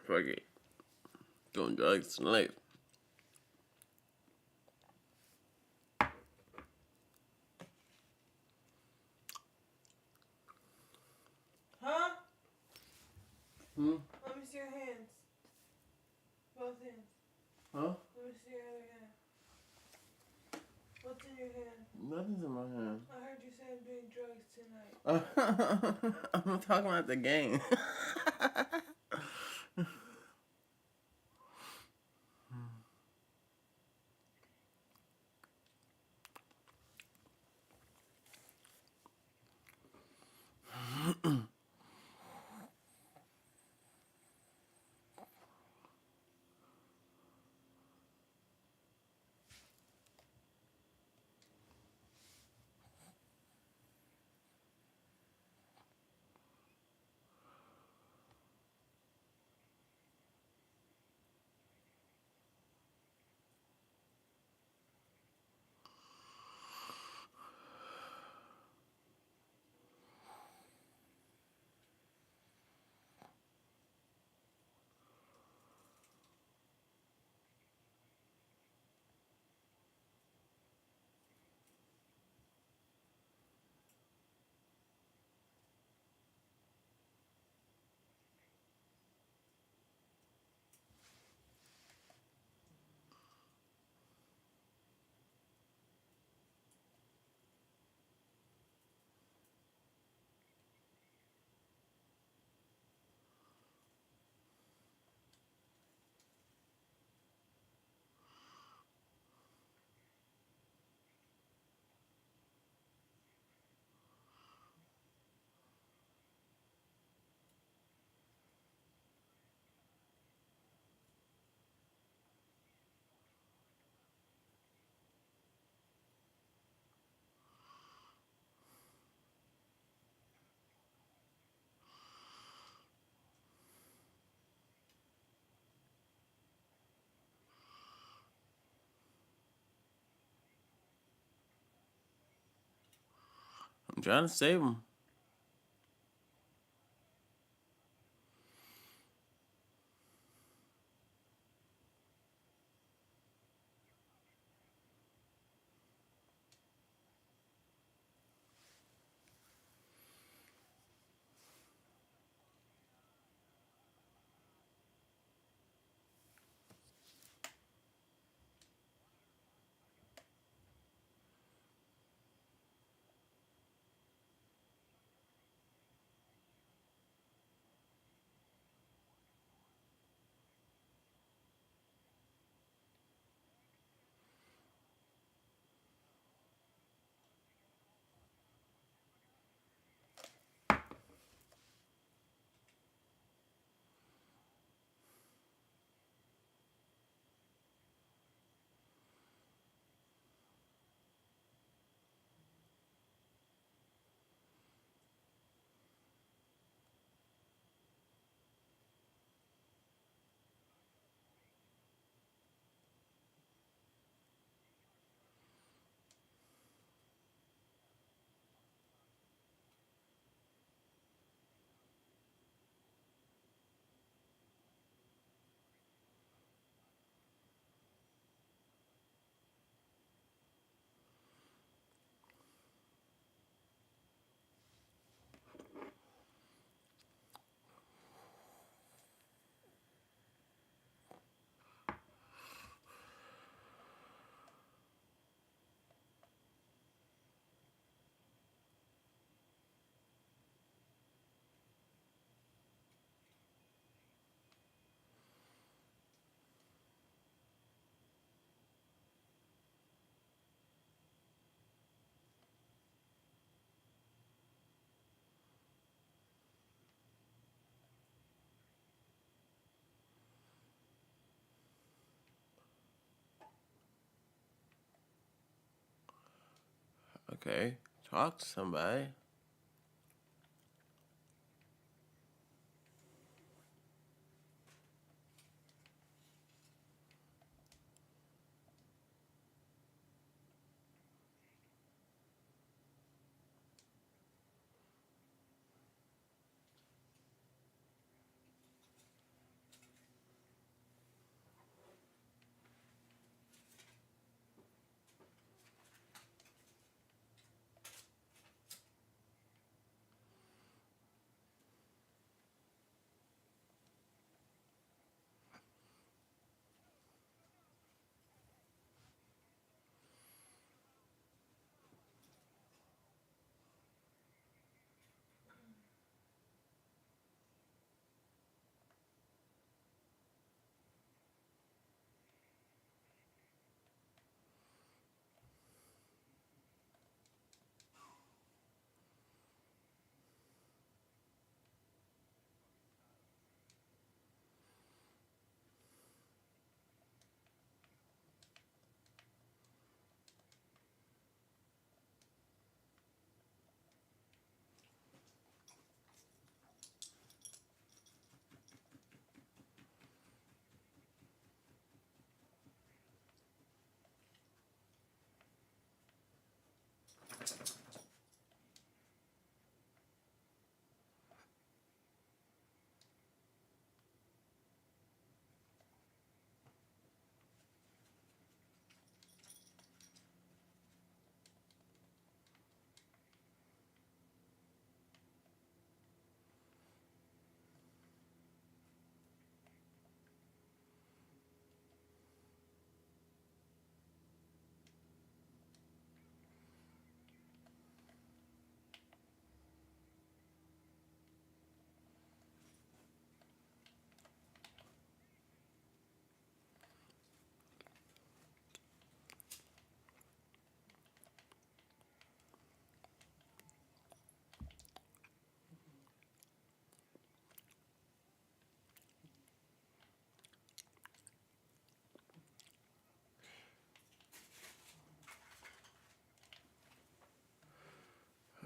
Fuck it. Doing drugs tonight. Huh? Hmm? Let me see your hands. Both hands. Huh? Let me see your other hand. What's in your hand? Nothing's in my hand. I heard you say I'm doing drugs tonight. I'm talking about the game. I'm trying to save him. Okay, talk to somebody.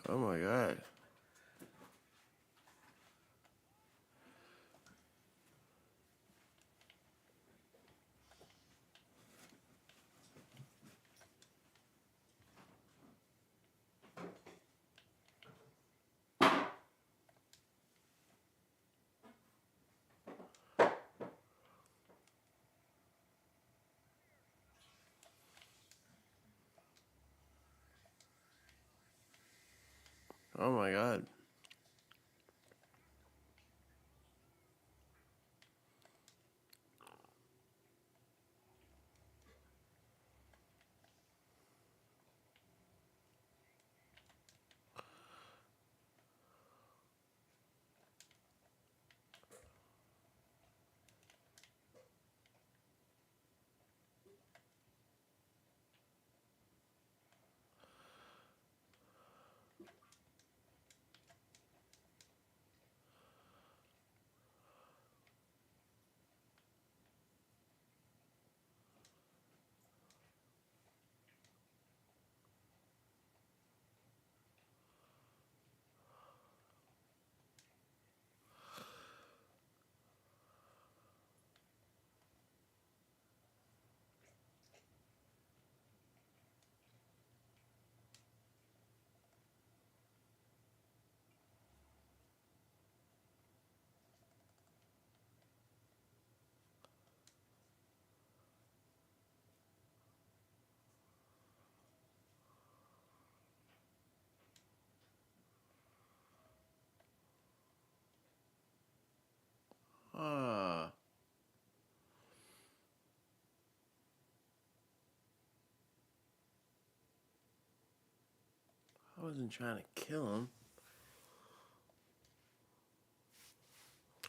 Oh my god. Oh my god. Ah. I wasn't trying to kill him.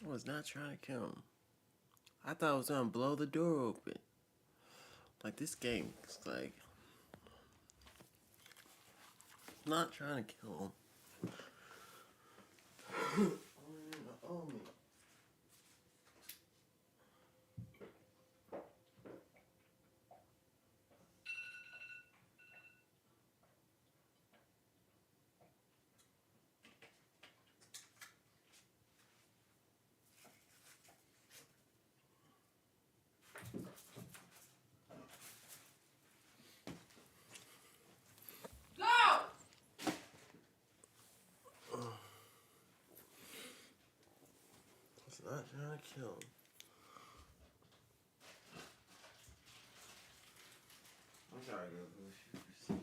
I was not trying to kill him. I thought I was gonna blow the door open. Like, this game is like not trying to kill him. Oh, me. It's not trying to kill him. I'm sorry, Goku. She me.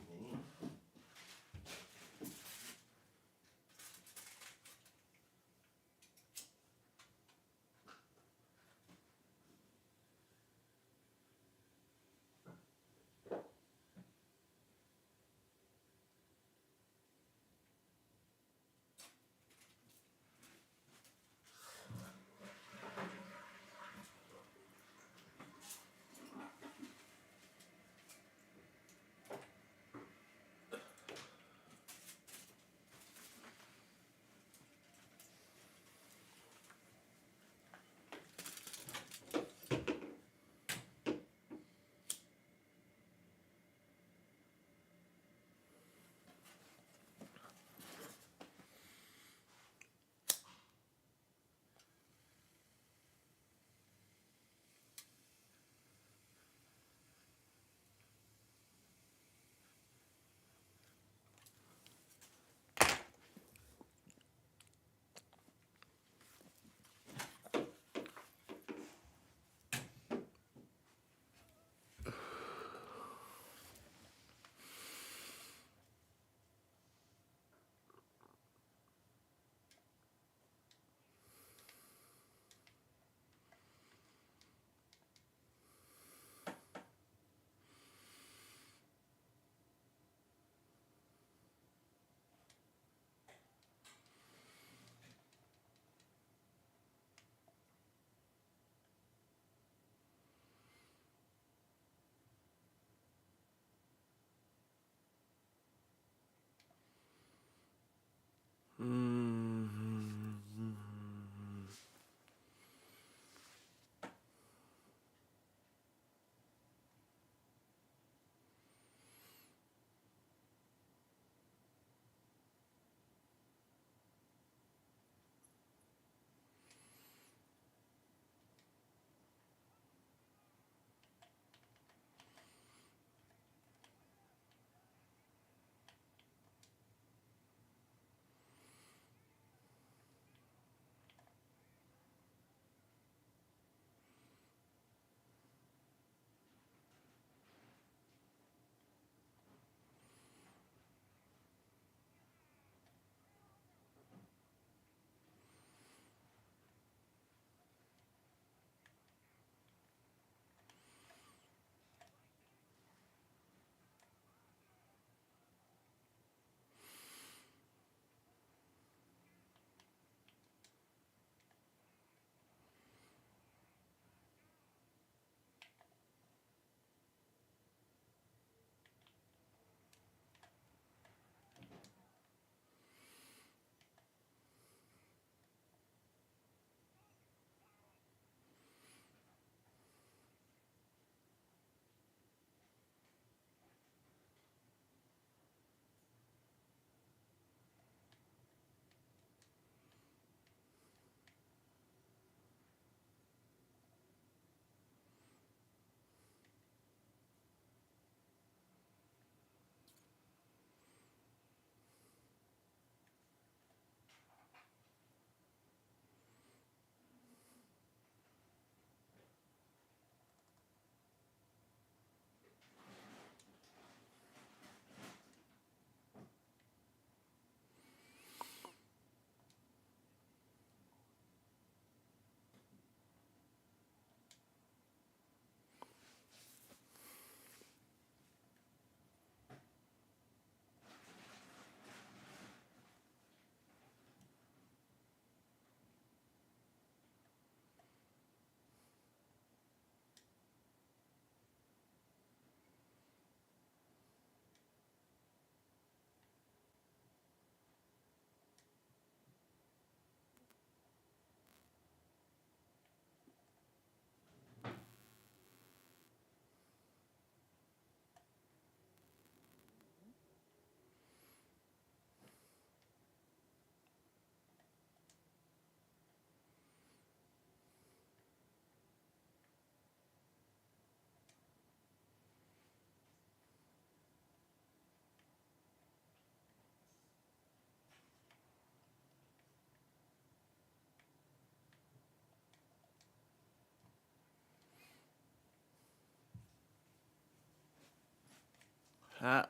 How?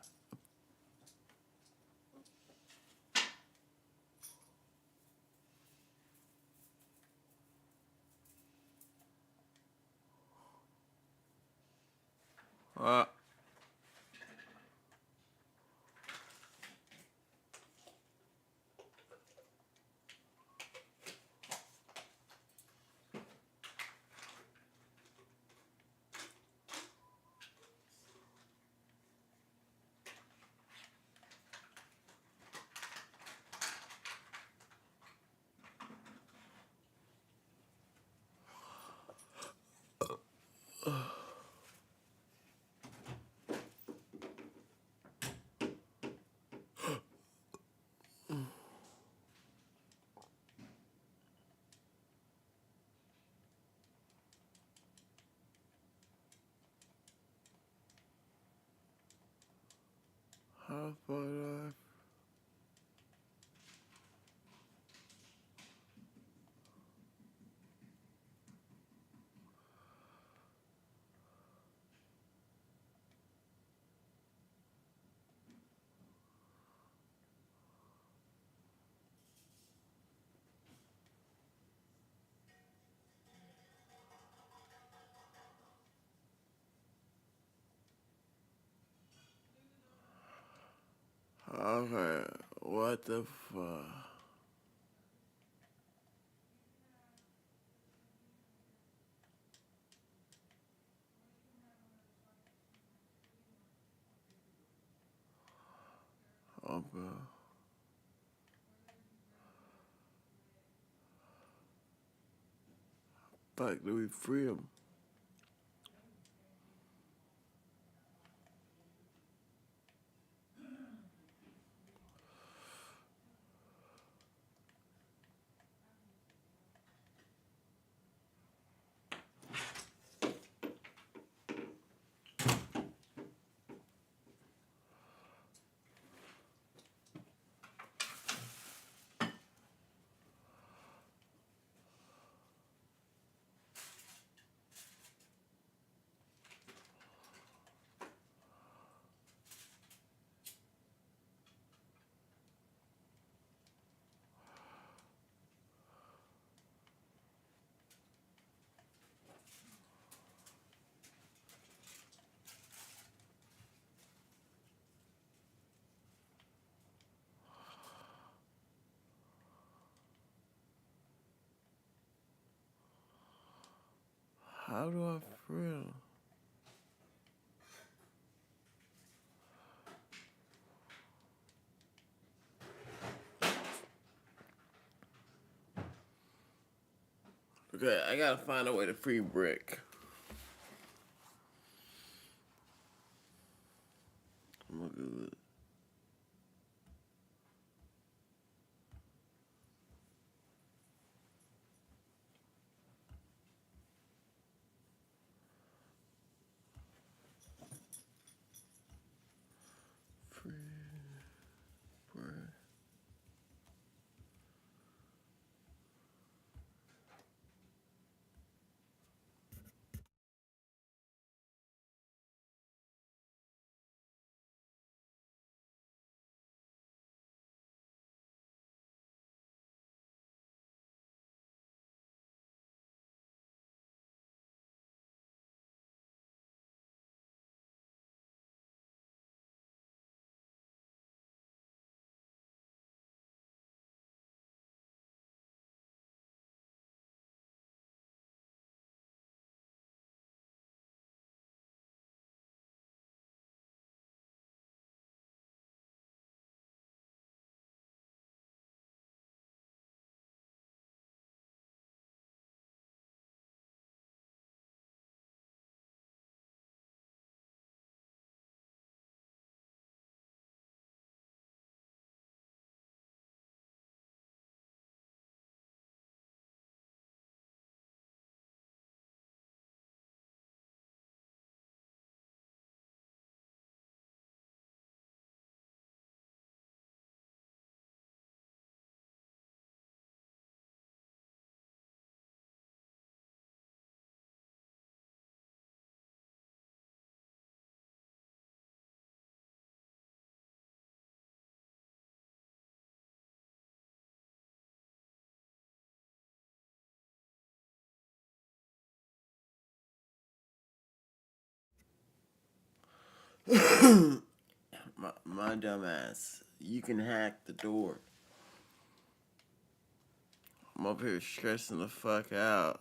Uh. How far do Okay, what the fuck? Okay. Fuck, do we free him? How do I free him? Okay, I gotta find a way to free Brick. I'm gonna do it. Free Brick. My dumb ass. You can hack the door. I'm up here stressing the fuck out.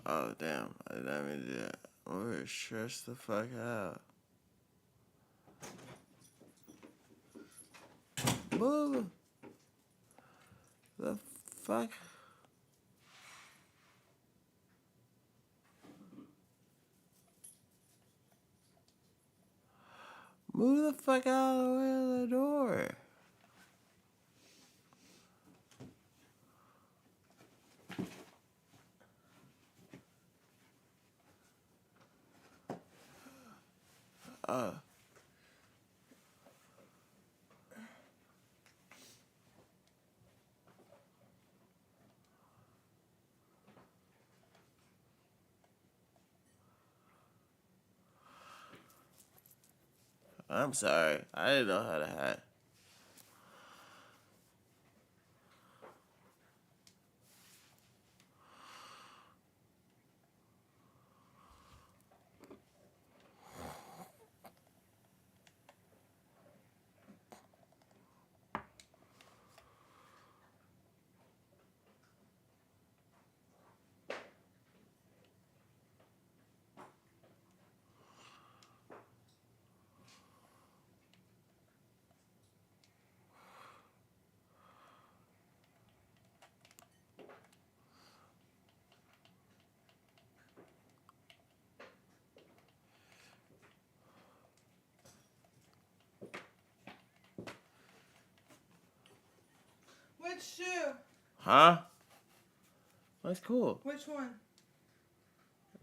Oh, damn. I did not mean to do that. I'm over here stressed the fuck out. Move. The fuck? Move the fuck out of the way of the door. I'm sorry. I didn't know how to hack. Which shoe? Huh? That's cool. Which one?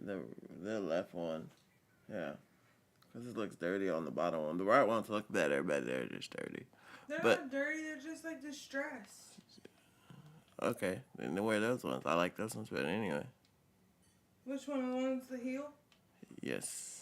The left one. Yeah. Because it looks dirty on the bottom one. The right ones look better, but they're just dirty. They're But not dirty, they're just like distressed. okay, then wear those ones. I like those ones better anyway. Which one? The one's the heel? Yes.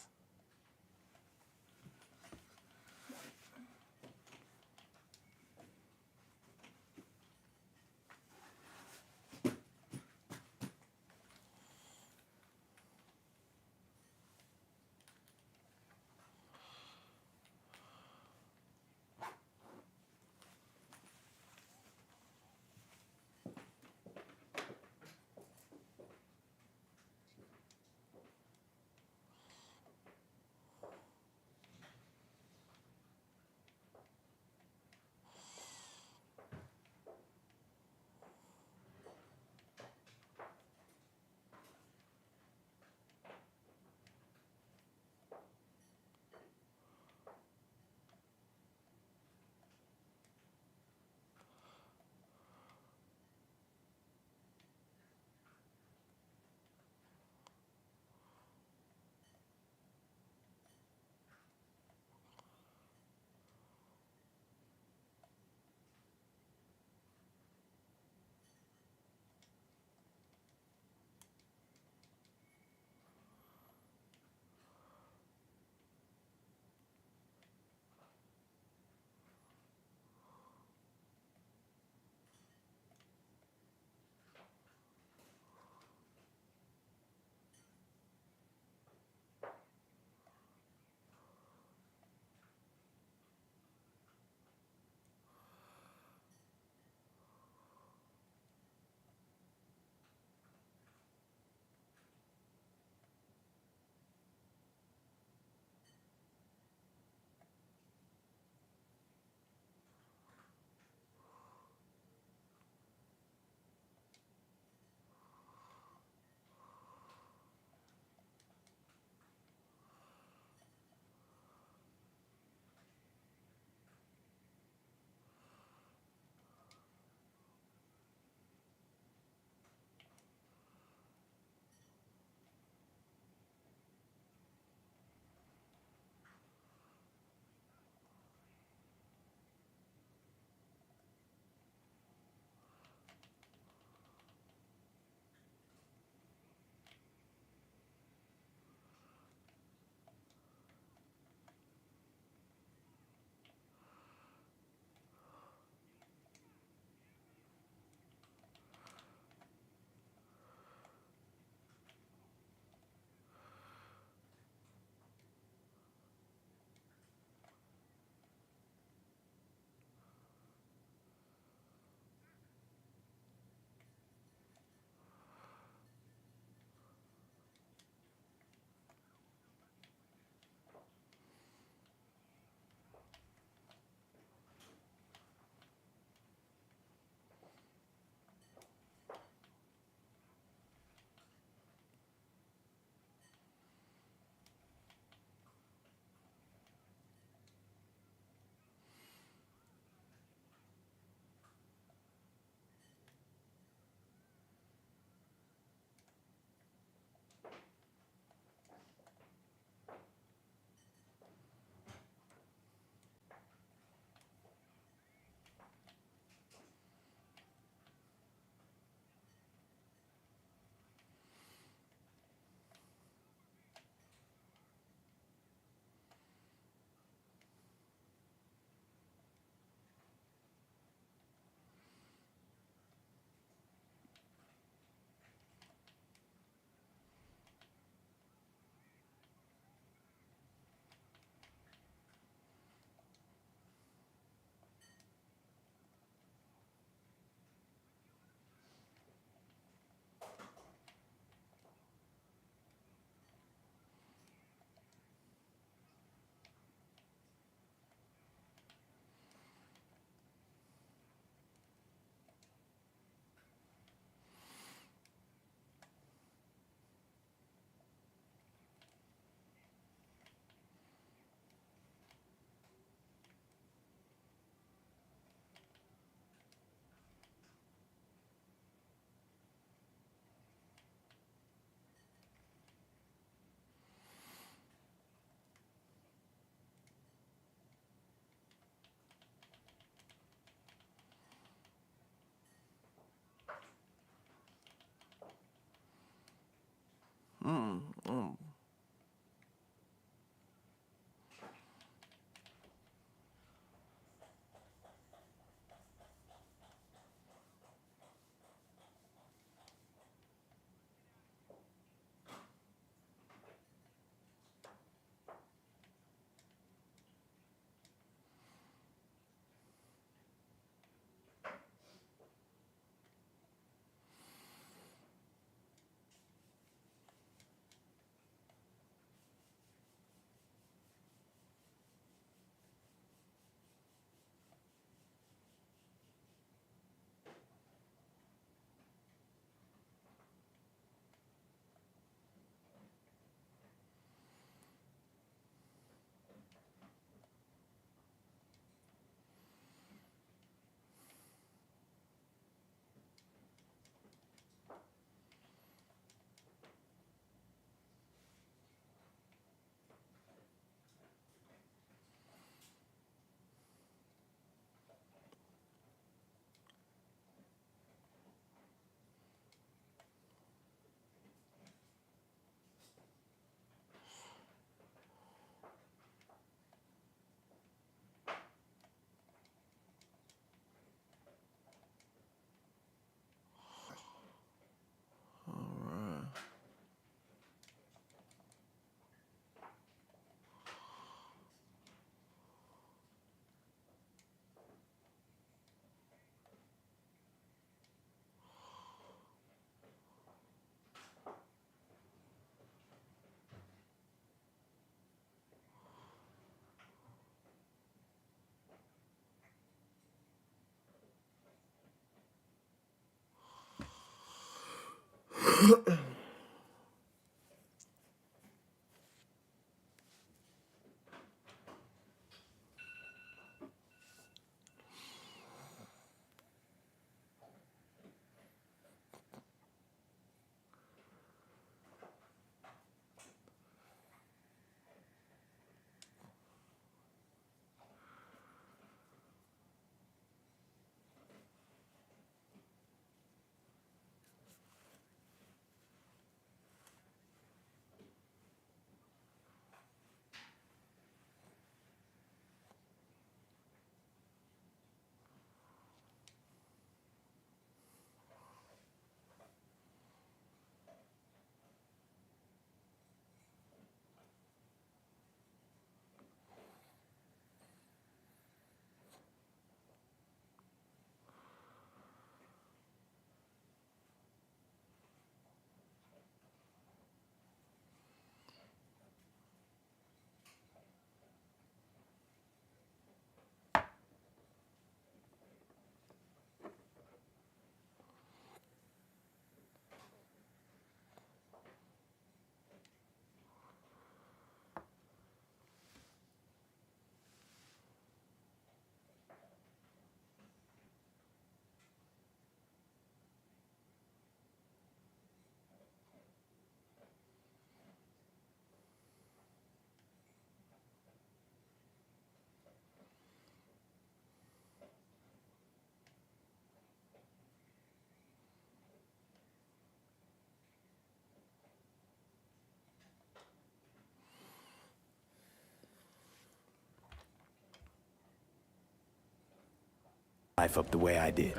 Life up the way I did.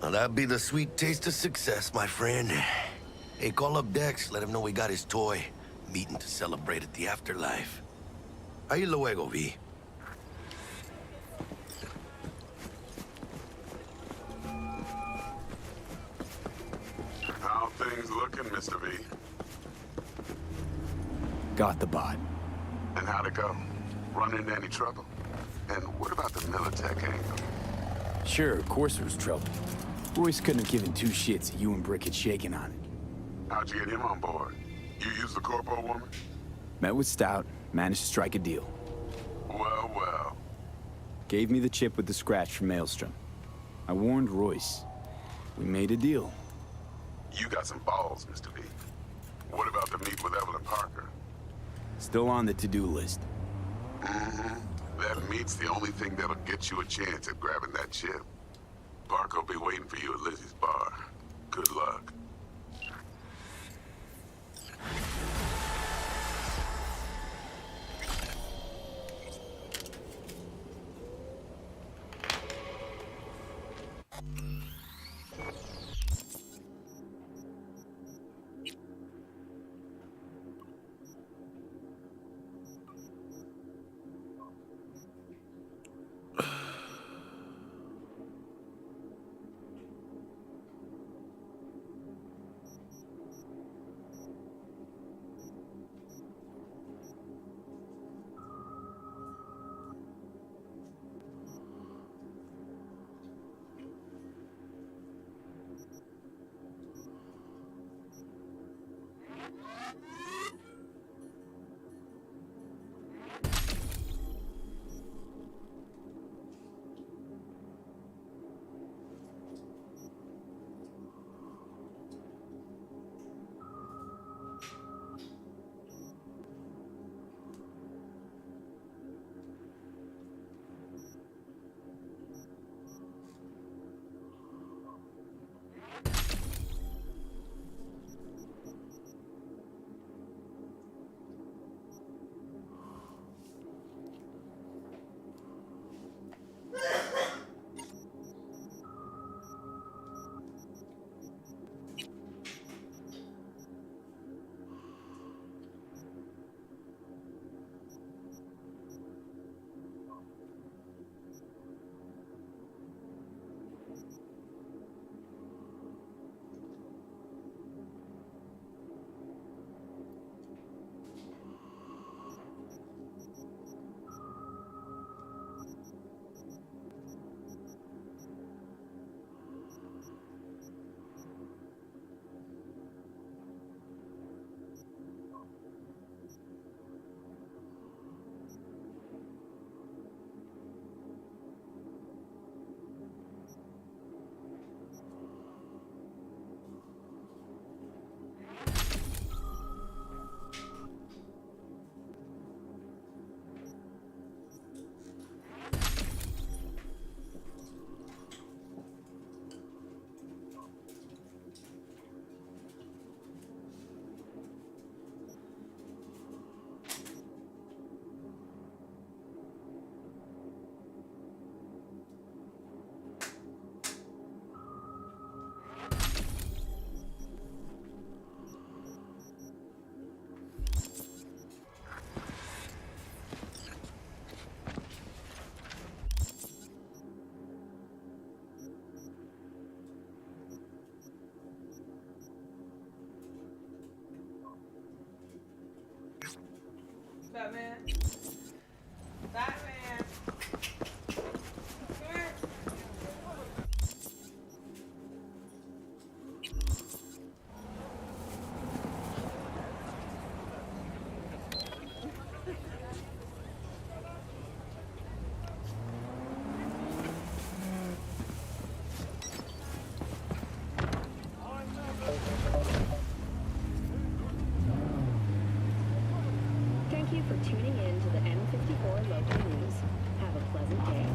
Now that'd be the sweet taste of success, my friend. Hey, call up Dex, let him know we got his toy. Meeting to celebrate at the afterlife. Ahí luego, V. How things looking, Mr. V? Got the bot. And how'd it go? Run into any trouble? And what about the Militech angle? Sure, of course there was trouble. Royce couldn't have given two shits that you and Brick had shaken on it. How'd you get him on board? You used the corpo woman? Met with Stout, managed to strike a deal. Well, well. Gave me the chip with the scratch from Maelstrom. I warned Royce. We made a deal. You got some balls, Mr. V. What about the meet with Evelyn Parker? Still on the to-do list. Mm-hmm. That meet's the only thing that'll get you a chance at grabbing that chip. Parker will be waiting for you at Lizzie's bar. Good luck. Thank you for tuning in to the M54 Local News. Have a pleasant day.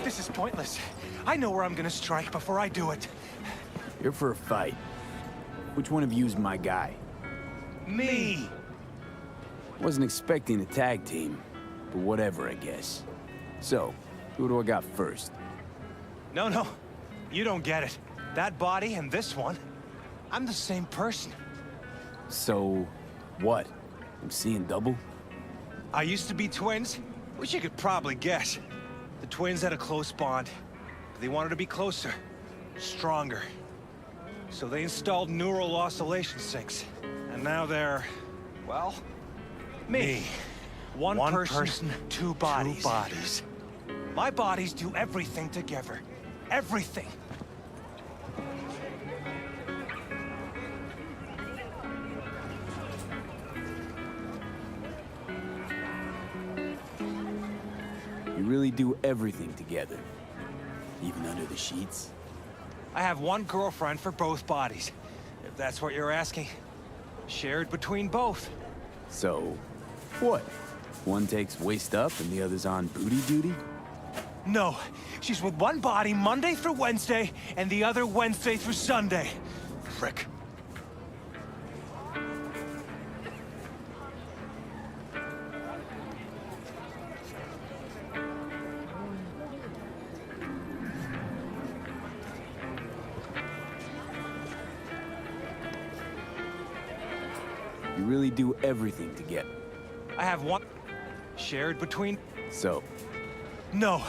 This is pointless. I know where I'm gonna strike before I do it. You're for a fight. Which one of you's my guy? Me! Wasn't expecting a tag team, but whatever, I guess. So, who do I got first? No. You don't get it. That body and this one, I'm the same person. So, what? I'm seeing double? I used to be twins, which you could probably guess. The twins had a close bond. But they wanted to be closer, stronger. So they installed neural oscillation sinks. And now they're, well, me. One person, two bodies. My bodies do everything together. Everything. You really do everything together. Even under the sheets? I have one girlfriend for both bodies, if that's what you're asking. Shared between both. So, what? One takes waist up and the other's on booty duty? No, she's with one body Monday through Wednesday, and the other Wednesday through Sunday. Frick. You really do everything together. I have one shared between... So? No.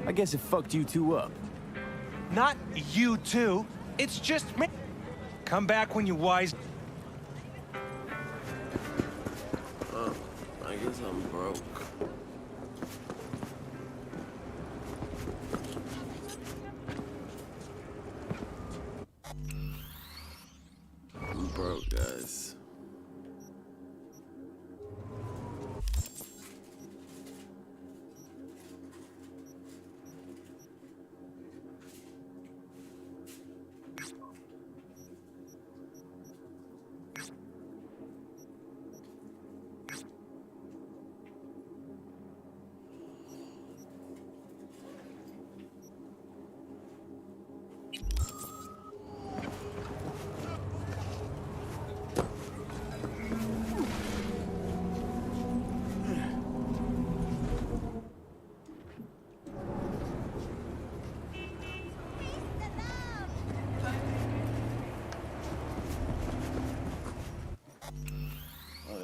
I guess it fucked you two up. Not you two. It's just me. Come back when you wise... I guess I'm broke. I'm broke, guys.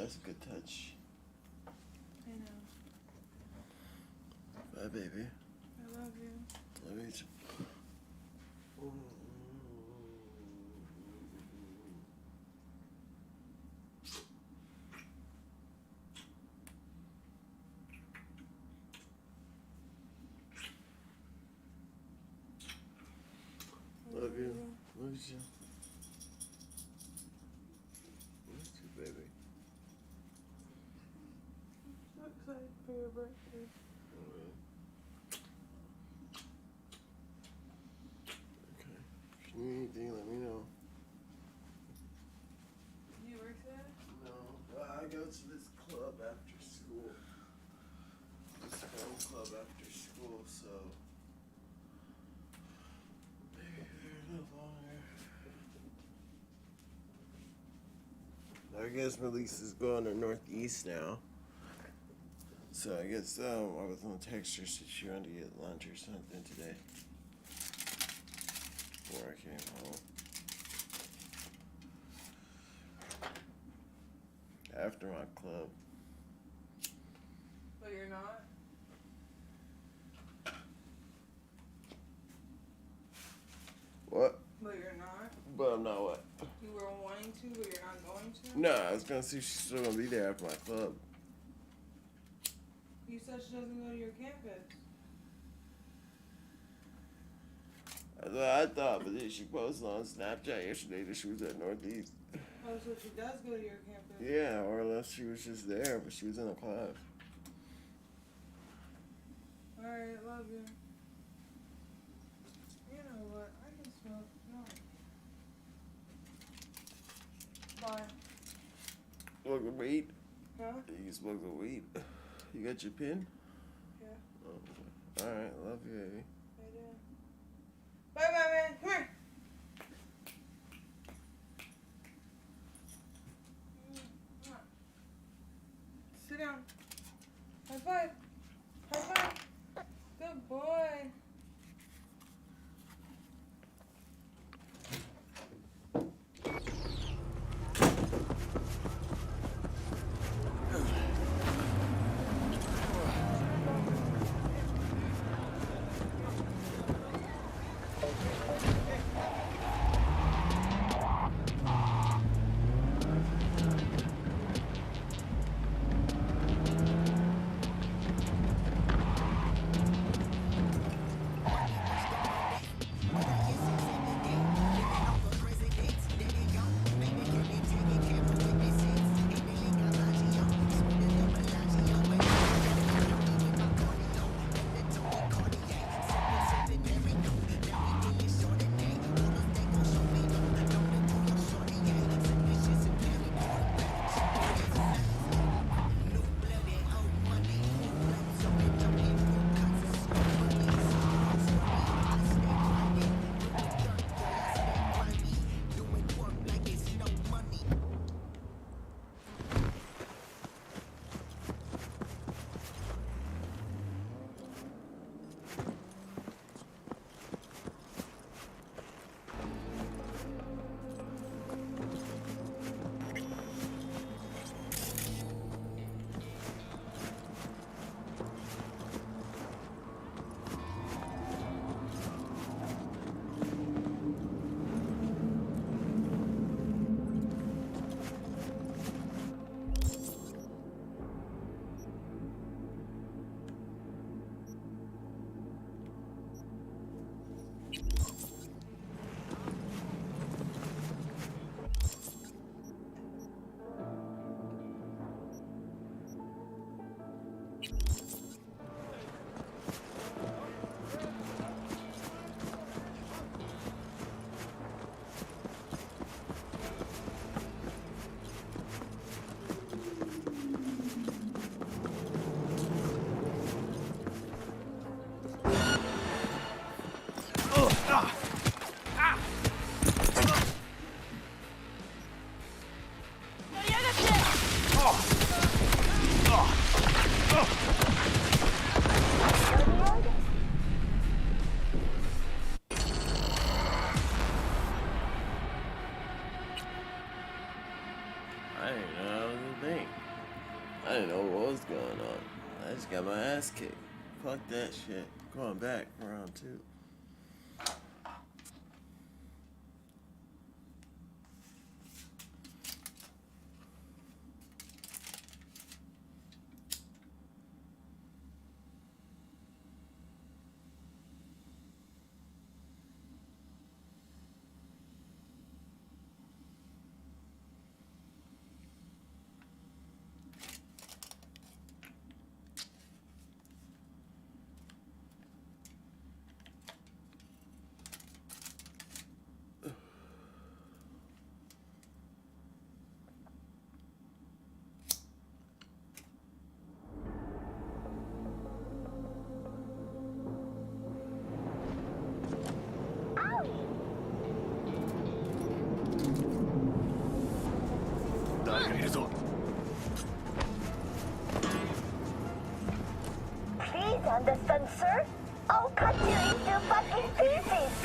that's a good touch. I know. Bye, baby. I love you. Love you too. Love you. Love you too. Love you, baby. I'm so excited for your birthday. Okay. If you need anything, let me know. Do you work today? No, I go to this club after school. This film club after school, so maybe a little longer. I guess Melise is going to Northeast now. So I guess I was gonna text her so she wanted to get lunch or something today before I came home. After my club. But you're not? What? But you're not? But I'm not what? You were wanting to, but you're not going to? No, I was gonna see if she's still gonna be there after my club. You said she doesn't go to your campus. That's what I thought, but then she posted on Snapchat yesterday that she was at Northeast. Oh, so she does go to your campus? Yeah, or unless she was just there, but she was in a class. Alright, love you. You know what? I can smoke. No. Bye. Smoking weed? Huh? You smoking weed? You got your pen? Yeah. Oh, alright, love you, baby. I do. Bye, bye, man. Come here. Sit down. High five. High five. Good boy. I didn't know. thing. I didn't know what was going on. I just got my ass kicked. Fuck that shit. Going back for round 2. Please understand, sir. I'll cut you into fucking pieces.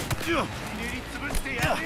Yeah!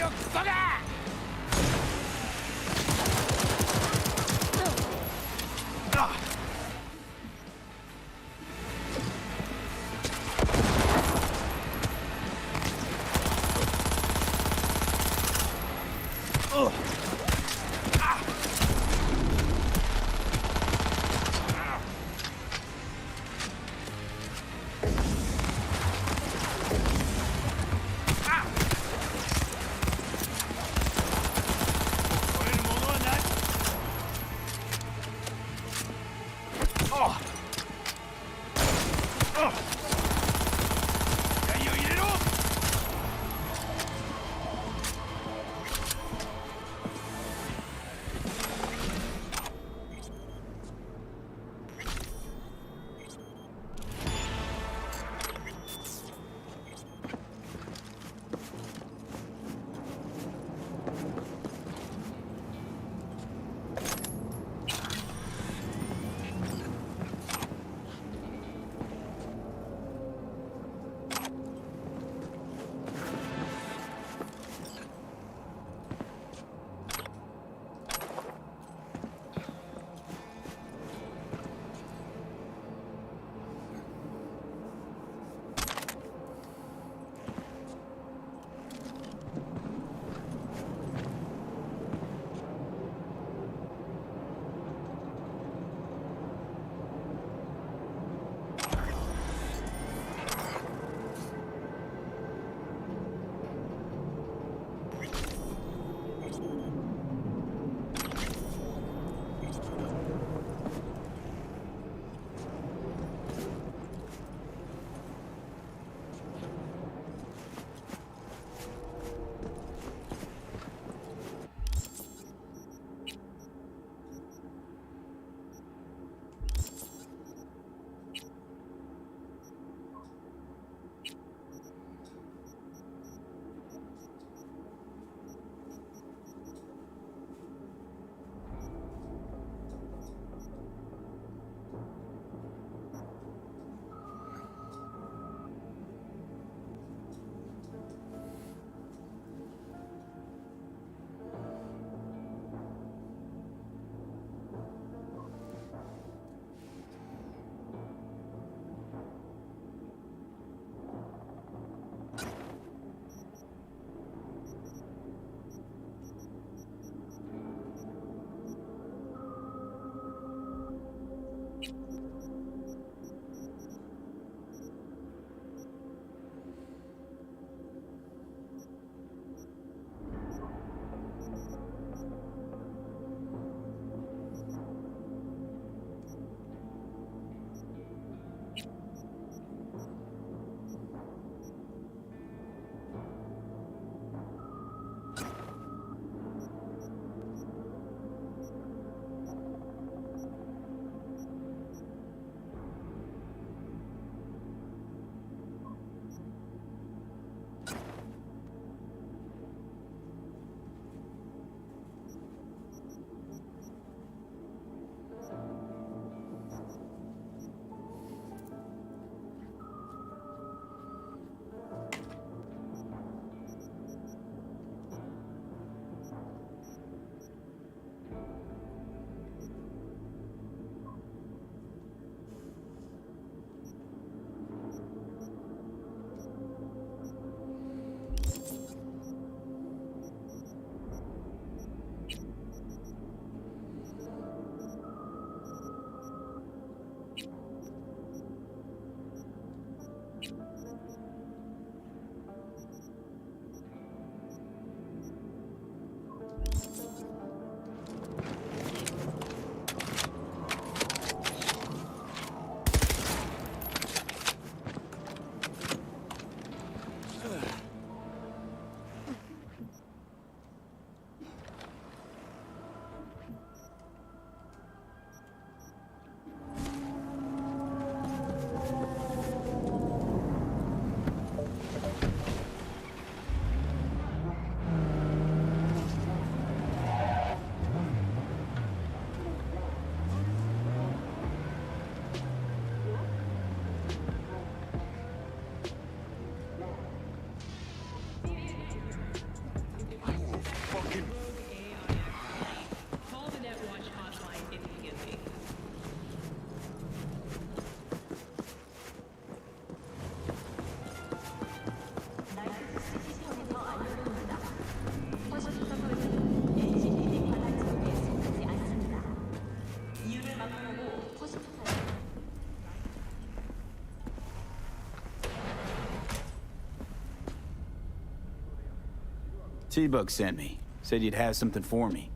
T-Bug sent me. Said you'd have something for me.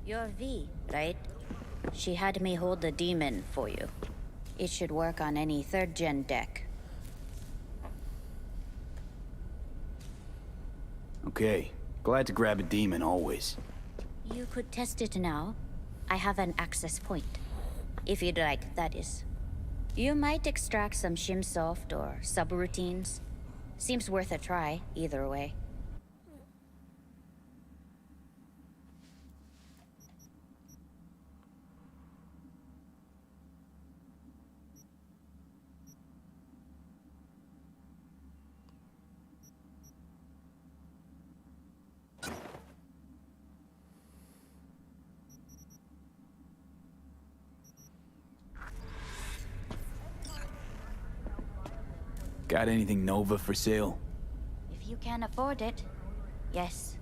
You're V, right? She had me hold the demon for you. It should work on any 3rd gen deck. Okay. Glad to grab a demon always. You could test it now. I have an access point. If you'd like, that is. You might extract some shimsoft or subroutines. Seems worth a try, either way. Got anything Nova for sale? If you can afford it, yes.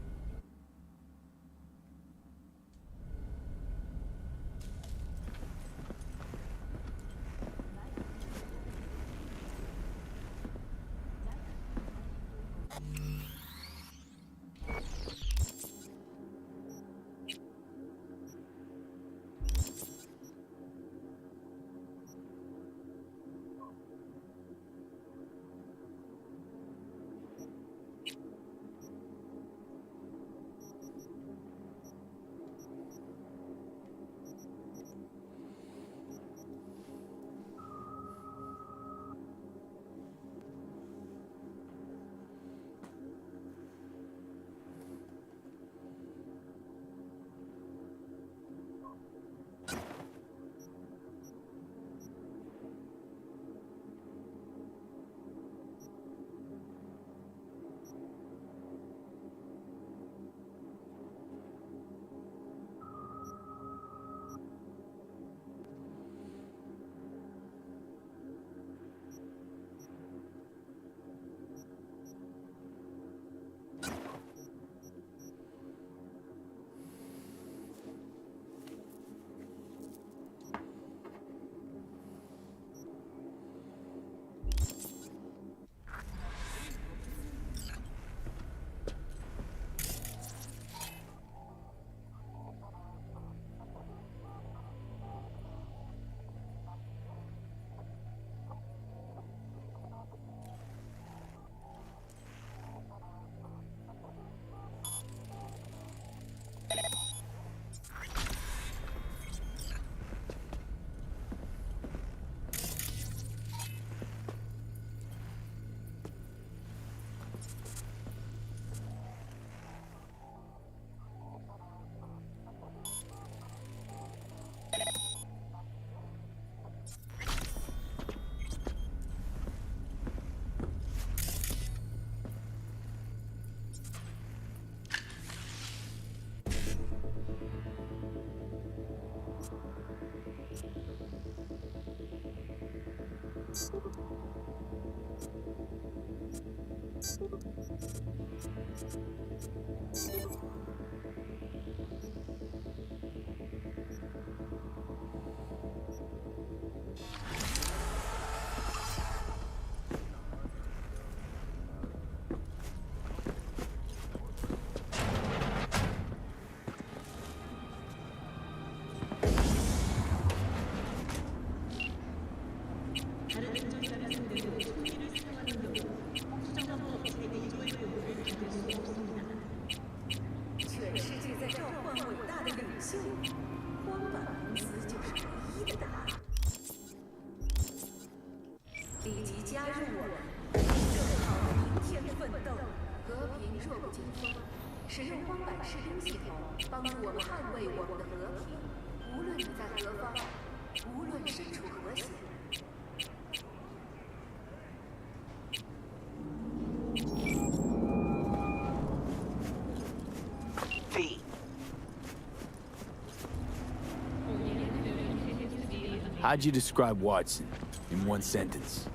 How'd you describe Watson in one sentence?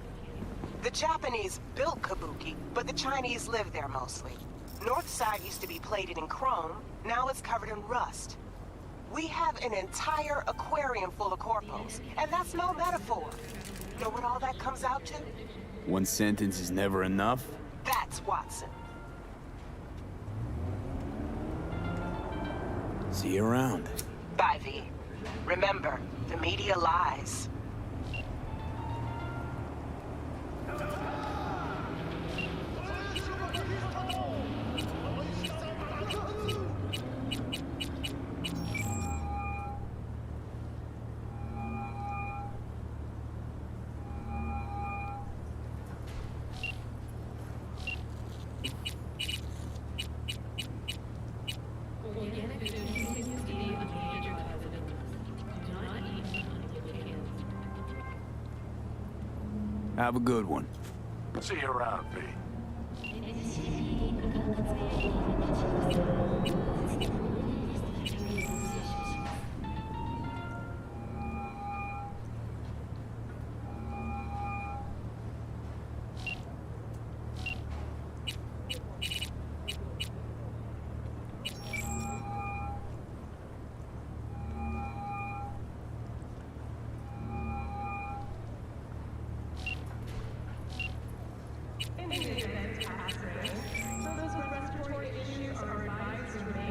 The Japanese built Kabuki, but the Chinese live there mostly. North side used to be plated in chrome, now it's covered in rust. We have an entire aquarium full of corpos, and that's no metaphor. Know what all that comes out to? One sentence is never enough? That's Watson. See you around. Bye, V. Remember, the media lies. Have a good one. See you around, V. In the event passing, so those with respiratory issues are advised to remain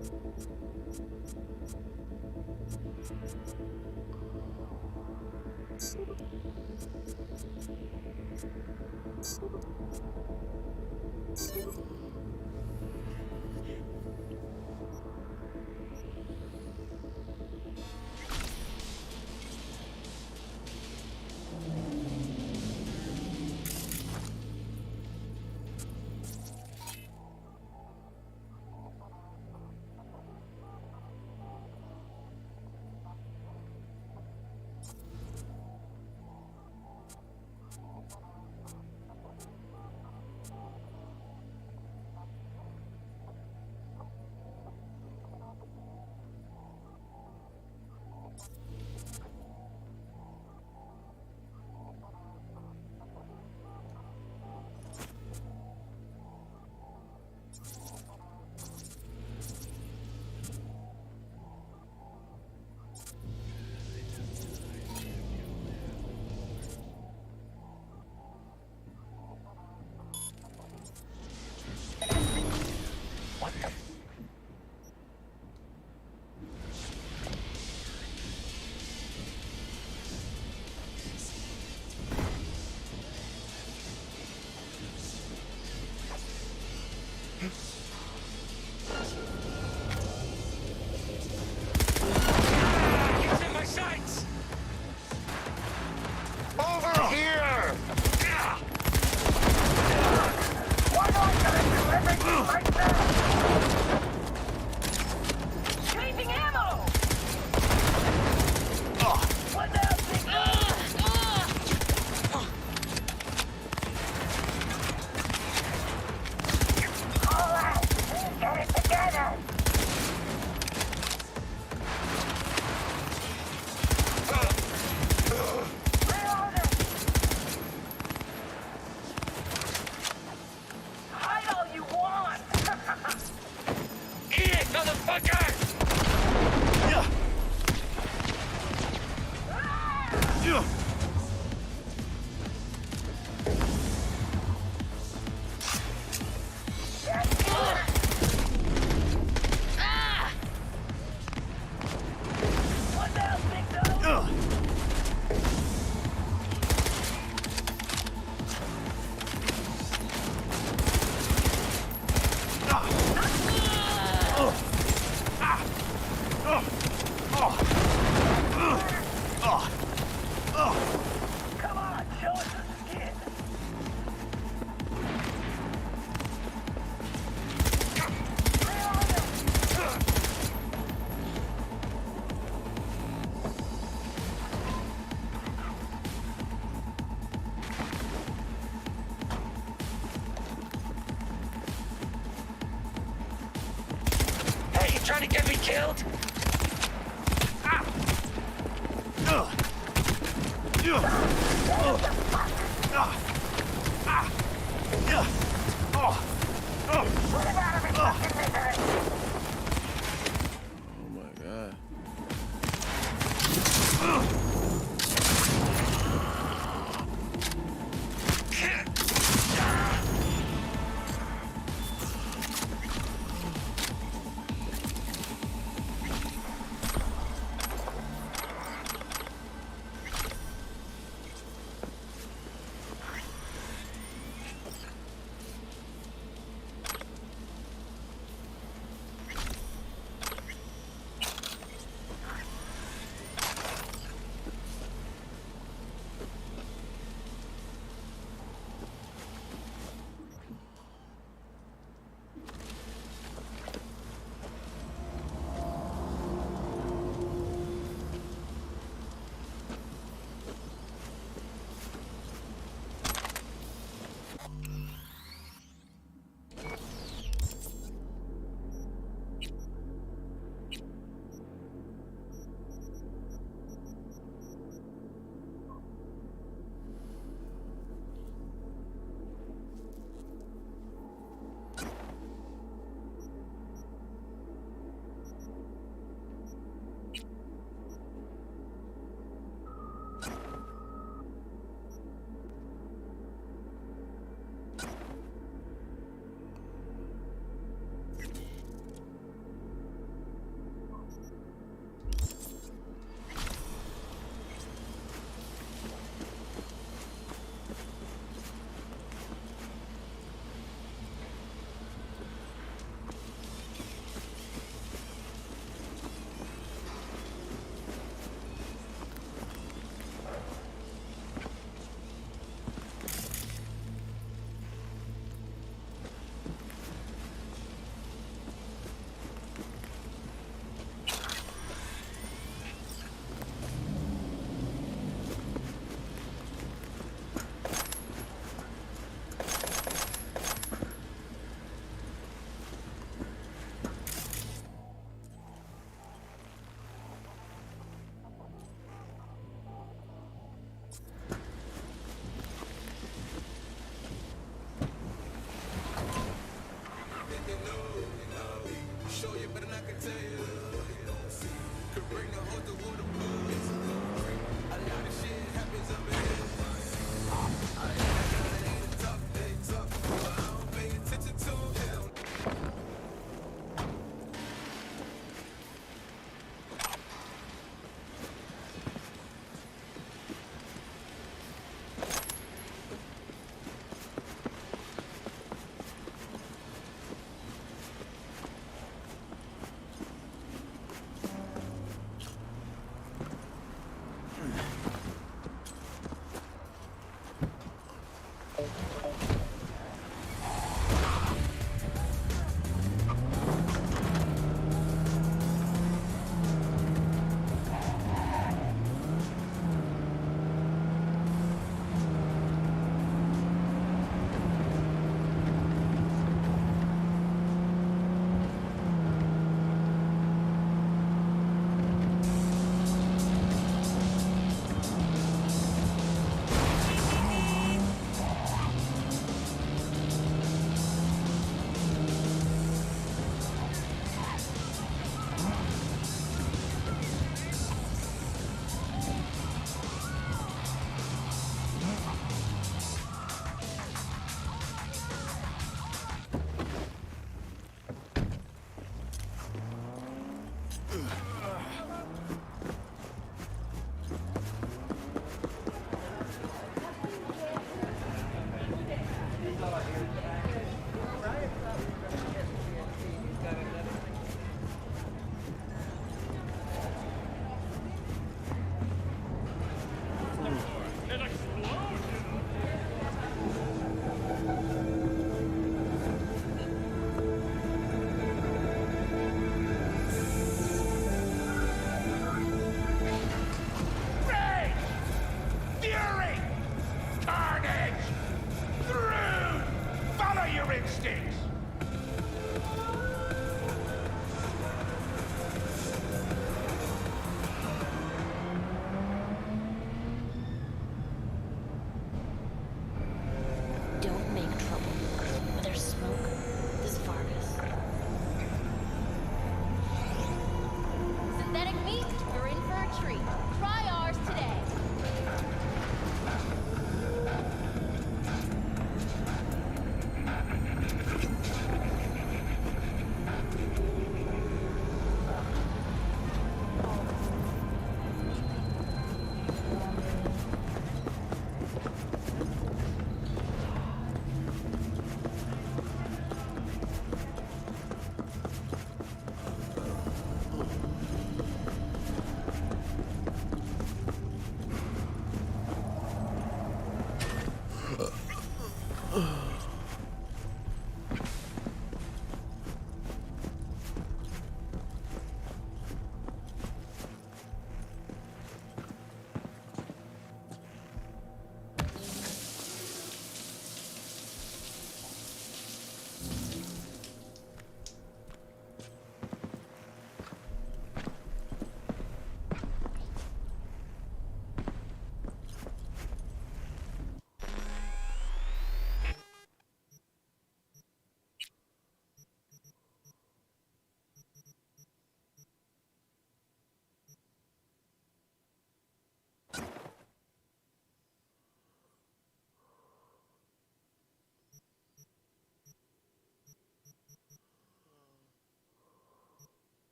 He's in my sights! Over here! Why not gonna do everything myself? Changing ammo! What now, big All right, get it together! Hide all you want! Eat it, motherfucker! What now, big dog? Come on, show us some skin. Hey, you trying to get me killed? Oh my god.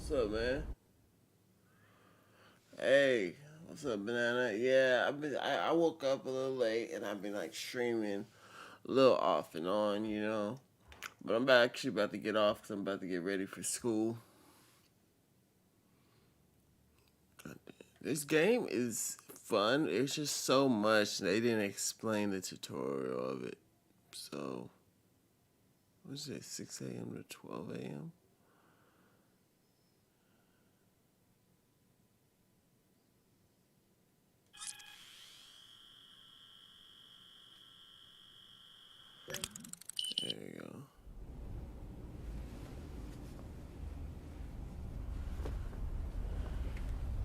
What's up, man? Hey, what's up, Banana? Yeah, I woke up a little late and I've been like streaming a little off and on, you know. But I'm actually about to get off because I'm about to get ready for school. This game is fun. It's just so much. They didn't explain the tutorial of it. So, what is it, 6 a.m. to 12 a.m.? There you go.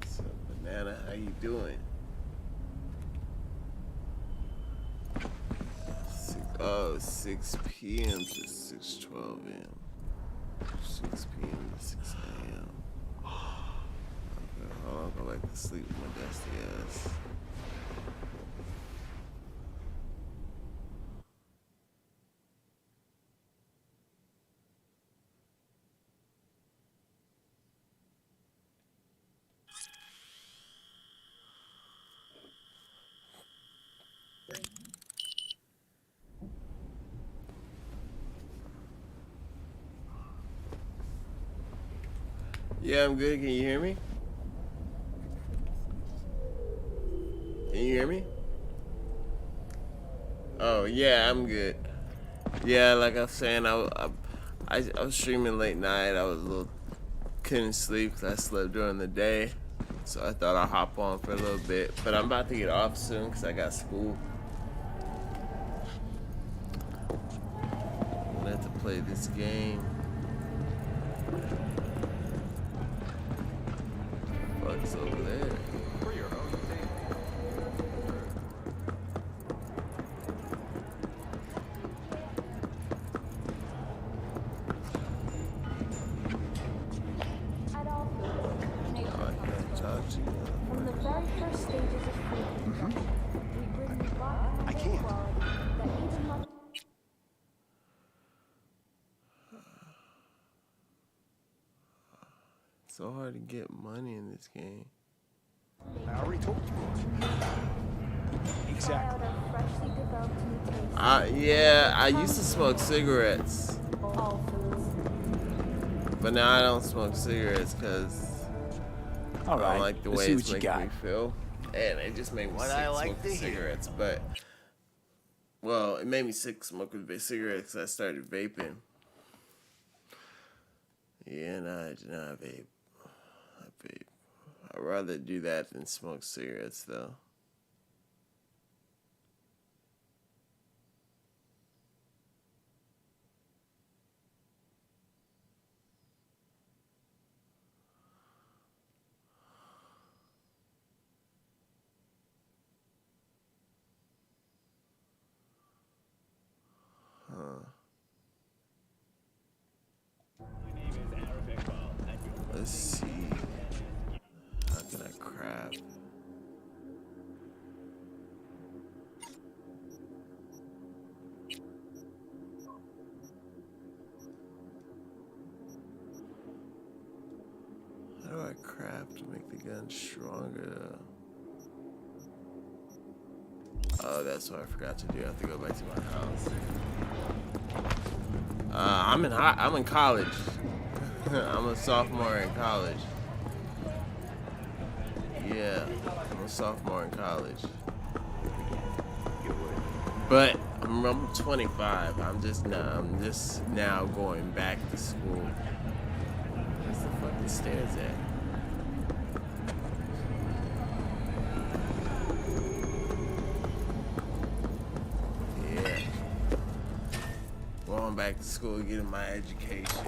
So, Banana, how you doing? 6 p.m. to 6:12 a.m. 6 p.m. to 6 a.m. Okay, hold on, go back to sleep with my dusty ass. Yeah, I'm good. Can you hear me? Can you hear me? Oh, yeah, I'm good. Yeah, like I was saying, I was streaming late night. I was a little, couldn't sleep because I slept during the day. So I thought I'd hop on for a little bit. But I'm about to get off soon because I got school. I'm gonna have to play this game. What's over there? From the very first stages of food production, we bring you back quality that even much. It's so hard to get money in this game. I already told you. Exactly. Yeah, I used to smoke cigarettes. But now I don't smoke cigarettes because I don't like the way it's making me feel. And it just made me sick smoking cigarettes. But, well, it made me sick smoking cigarettes because I started vaping. Yeah, no, I vape. I'd rather do that than smoke cigarettes, though. Let's see. How can I craft? How do I craft to make the gun stronger? Oh, that's what I forgot to do. I have to go back to my house. I'm in college. I'm a sophomore in college. Yeah, I'm a sophomore in college. But I'm 25. I'm just now going back to school. Where's the fucking stairs at? Yeah. Going back to school, getting my education.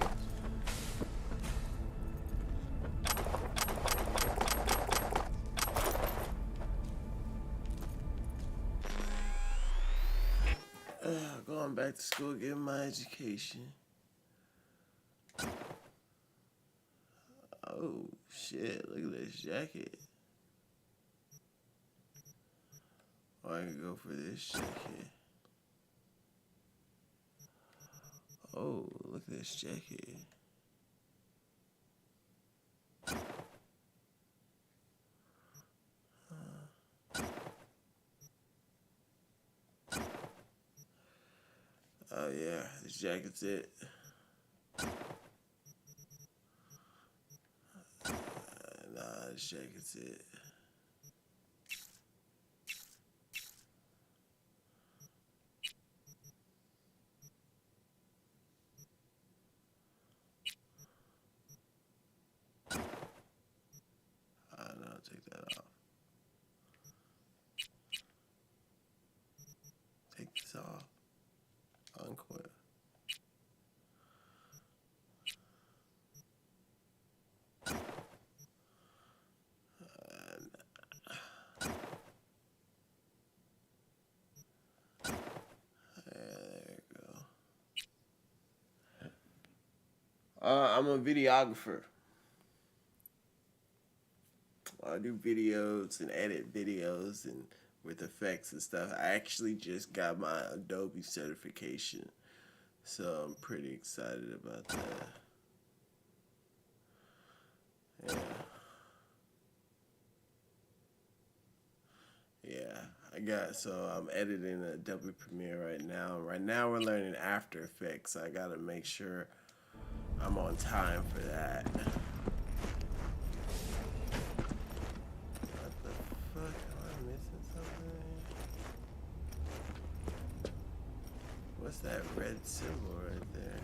Going back to school, getting my education. Oh, shit. Look at this jacket. Or I can go for this jacket. Oh, look at this jacket. Oh yeah, this jacket's it. Nah, this jacket's it. No, take that off. Take this off. Uncoil. I'm a videographer. I do videos and edit videos and with effects and stuff. I actually just got my Adobe certification, so I'm pretty excited about that. Yeah. So I'm editing Adobe Premiere right now. Right now we're learning After Effects. I gotta make sure I'm on time for that. What the fuck? Am I missing something? What's that red symbol right there?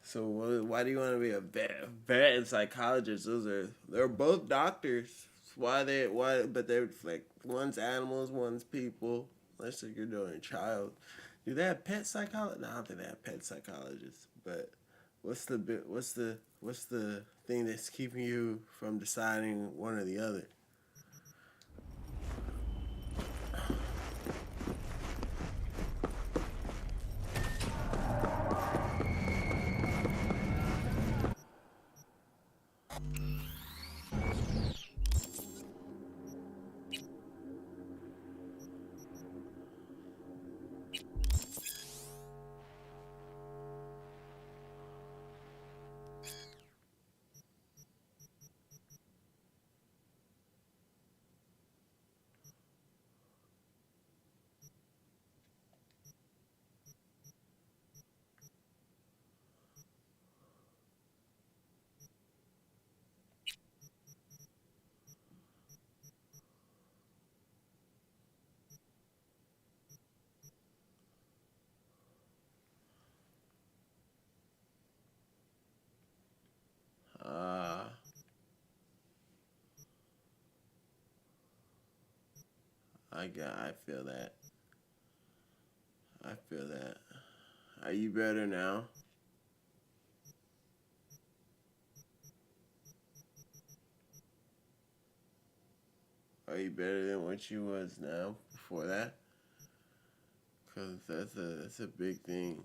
So why do you want to be a vet and psychologist? They're both doctors. But they're like one's animals, one's people. Unless you're doing a child. Do they have pet psychologists? No, I don't think they have pet psychologists. But what's the thing that's keeping you from deciding one or the other? I feel that. I feel that. Are you better now? Are you better than what you was now before that? Cause that's a big thing.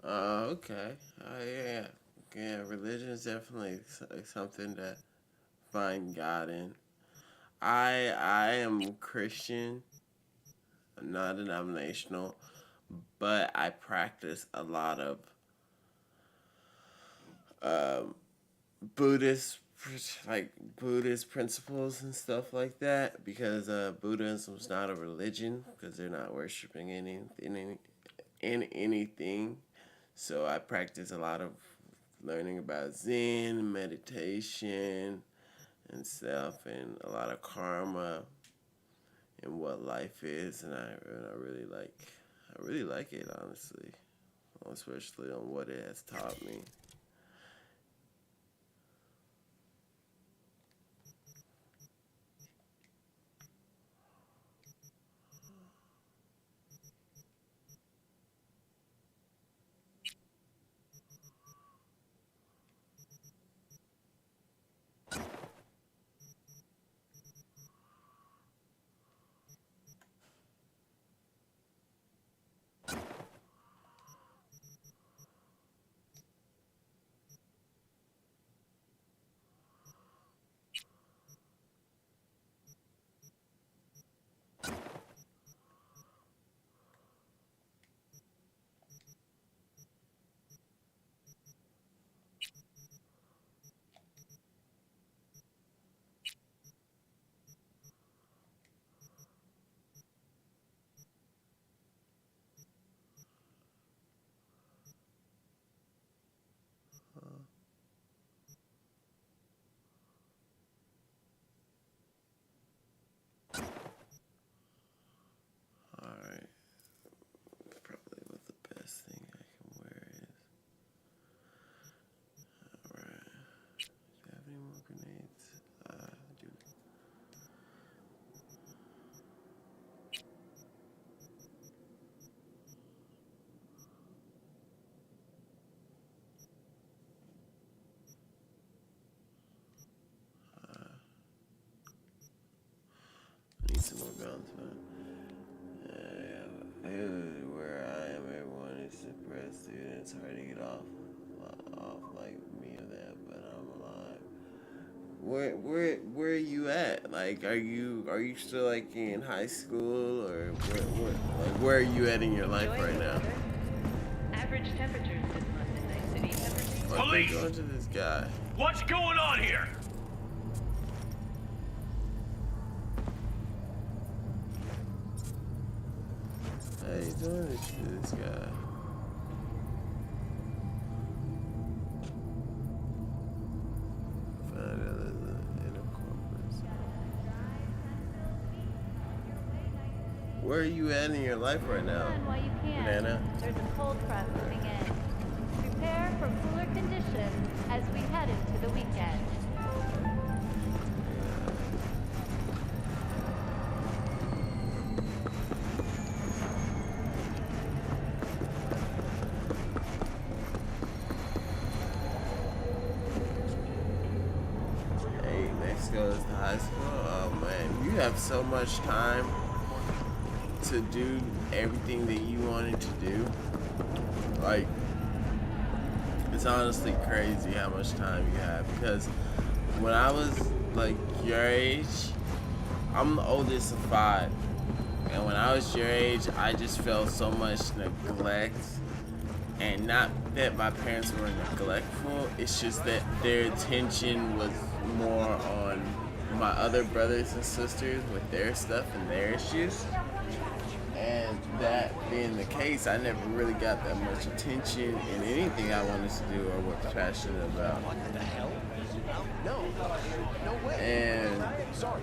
Okay. Yeah. Yeah, religion is definitely something to find God in. I am Christian, not denominational, but I practice a lot of um, Buddhist Buddhist principles and stuff like that because Buddhism's not a religion because they're not worshiping anything. So I practice a lot of learning about Zen, meditation, and stuff, and a lot of karma and what life is, and I really like I really like it, honestly, especially on what it has taught me. Alright. Probably what the best thing I can wear is. Alright. Do you have any more grenades? I do. I need some more guns, man. Where I am, everyone is suppressed, dude. And it's hard to get off like me or that, but I'm alive. Where are you at? Like, are you still like in high school, or where are you at in your life right now? Average temperatures this month in Night City have remained. Police! Going to this guy. What's going on here? How you doing this to this guy? Where are you at in your life right now, Banana? There's a cold front moving in. Prepare for cooler conditions as we head into the weekend. Hey, next goes to high school. Oh man, you have so much time to do everything that you wanted to do. Like, it's honestly crazy how much time you have, because when I was like your age, I'm the oldest of 5, and when I was your age, I just felt so much neglect. And not that my parents were neglectful, it's just that their attention was more on my other brothers and sisters with their stuff and their issues. And that being the case, I never really got that much attention in anything I wanted to do or was passionate about. What the hell? No way. And sorry,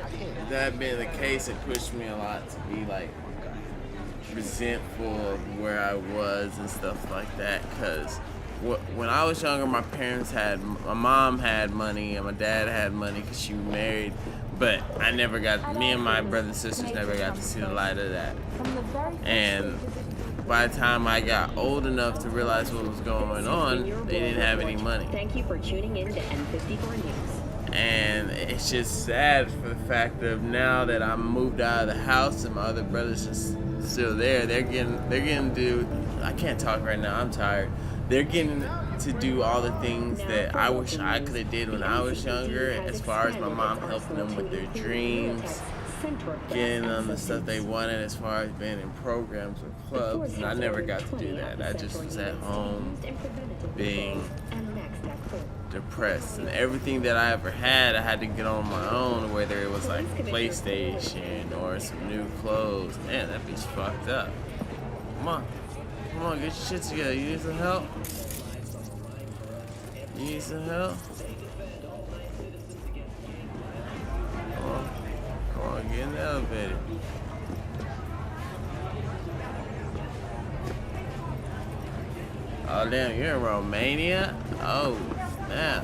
I can't. That being the case, it pushed me a lot to be like resentful of where I was and stuff like that. Cause when I was younger, my mom had money and my dad had money because she was married. But me and my brothers and sisters never got to see the light of that. And by the time I got old enough to realize what was going on, they didn't have any money. Thank you for tuning in to N54 News. And it's just sad for the fact of now that I'm moved out of the house and my other brothers are still there, they're getting to do, I can't talk right now, I'm tired. They're getting to do all the things that I wish I could have did when I was younger, as far as my mom helping them with their dreams, getting them the stuff they wanted as far as being in programs or clubs, and I never got to do that. I just was at home being depressed, and everything that I ever had, I had to get on my own, whether it was like PlayStation or some new clothes. Man, that bitch fucked up. Come on, get your shit together. You need some help? You need some help? Come on, get in the elevator. Oh damn, you're in Romania? Oh snap.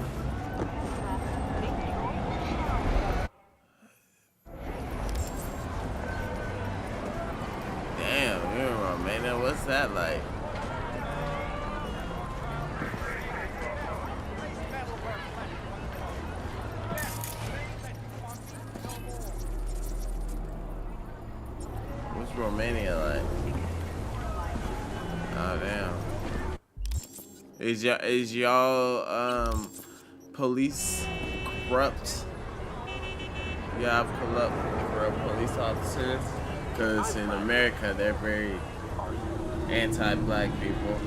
Damn, you're in Romania? What's that like? What's Romania like? Oh damn. Is y'all police corrupt? You have corrupt police officers? Because in America they're very anti-black people.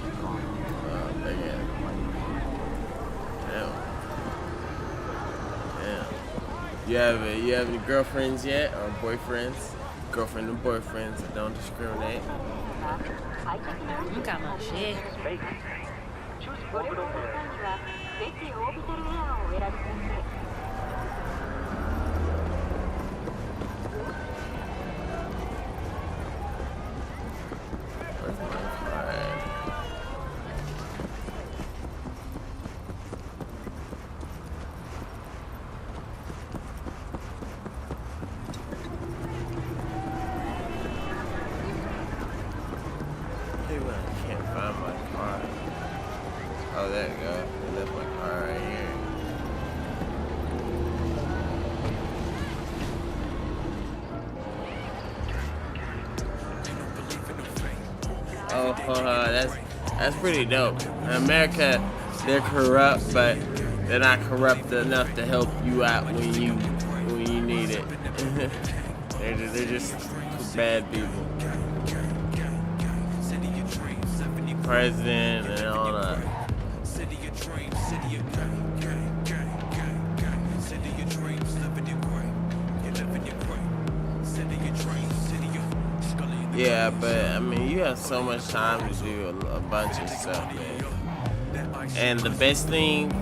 Damn. You have any girlfriends yet or boyfriends? Girlfriend and boyfriends that don't discriminate. Look how much shit. Where's my card? I can't find my car. Oh, there you go. I left my car right here. Oh, that's pretty dope. In America, they're corrupt, but they're not corrupt enough to help you out when you need it. they're just bad people. President and all that. Yeah, but I mean, you have so much time to do a bunch of stuff, man. And the best thing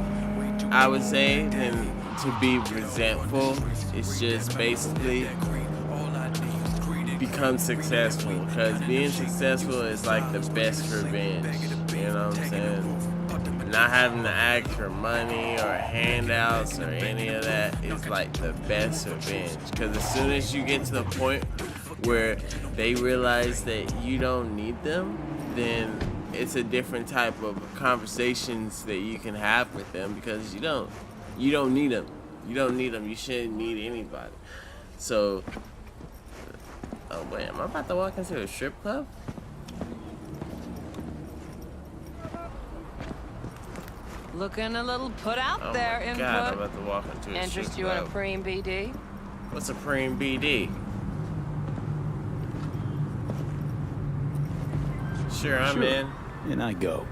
I would say than to be resentful is just basically become successful, because being successful is like the best revenge. You know what I'm saying? Not having to ask for money or handouts or any of that is like the best revenge, because as soon as you get to the point where they realize that you don't need them, then it's a different type of conversations that you can have with them, because you don't need them. You don't need them. You shouldn't need anybody. So, oh wait, am I about to walk into a strip club? Looking a little put out there, my input. God, I'm about to walk into a Interest strip you in a club. preem BD? What's a preem BD? Sure, I'm in. And I go.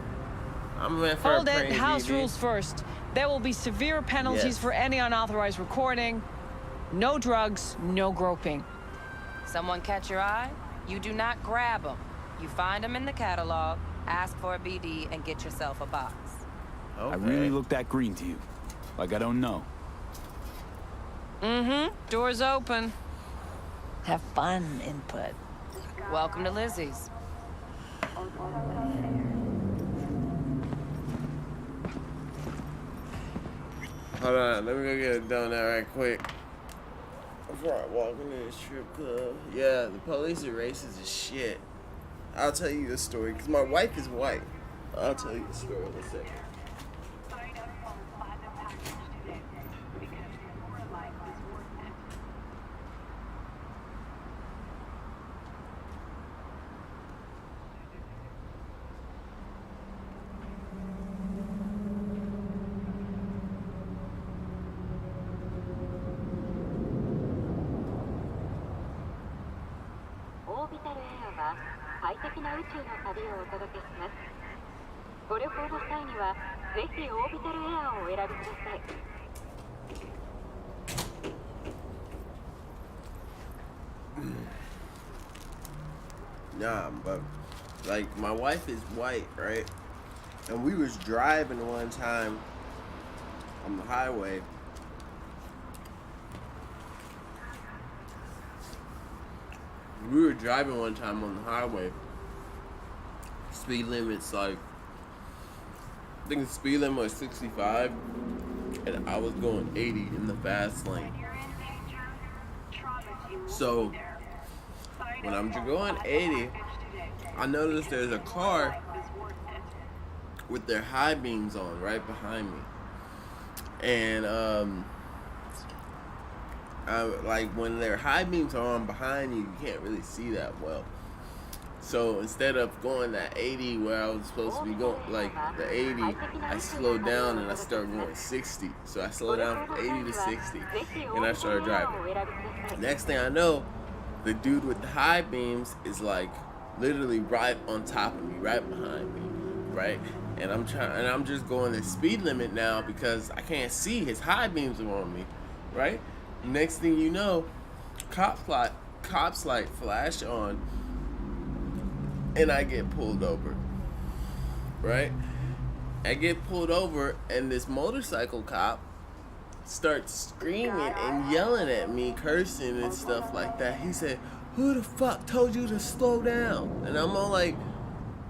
I'm in for Hold a it. preem House BD. rules first. There will be severe penalties Yes. for any unauthorized recording. No drugs, no groping. Someone catch your eye? You do not grab them. You find them in the catalog, ask for a BD, and get yourself a box. I really look that green to you. Like I don't know. Mm-hmm. Doors open. Have fun, input. Welcome to Lizzie's. Hold on, let me go get a donut right quick before I walk into the strip club. Yeah, the police are racist as shit. I'll tell you a story, because my wife is white. I'll tell you a story in a second. Nah, but like my wife is white, right? And we was driving one time on the highway. We were driving one time on the highway. Speed limit's like think the speed limit was 65, and I was going 80 in the fast lane. So when I'm going 80, I noticed there's a car with their high beams on right behind me, and like when their high beams are on behind you, you can't really see that well. So instead of going that 80 where I was supposed to be going, like the 80, I slowed down and I started going 60. So I slowed down from 80 to 60, and I started driving. Next thing I know, the dude with the high beams is like literally right on top of me, right behind me, right? And I'm just going the speed limit now because I can't see. His high beams are on me, right? Next thing you know, cops light flash on, and I get pulled over, right? I get pulled over, and this motorcycle cop starts screaming and yelling at me, cursing and stuff like that. He said, "Who the fuck told you to slow down?" And I'm all like,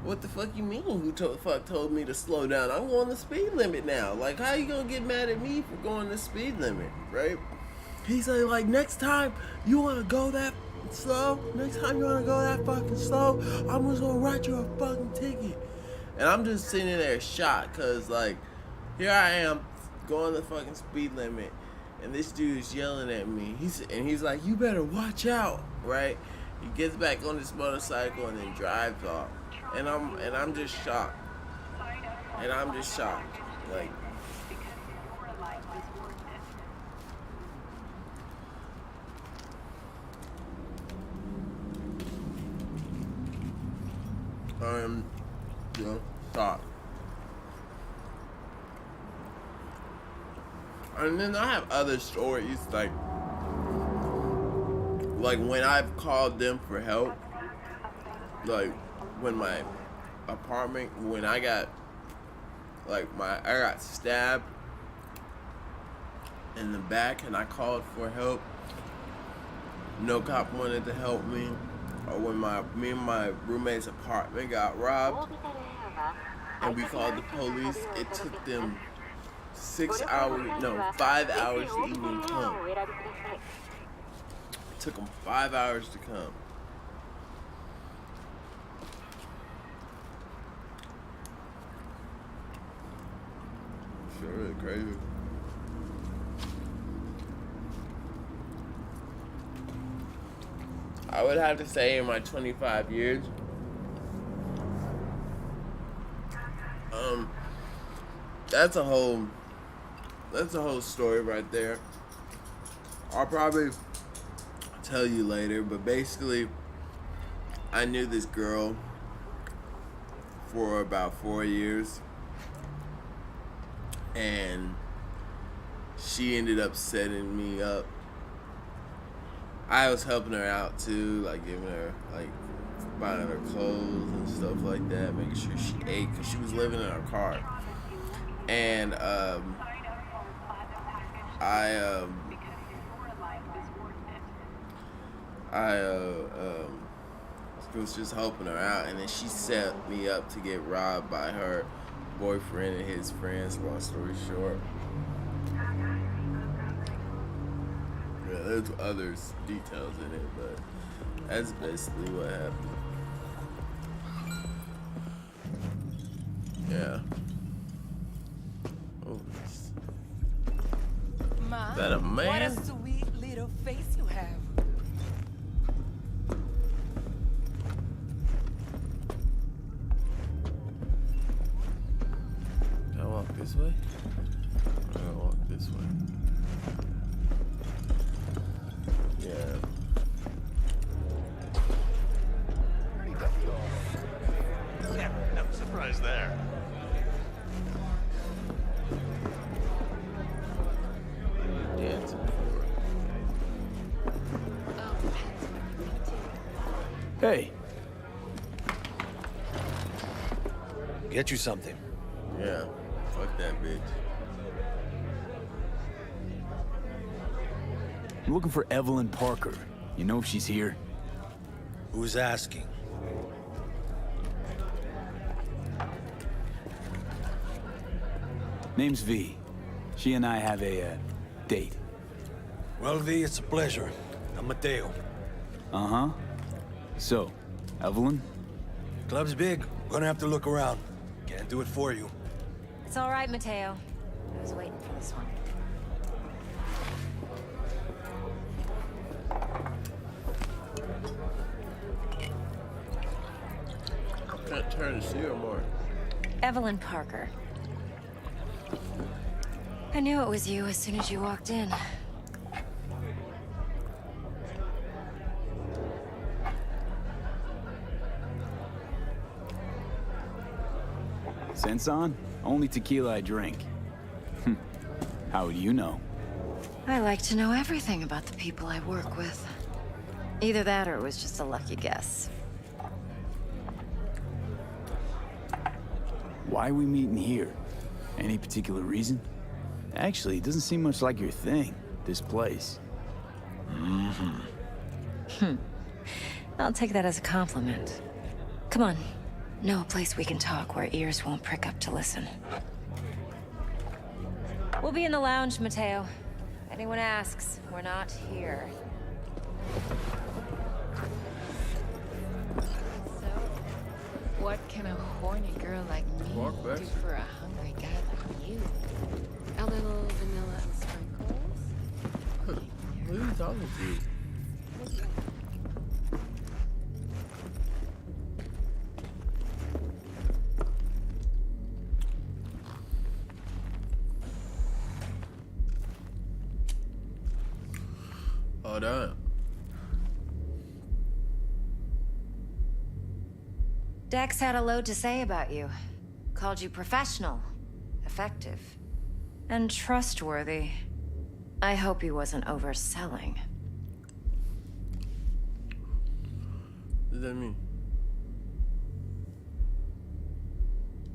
"What the fuck you mean? Who fuck told me to slow down? I'm going the speed limit now. Like, how you gonna get mad at me for going the speed limit, right?" He's like, "Next time you wanna go that slow, next time you wanna go that fucking slow, I'm just gonna write you a fucking ticket." And I'm just sitting there shocked, cause like, here I am going the fucking speed limit, and this dude is yelling at me. He's like, "You better watch out," right? He gets back on this motorcycle and then drives off, and I'm just shocked, like. Shocked. And then I have other stories, like when I've called them for help, like when my apartment, when I got stabbed in the back and I called for help, no cop wanted to help me. Or when me and my roommate's apartment got robbed and we called the police, it took them 5 hours to even come. It took them 5 hours to come. It's really crazy. I would have to say in my 25 years, that's a whole story right there. I'll probably tell you later, but basically, I knew this girl for about 4 years, and she ended up setting me up. I was helping her out too, like giving her, like buying her clothes and stuff like that, making sure she ate, because she was living in her car. And I was just helping her out, and then she set me up to get robbed by her boyfriend and his friends, long story short. Yeah, there's other details in it, but that's basically what happened. Yeah. Oh, Ma, is that a man? What a sweet little face you have. Can I walk this way? I'm gonna walk this way. Yeah. Yeah, no surprise there. Dancing Hey. Get you something. Yeah. Fuck that bitch. I'm looking for Evelyn Parker. You know if she's here? Who's asking? Name's V. She and I have a, date. Well, V, it's a pleasure. I'm Mateo. Uh-huh. So, Evelyn? Club's big. Gonna have to look around. Can't do it for you. It's all right, Mateo. I was waiting for this one. Can't turn to see her more. Evelyn Parker. I knew it was you as soon as you walked in. Sense on? Only tequila I drink. How would you know? I like to know everything about the people I work with. Either that or it was just a lucky guess. Why are we meeting here? Any particular reason? Actually, it doesn't seem much like your thing, this place. I'll take that as a compliment. Come on. Know a place we can talk where ears won't prick up to listen. We'll be in the lounge, Mateo. If anyone asks, we're not here. So, what can a horny girl like me do for a hungry guy like you? A little vanilla and sprinkles? Who are you talking to? Hold up. Dex had a load to say about you. Called you professional, effective, and trustworthy. I hope he wasn't overselling. What does that mean?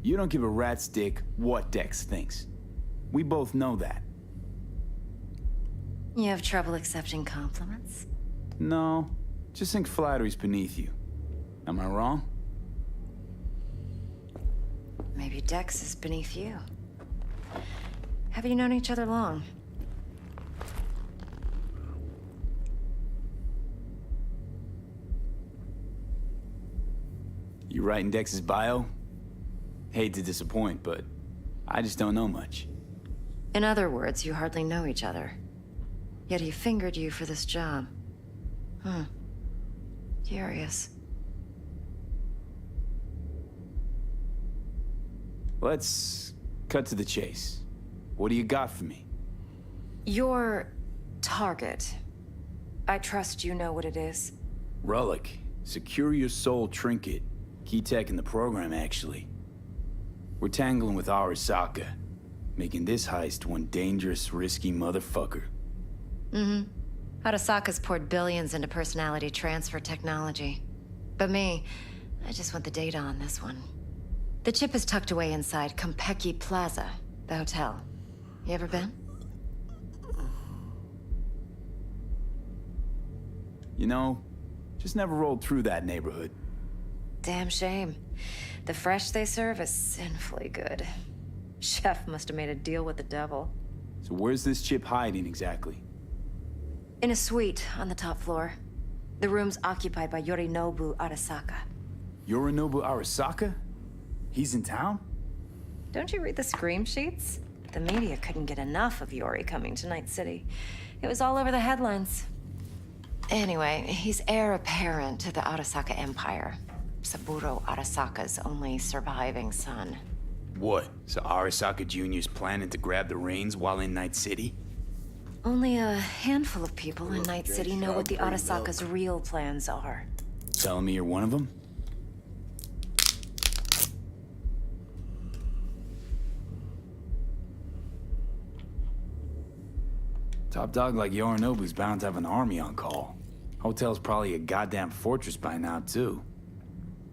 You don't give a rat's dick what Dex thinks. We both know that. You have trouble accepting compliments? No, just think flattery's beneath you. Am I wrong? Maybe Dex is beneath you. Have you known each other long? You writing Dex's bio? Hate to disappoint, but I just don't know much. In other words, you hardly know each other. Yet he fingered you for this job. Curious. Let's cut to the chase. What do you got for me? Your target. I trust you know what it is. Relic. Secure your soul trinket. Key tech in the program, actually. We're tangling with Arasaka, making this heist one dangerous, risky motherfucker. Arasaka's poured billions into personality transfer technology. But me, I just want the data on this one. The chip is tucked away inside Konpeki Plaza, the hotel. You ever been? You know, just never rolled through that neighborhood. Damn shame. The fresh they serve is sinfully good. Chef must have made a deal with the devil. So where's this chip hiding exactly? In a suite on the top floor. The room's occupied by Yorinobu Arasaka. Yorinobu Arasaka? He's in town? Don't you read the scream sheets? The media couldn't get enough of Yori coming to Night City. It was all over the headlines. Anyway, he's heir apparent to the Arasaka Empire. Saburo Arasaka's only surviving son. What? So Arasaka Jr.'s planning to grab the reins while in Night City? Only a handful of people in Night City know what the Arasaka's real plans are. Telling me you're one of them? Top dog like Yorinobu's bound to have an army on call. Hotel's probably a goddamn fortress by now, too.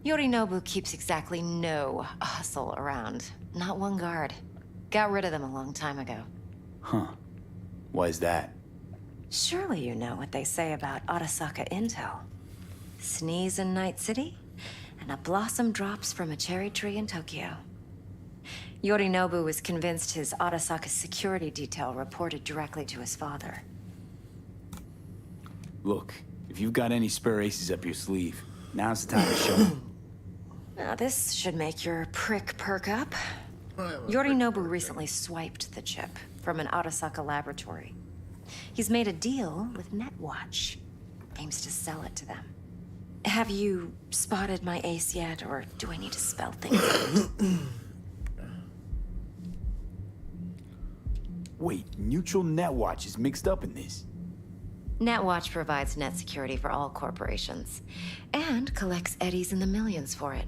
Yorinobu keeps exactly no hustle around. Not one guard. Got rid of them a long time ago. Huh. Why is that? Surely you know what they say about Arasaka intel. Sneeze in Night City, and a blossom drops from a cherry tree in Tokyo. Yorinobu was convinced his Arasaka security detail reported directly to his father. Look, if you've got any spare aces up your sleeve, now's the time to show them. Now, this should make your prick perk up. Yorinobu recently swiped the chip from an Arasaka laboratory. He's made a deal with Netwatch. Aims to sell it to them. Have you spotted my ace yet, or do I need to spell things out? Wait, Neutral Netwatch is mixed up in this. Netwatch provides net security for all corporations, and collects eddies in the millions for it.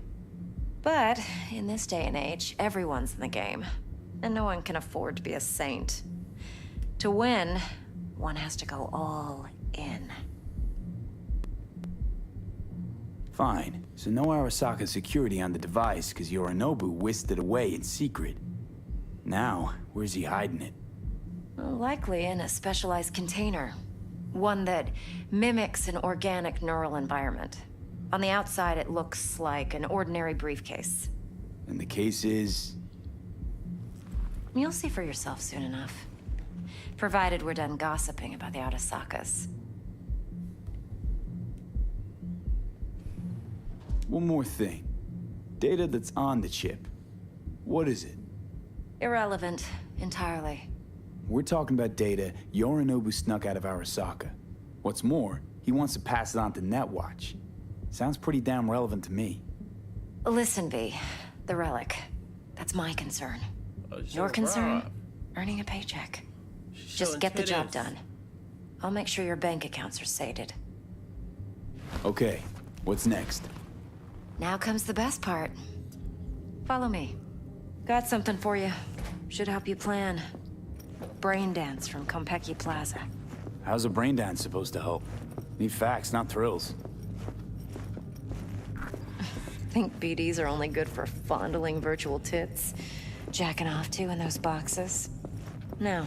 But in this day and age, everyone's in the game, and no one can afford to be a saint. To win, one has to go all in. Fine, so no Arasaka security on the device because Yorinobu whisked it away in secret. Now, where's he hiding it? Well, likely in a specialized container. One that mimics an organic neural environment. On the outside, it looks like an ordinary briefcase. And the case is... You'll see for yourself soon enough. Provided we're done gossiping about the Arasakas. One more thing. Data that's on the chip. What is it? Irrelevant, entirely. We're talking about data Yorinobu snuck out of Arasaka. What's more, he wants to pass it on to Netwatch. Sounds pretty damn relevant to me. Listen, V. The relic. That's my concern. Your concern? Earning a paycheck. Just get the job done. I'll make sure your bank accounts are sated. Okay, what's next? Now comes the best part. Follow me. Got something for you. Should help you plan. Brain dance from Konpeki Plaza. How's a brain dance supposed to help? Need facts, not thrills. Think BDs are only good for fondling virtual tits? Jacking off to in those boxes? No.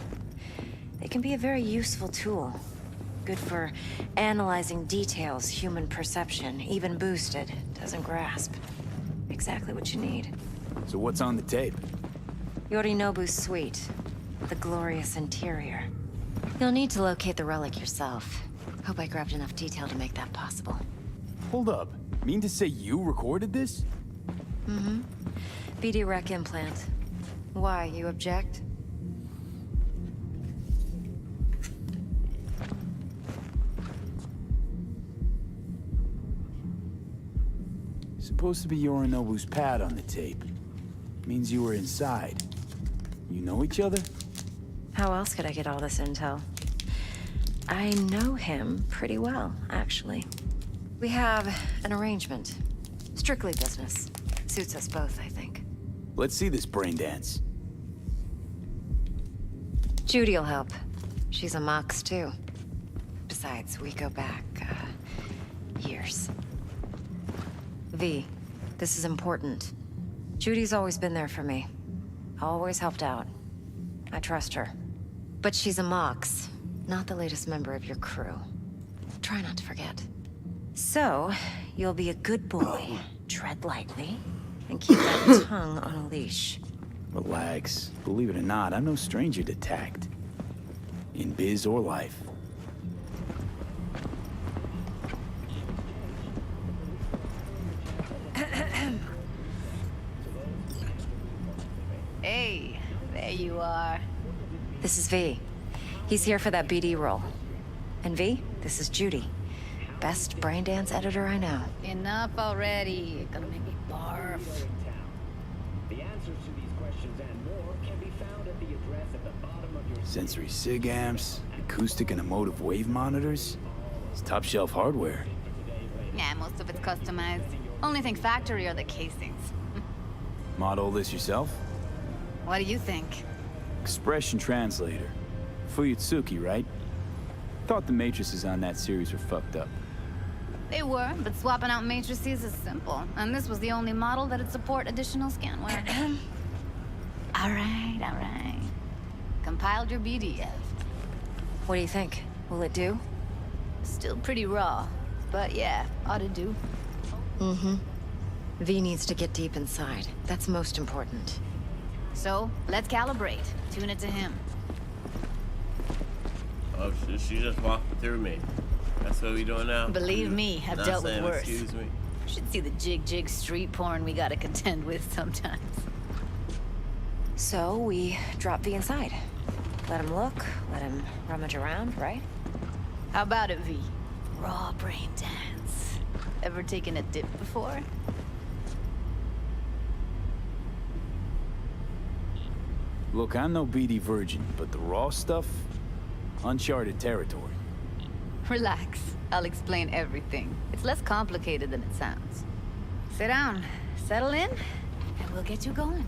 They can be a very useful tool. Good for analyzing details human perception, even boosted, doesn't grasp. Exactly what you need. So what's on the tape? Yorinobu's suite. The glorious interior. You'll need to locate the relic yourself. Hope I grabbed enough detail to make that possible. Hold up. Mean to say you recorded this? Mm-hmm. BD rec implant. Why, you object? Supposed to be Yorinobu's pad on the tape. Means you were inside. You know each other? How else could I get all this intel? I know him pretty well, actually. We have an arrangement. Strictly business. Suits us both, I think. Let's see this brain dance. Judy'll help. She's a Mox, too. Besides, we go back, years. V, this is important. Judy's always been there for me. Always helped out. I trust her. But she's a Mox, not the latest member of your crew. Try not to forget. So, you'll be a good boy, tread lightly, and keep that tongue on a leash. Relax. Believe it or not, I'm no stranger to tact. In biz or life. Hey, there you are. This is V. He's here for that BD role. And V, this is Judy. Best brain dance editor I know. Enough already. You're gonna make me barf. The answers to these questions and more can be found at the address at the bottom of your... Sensory SIG amps, acoustic and emotive wave monitors. It's top shelf hardware. Yeah, most of it's customized. Only thing factory are the casings. Model this yourself? What do you think? Expression translator. Fuyutsuki, right? Thought the matrices on that series were fucked up. They were, but swapping out matrices is simple. And this was the only model that'd support additional scanware. All right. Compiled your BDF. What do you think? Will it do? Still pretty raw, but yeah, ought to do. Mm-hmm. V needs to get deep inside. That's most important. So, let's calibrate. Tune it to him. Oh, she just walked through me. That's what we doing now? Believe me, I've Not dealt with saying worse. Excuse me. You should see the jig street porn we gotta contend with sometimes. So we drop V inside. Let him look, let him rummage around, right? How about it, V? Raw brain dance. Ever taken a dip before? Look, I'm no BD virgin, but the raw stuff, uncharted territory. Relax. I'll explain everything. It's less complicated than it sounds. Sit down, settle in, and we'll get you going.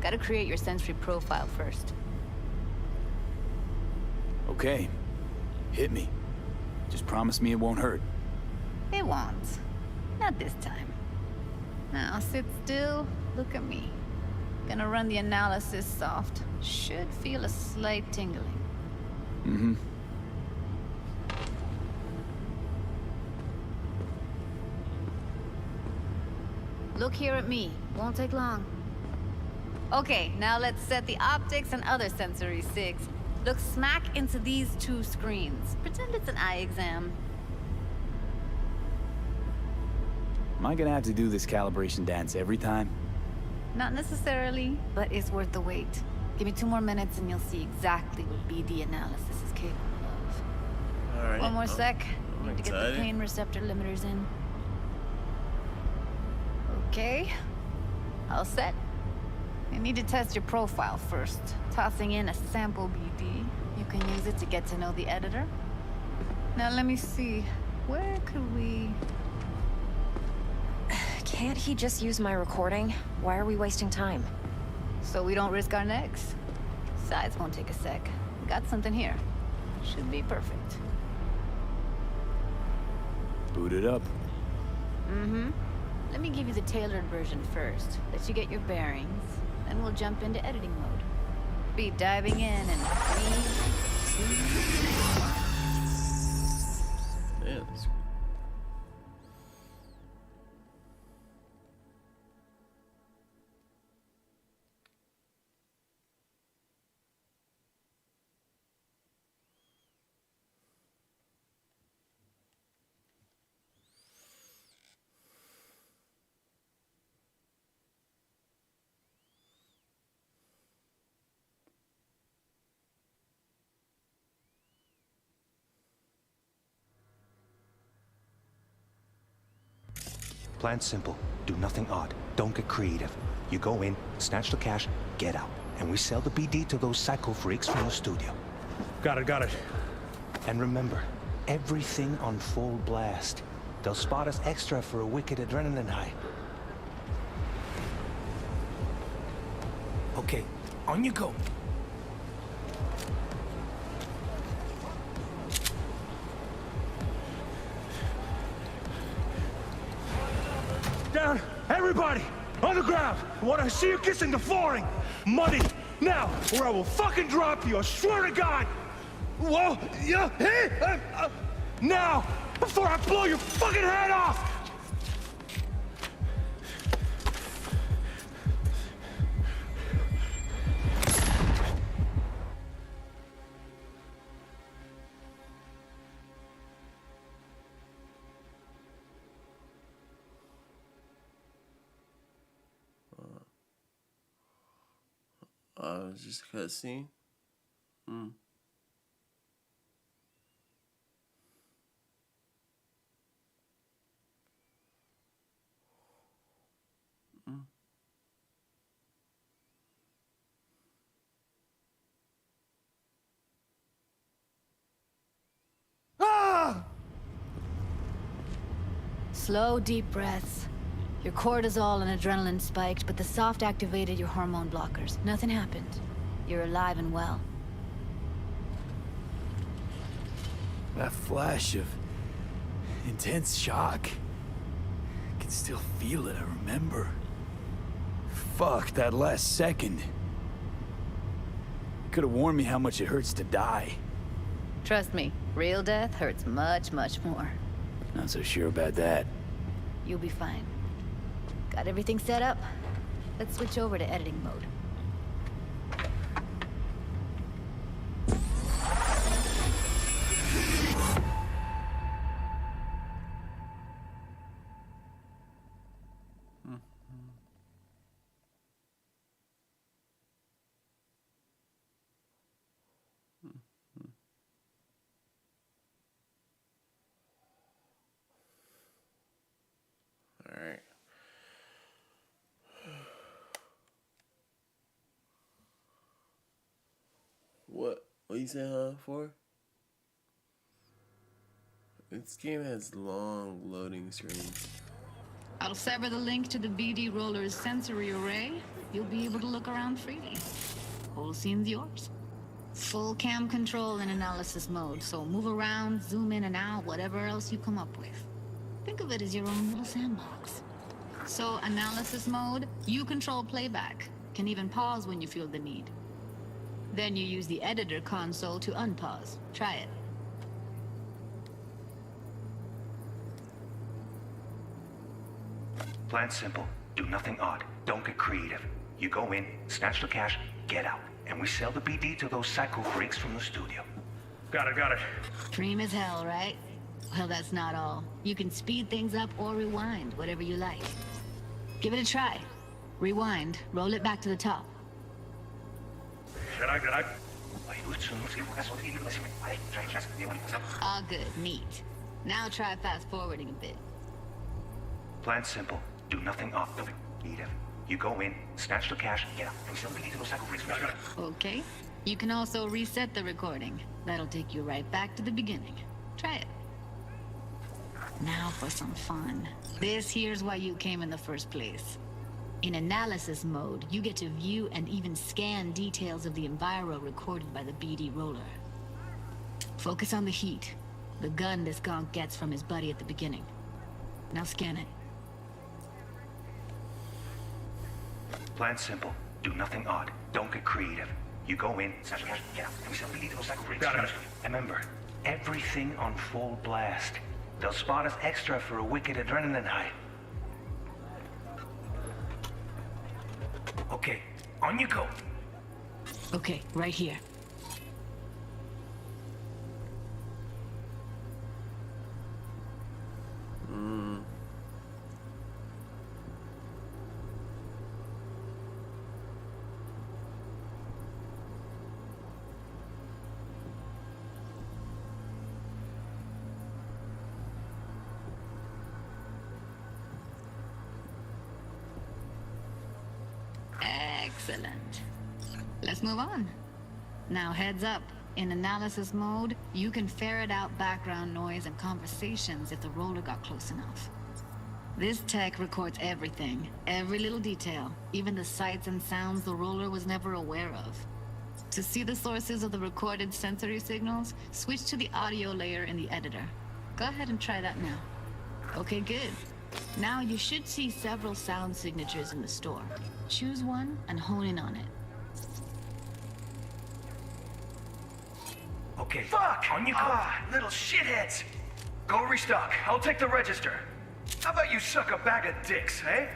Gotta create your sensory profile first. Okay. Hit me. Just promise me it won't hurt. It won't. Not this time. Now sit still, look at me. Gonna run the analysis soft. Should feel a slight tingling. Mm-hmm. Look here at me. Won't take long. Okay, now let's set the optics and other sensory sigs. Look smack into these two screens. Pretend it's an eye exam. Am I gonna have to do this calibration dance every time? Not necessarily, but it's worth the wait. Give me 2 more minutes and you'll see exactly what BD analysis is capable of. All right. One more sec. I'm Need to get the excited. pain receptor limiters in. Okay. All set. You need to test your profile first. Tossing in a sample BD. You can use it to get to know the editor. Now let me see. Where could we... Can't he just use my recording? Why are we wasting time? So we don't risk our necks. Besides, won't take a sec. Got something here. Should be perfect. Boot it up. Mm-hmm. Let me give you the tailored version first. Let you get your bearings. Then we'll jump into editing mode. Be diving in in 3, 2... Yeah, that's Plan's simple. Do nothing odd. Don't get creative. You go in, snatch the cash, get out. And we sell the BD to those psycho freaks from the studio. Got it. And remember, everything on full blast. They'll spot us extra for a wicked adrenaline high. Okay, on you go. Down! Everybody! On the ground! I want to see you kissing the flooring! Money! Now! Or I will fucking drop you, I swear to God! Whoa! Yeah! Hey! Now! Before I blow your fucking head off! just a cutscene. Slow, deep breaths. Your cortisol and adrenaline spiked, but the soft activated your hormone blockers. Nothing happened. You're alive and well. That flash of Intense shock. I can still feel it, I remember. Fuck, that last second. Could have warned me how much it hurts to die. Trust me, real death hurts much, much more. Not so sure about that. You'll be fine. Got everything set up? Let's switch over to editing mode. All right. What you saying, huh, for? This game has long loading screens. I'll sever the link to the BD Roller's sensory array. You'll be able to look around freely. Whole scene's yours. Full cam control in analysis mode, so move around, zoom in and out, whatever else you come up with. Think of it as your own little sandbox. So, analysis mode, you control playback. Can even pause when you feel the need. Then you use the editor console to unpause. Try it. Plan simple. Do nothing odd. Don't get creative. You go in, snatch the cash, get out. And we sell the BD to those psycho freaks from the studio. Got it. Dream as hell, right? Well, that's not all. You can speed things up or rewind, whatever you like. Give it a try. Rewind, roll it back to the top. All good, neat. Now try fast forwarding a bit. Plan simple. Do nothing odd. Don't get creative. You go in, snatch the cash, get out. And we sell the BD to those psycho freaks from the studio. Okay. You can also reset the recording. That'll take you right back to the beginning. Try it. Now for some fun. This here's why you came in the first place. In analysis mode, you get to view and even scan details of the enviro recorded by the BD Roller. Focus on the heat, the gun this gonk gets from his buddy at the beginning. Now scan it. Plan simple. Do nothing odd. Don't get creative. You go in, snatch the cash, get out. And we sell the BD to those psycho freaks. Got it. And remember, everything on full blast. They'll spot us extra for a wicked adrenaline high. Okay, on you go. Okay, right here. Excellent. Let's move on. Now heads up. In analysis mode, you can ferret out background noise and conversations if the roller got close enough. This tech records everything, every little detail, even the sights and sounds the roller was never aware of. To see the sources of the recorded sensory signals, switch to the audio layer in the editor. Go ahead and try that now. Okay, good. Now you should see several sound signatures in the store. Choose one and hone in on it. Okay. Fuck! On you go. Little shitheads! Go restock. I'll take the register. How about you suck a bag of dicks, eh?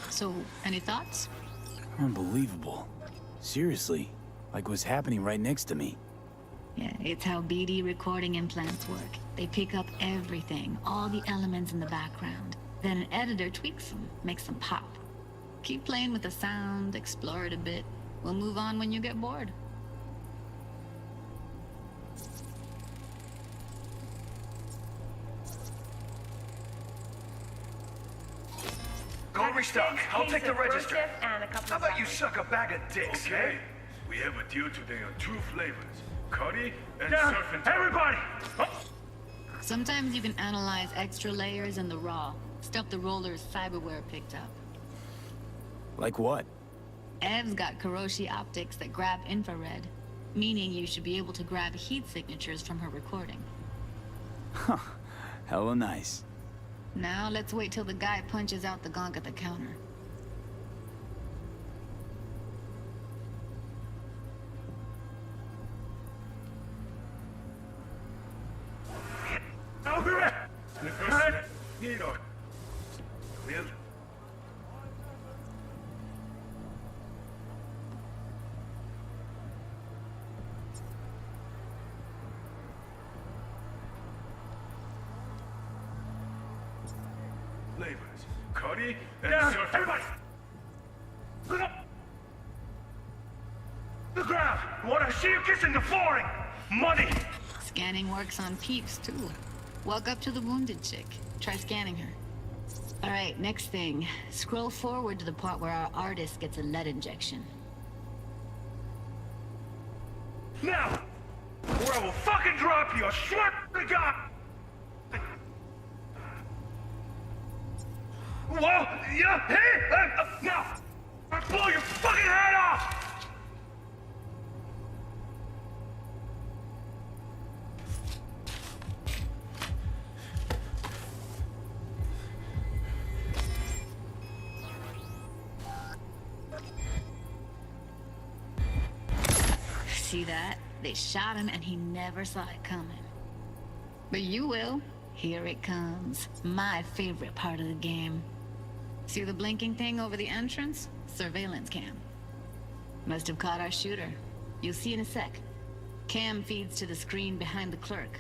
So, any thoughts? Unbelievable. Seriously, like what's happening right next to me. Yeah, it's how BD recording implants work. They pick up everything, all the elements in the background. Then an editor tweaks them, makes them pop. Keep playing with the sound, explore it a bit. We'll move on when you get bored. Go restock. I'll take the register. How about you suck a bag of dicks, Okay. eh? We have a deal today on 2 flavors. Curry and Down. surf and turf. Everybody! Sometimes you can analyze extra layers in the raw, stuff the roller's cyberware picked up. Like what? Ev's got Kiroshi optics that grab infrared, meaning you should be able to grab heat signatures from her recording. Huh. Hella nice. Now let's wait till the guy punches out the gonk at the counter. Cody and everybody! Look up! The ground! I want to see you kissing the flooring! Money! Scanning works on peeps, too. Walk up to the wounded chick. Try scanning her. All right, next thing. Scroll forward to the part where our artist gets a lead injection. Now! Or I will fucking drop you, I swear to God! Whoa! Yeah! Hey! Now! I'll blow your fucking head off! See that? They shot him and he never saw it coming. But you will. Here it comes. My favorite part of the game. See the blinking thing over the entrance? Surveillance cam. Must have caught our shooter. You'll see in a sec. Cam feeds to the screen behind the clerk.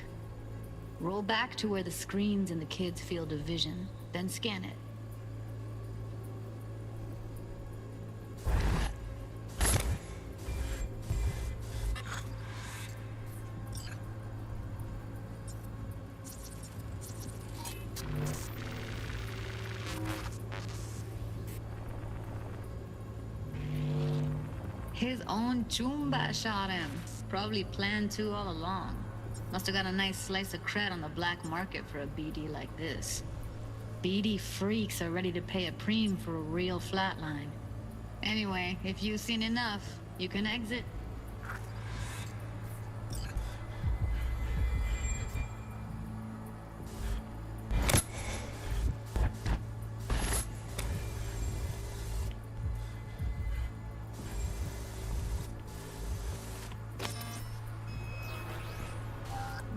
Roll back to where the screen's in the kid's field of vision, then scan it. His own Chumba shot him. Probably planned to all along. Must have got a nice slice of cred on the black market for a BD like this. BD freaks are ready to pay a preem for a real flatline. Anyway, if you've seen enough, you can exit.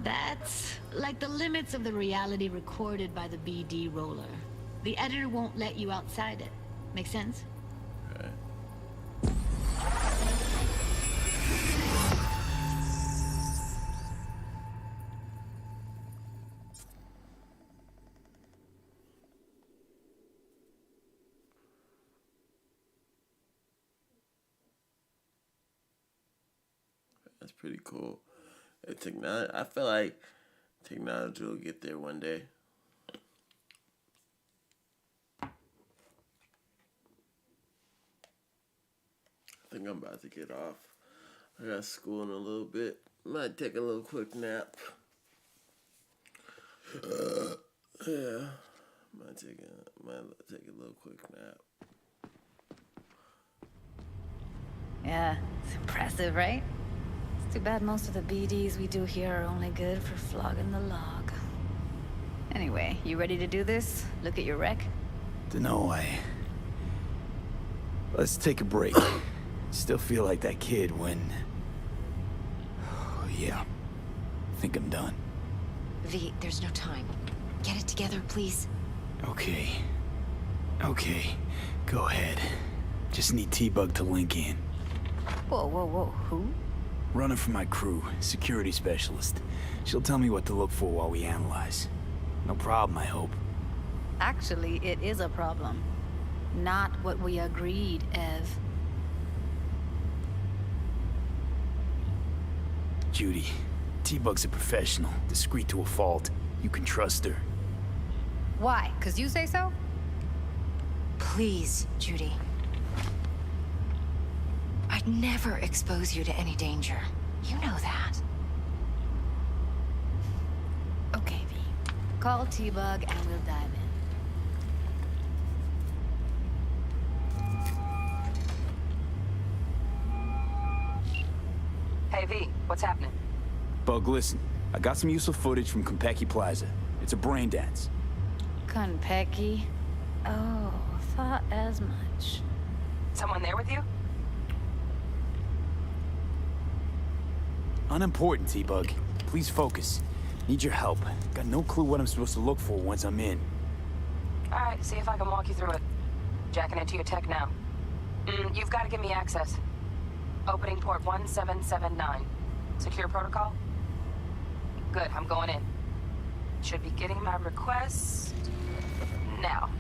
That's like the limits of the reality recorded by the BD roller. The editor won't let you outside it. Make sense? Okay. That's pretty cool. Technology, I feel like technology will get there one day. I think I'm about to get off. I got school in a little bit. Might take a little quick nap. Yeah, might take a little quick nap. Yeah, it's impressive, right? It's too bad most of the BDs we do here are only good for flogging the log. Anyway, you ready to do this? Look at your wreck? Dunno, let's take a break. Still feel like that kid when... Oh, yeah. Think I'm done. V, there's no time. Get it together, please. Okay. Go ahead. Just need T-Bug to link in. Whoa. Who? Runner for my crew, security specialist. She'll tell me what to look for while we analyze. No problem, I hope. Actually, it is a problem. Not what we agreed, Ev. Judy, T-Bug's a professional, discreet to a fault. You can trust her. Why? 'Cause you say so? Please, Judy. I'd never expose you to any danger. You know that. Okay, V. Call T-Bug and we'll dive in. Hey, V, what's happening? Bug, listen. I got some useful footage from Konpeki Plaza. It's a brain dance. Konpeki. Oh, thought as much. Someone there with you? Unimportant, T-Bug. Please focus. Need your help. Got no clue what I'm supposed to look for once I'm in. Alright, see if I can walk you through it. Jacking into your tech now. You've got to give me access. Opening port 1779. Secure protocol? Good, I'm going in. Should be getting my request now.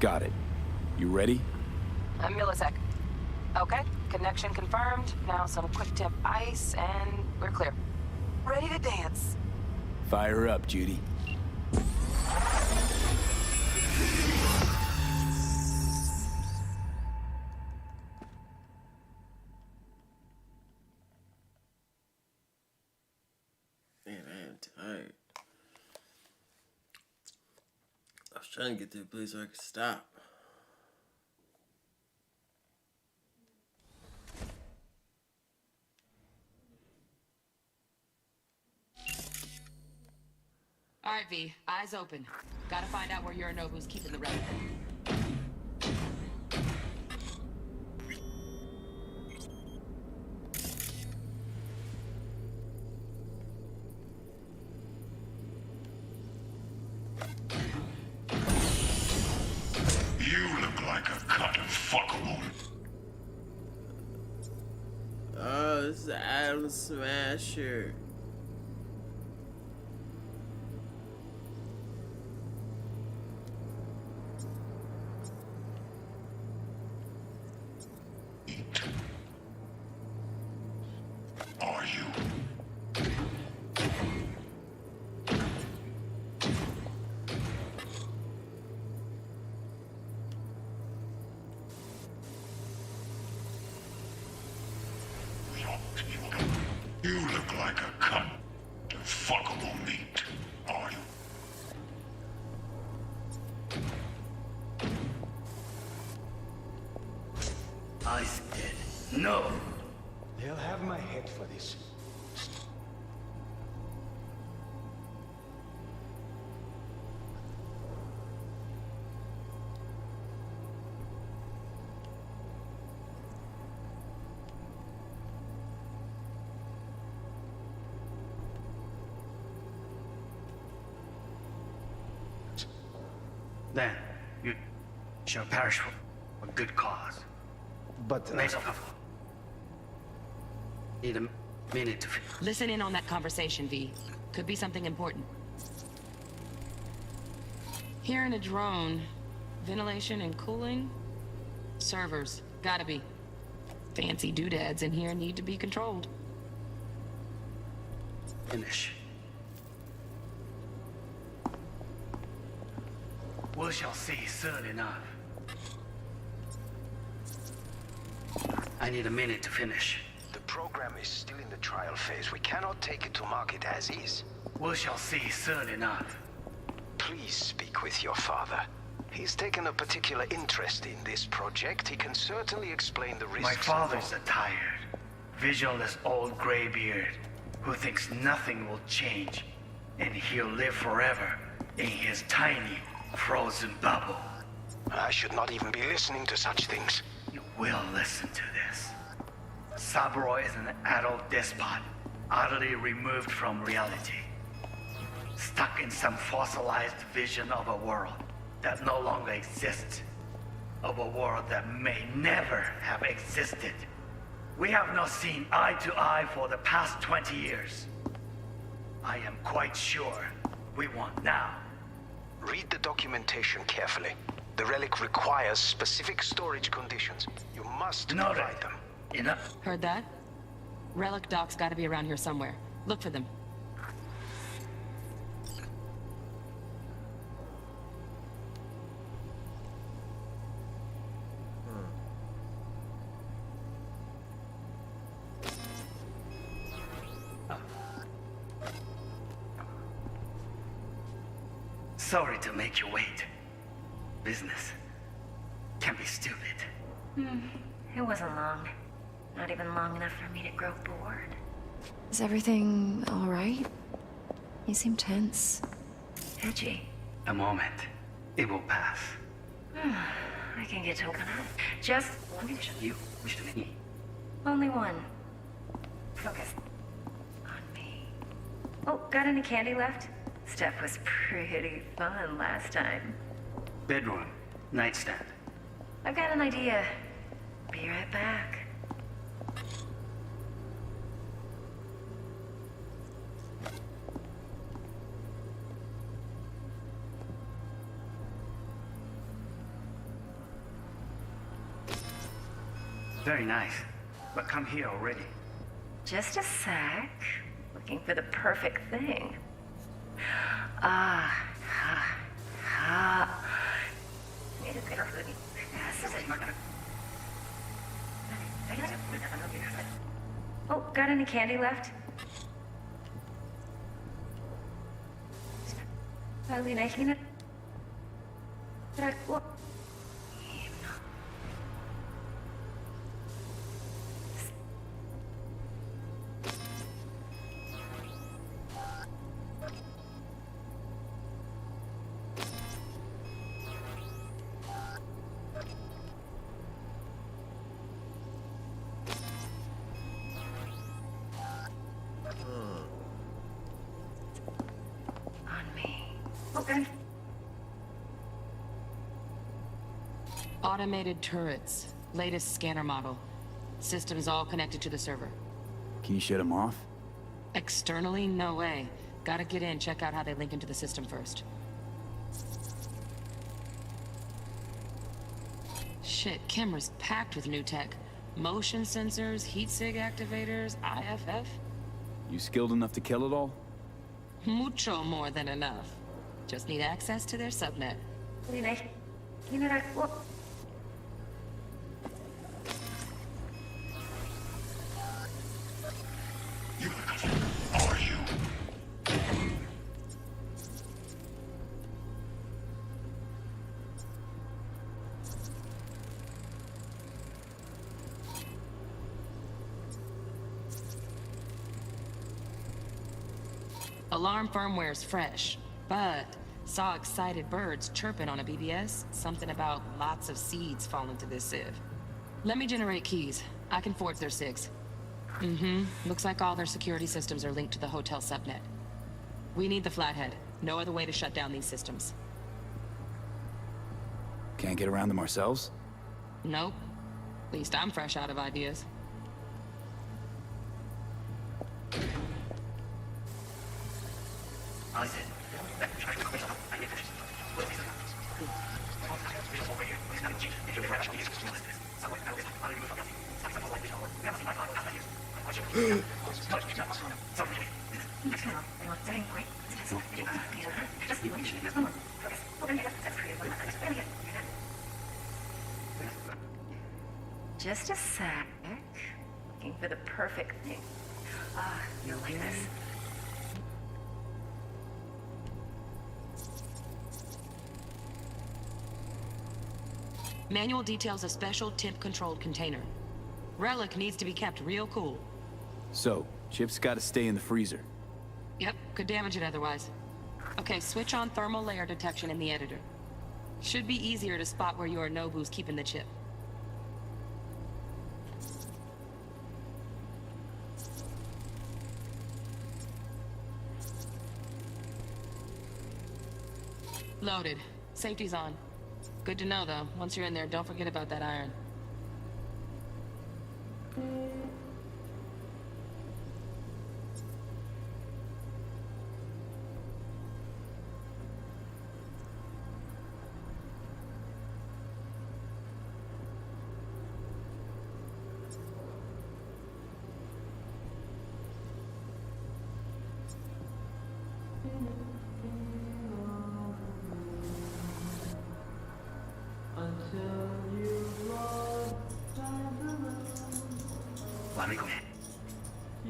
Got it. You ready? A millisec. Okay, connection confirmed. Now some quick tip ice, and we're clear. Ready to dance. Fire up, Judy. Man, I am tired. I was trying to get to a place where I could stop. All right, V. Eyes open. Gotta find out where Yorinobu's keeping the relic. You look like a cut of fuckable. Oh, this is Adam Smasher. Are you? You look like a cut of fuckable meat, are you? I said no. They'll have my head for this. Then you shall perish for a good cause. But need a minute to Listen in on that conversation, V. Could be something important. Hearing a drone. Ventilation and cooling? Servers. Gotta be. Fancy doodads in here need to be controlled. finish. We shall see soon enough. I need a minute to finish. The program is still in the trial phase. We cannot take it to market as is. We shall see soon enough. Please speak with your father. He's taken a particular interest in this project. He can certainly explain the risks. My father's a tired, visionless old graybeard who thinks nothing will change, and he'll live forever in his tiny, frozen bubble. I should not even be listening to such things. You will listen to this. Saburo is an adult despot, utterly removed from reality. Stuck in some fossilized vision of a world that no longer exists. Of a world that may never have existed. We have not seen eye to eye for the past 20 years. I am quite sure we want now. Read the documentation carefully. The relic requires specific storage conditions. You must provide them. Enough. Heard that? Relic docs gotta be around here somewhere. Look for them. Sorry to make you wait. Business can be stupid. It wasn't long. Not even long enough for me to grow bored. Is everything all right? You seem tense. Edgy. A moment. It will pass. I can get to it. Just You wish to me. only one. Focus on me. Oh, got any candy left? Stuff was pretty fun last time. Bedroom. Nightstand. I've got an idea. Be right back. Very nice. But come here already. Just a sec. Looking for the perfect thing. Ah. Oh, got any candy left? Okay. Automated turrets. Latest scanner model. Systems all connected to the server. Can you shut them off? Externally, no way. Gotta get in, check out how they link into the system first. Shit, camera's packed with new tech. Motion sensors, heat sig activators, IFF. You skilled enough to kill it all? Mucho more than enough. Just need access to their subnet. Are you? Alarm firmware's fresh, but saw excited birds chirping on a BBS. Something about lots of seeds falling to this sieve. Let me generate keys. I can forge their SIGs. Looks like all their security systems are linked to the hotel subnet. We need the flathead. No other way to shut down these systems. Can't get around them ourselves? Nope. At least I'm fresh out of ideas. Just a sec. Looking for the perfect thing. Ah, you'll like this. Manual details a special temp-controlled container. Relic needs to be kept real cool. So, chip's gotta stay in the freezer. Yep, could damage it otherwise. Okay, switch on thermal layer detection in the editor. Should be easier to spot where Yorinobu's keeping the chip. Loaded. Safety's on. Good to know, though. Once you're in there, don't forget about that iron.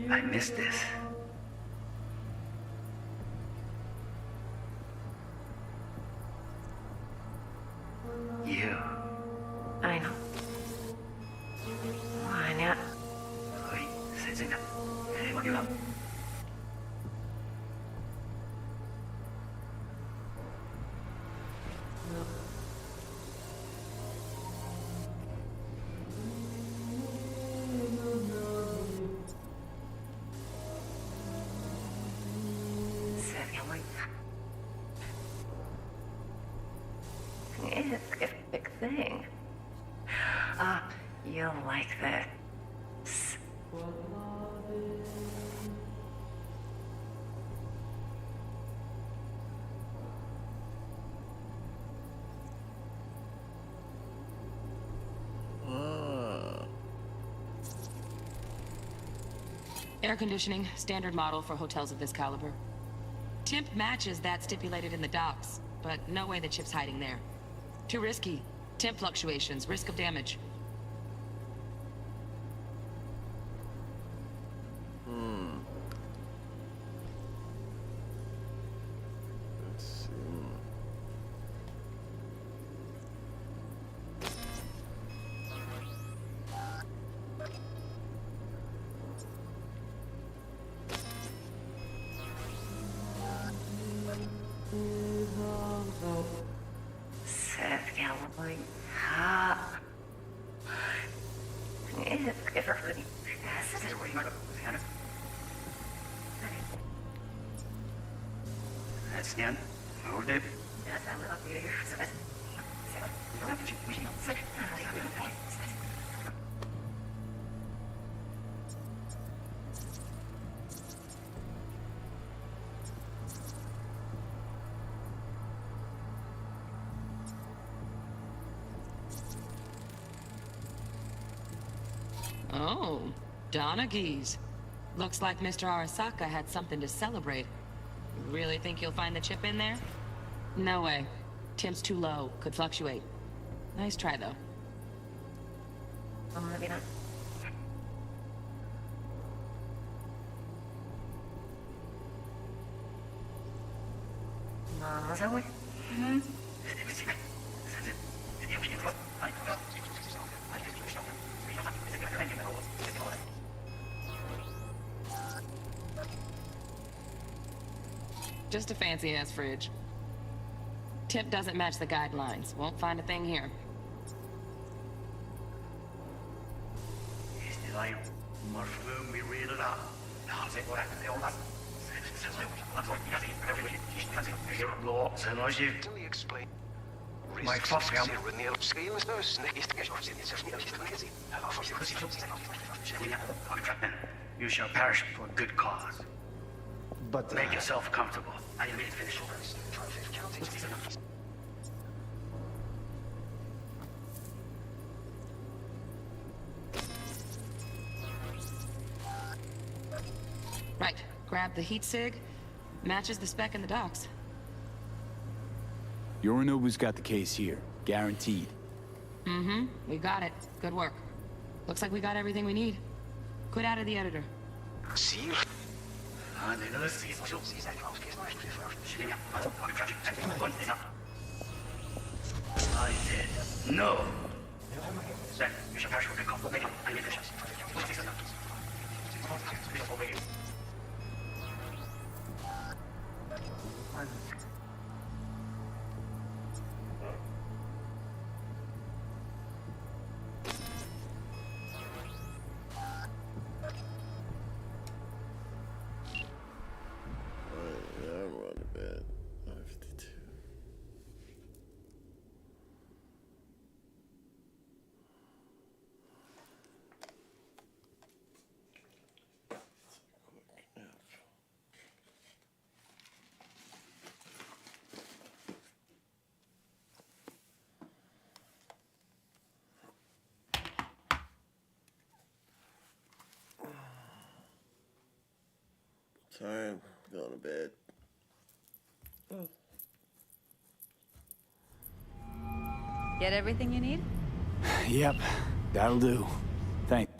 I missed this. You. I know. Why not? Air conditioning, standard model for hotels of this caliber. Temp matches that stipulated in the docs, but no way the chip's hiding there. Too risky. Temp fluctuations, risk of damage. Let's see. Seth Galloway. Ha. That's the end. Hold it. Oh, Donaghy's. Looks like Mr. Arasaka had something to celebrate. Really think you'll find the chip in there? No way. Temp's too low. Could fluctuate. Nice try, though. Just a fancy-ass fridge. Tip doesn't match the guidelines. Won't find a thing here. My coffee. You shall perish for a good cause. But make yourself comfortable. I need to finish. Right. Grab the heat sig. Matches the spec in the docs. Yorinobu's got the case here. Guaranteed. Mm-hmm. We got it. Good work. Looks like we got everything we need. Quit out of the editor. See? I said no. Then you shall perish for good cause. I need this. I'm going to bed. 52. Time, going to bed. Get everything you need? Yep, that'll do. Thanks.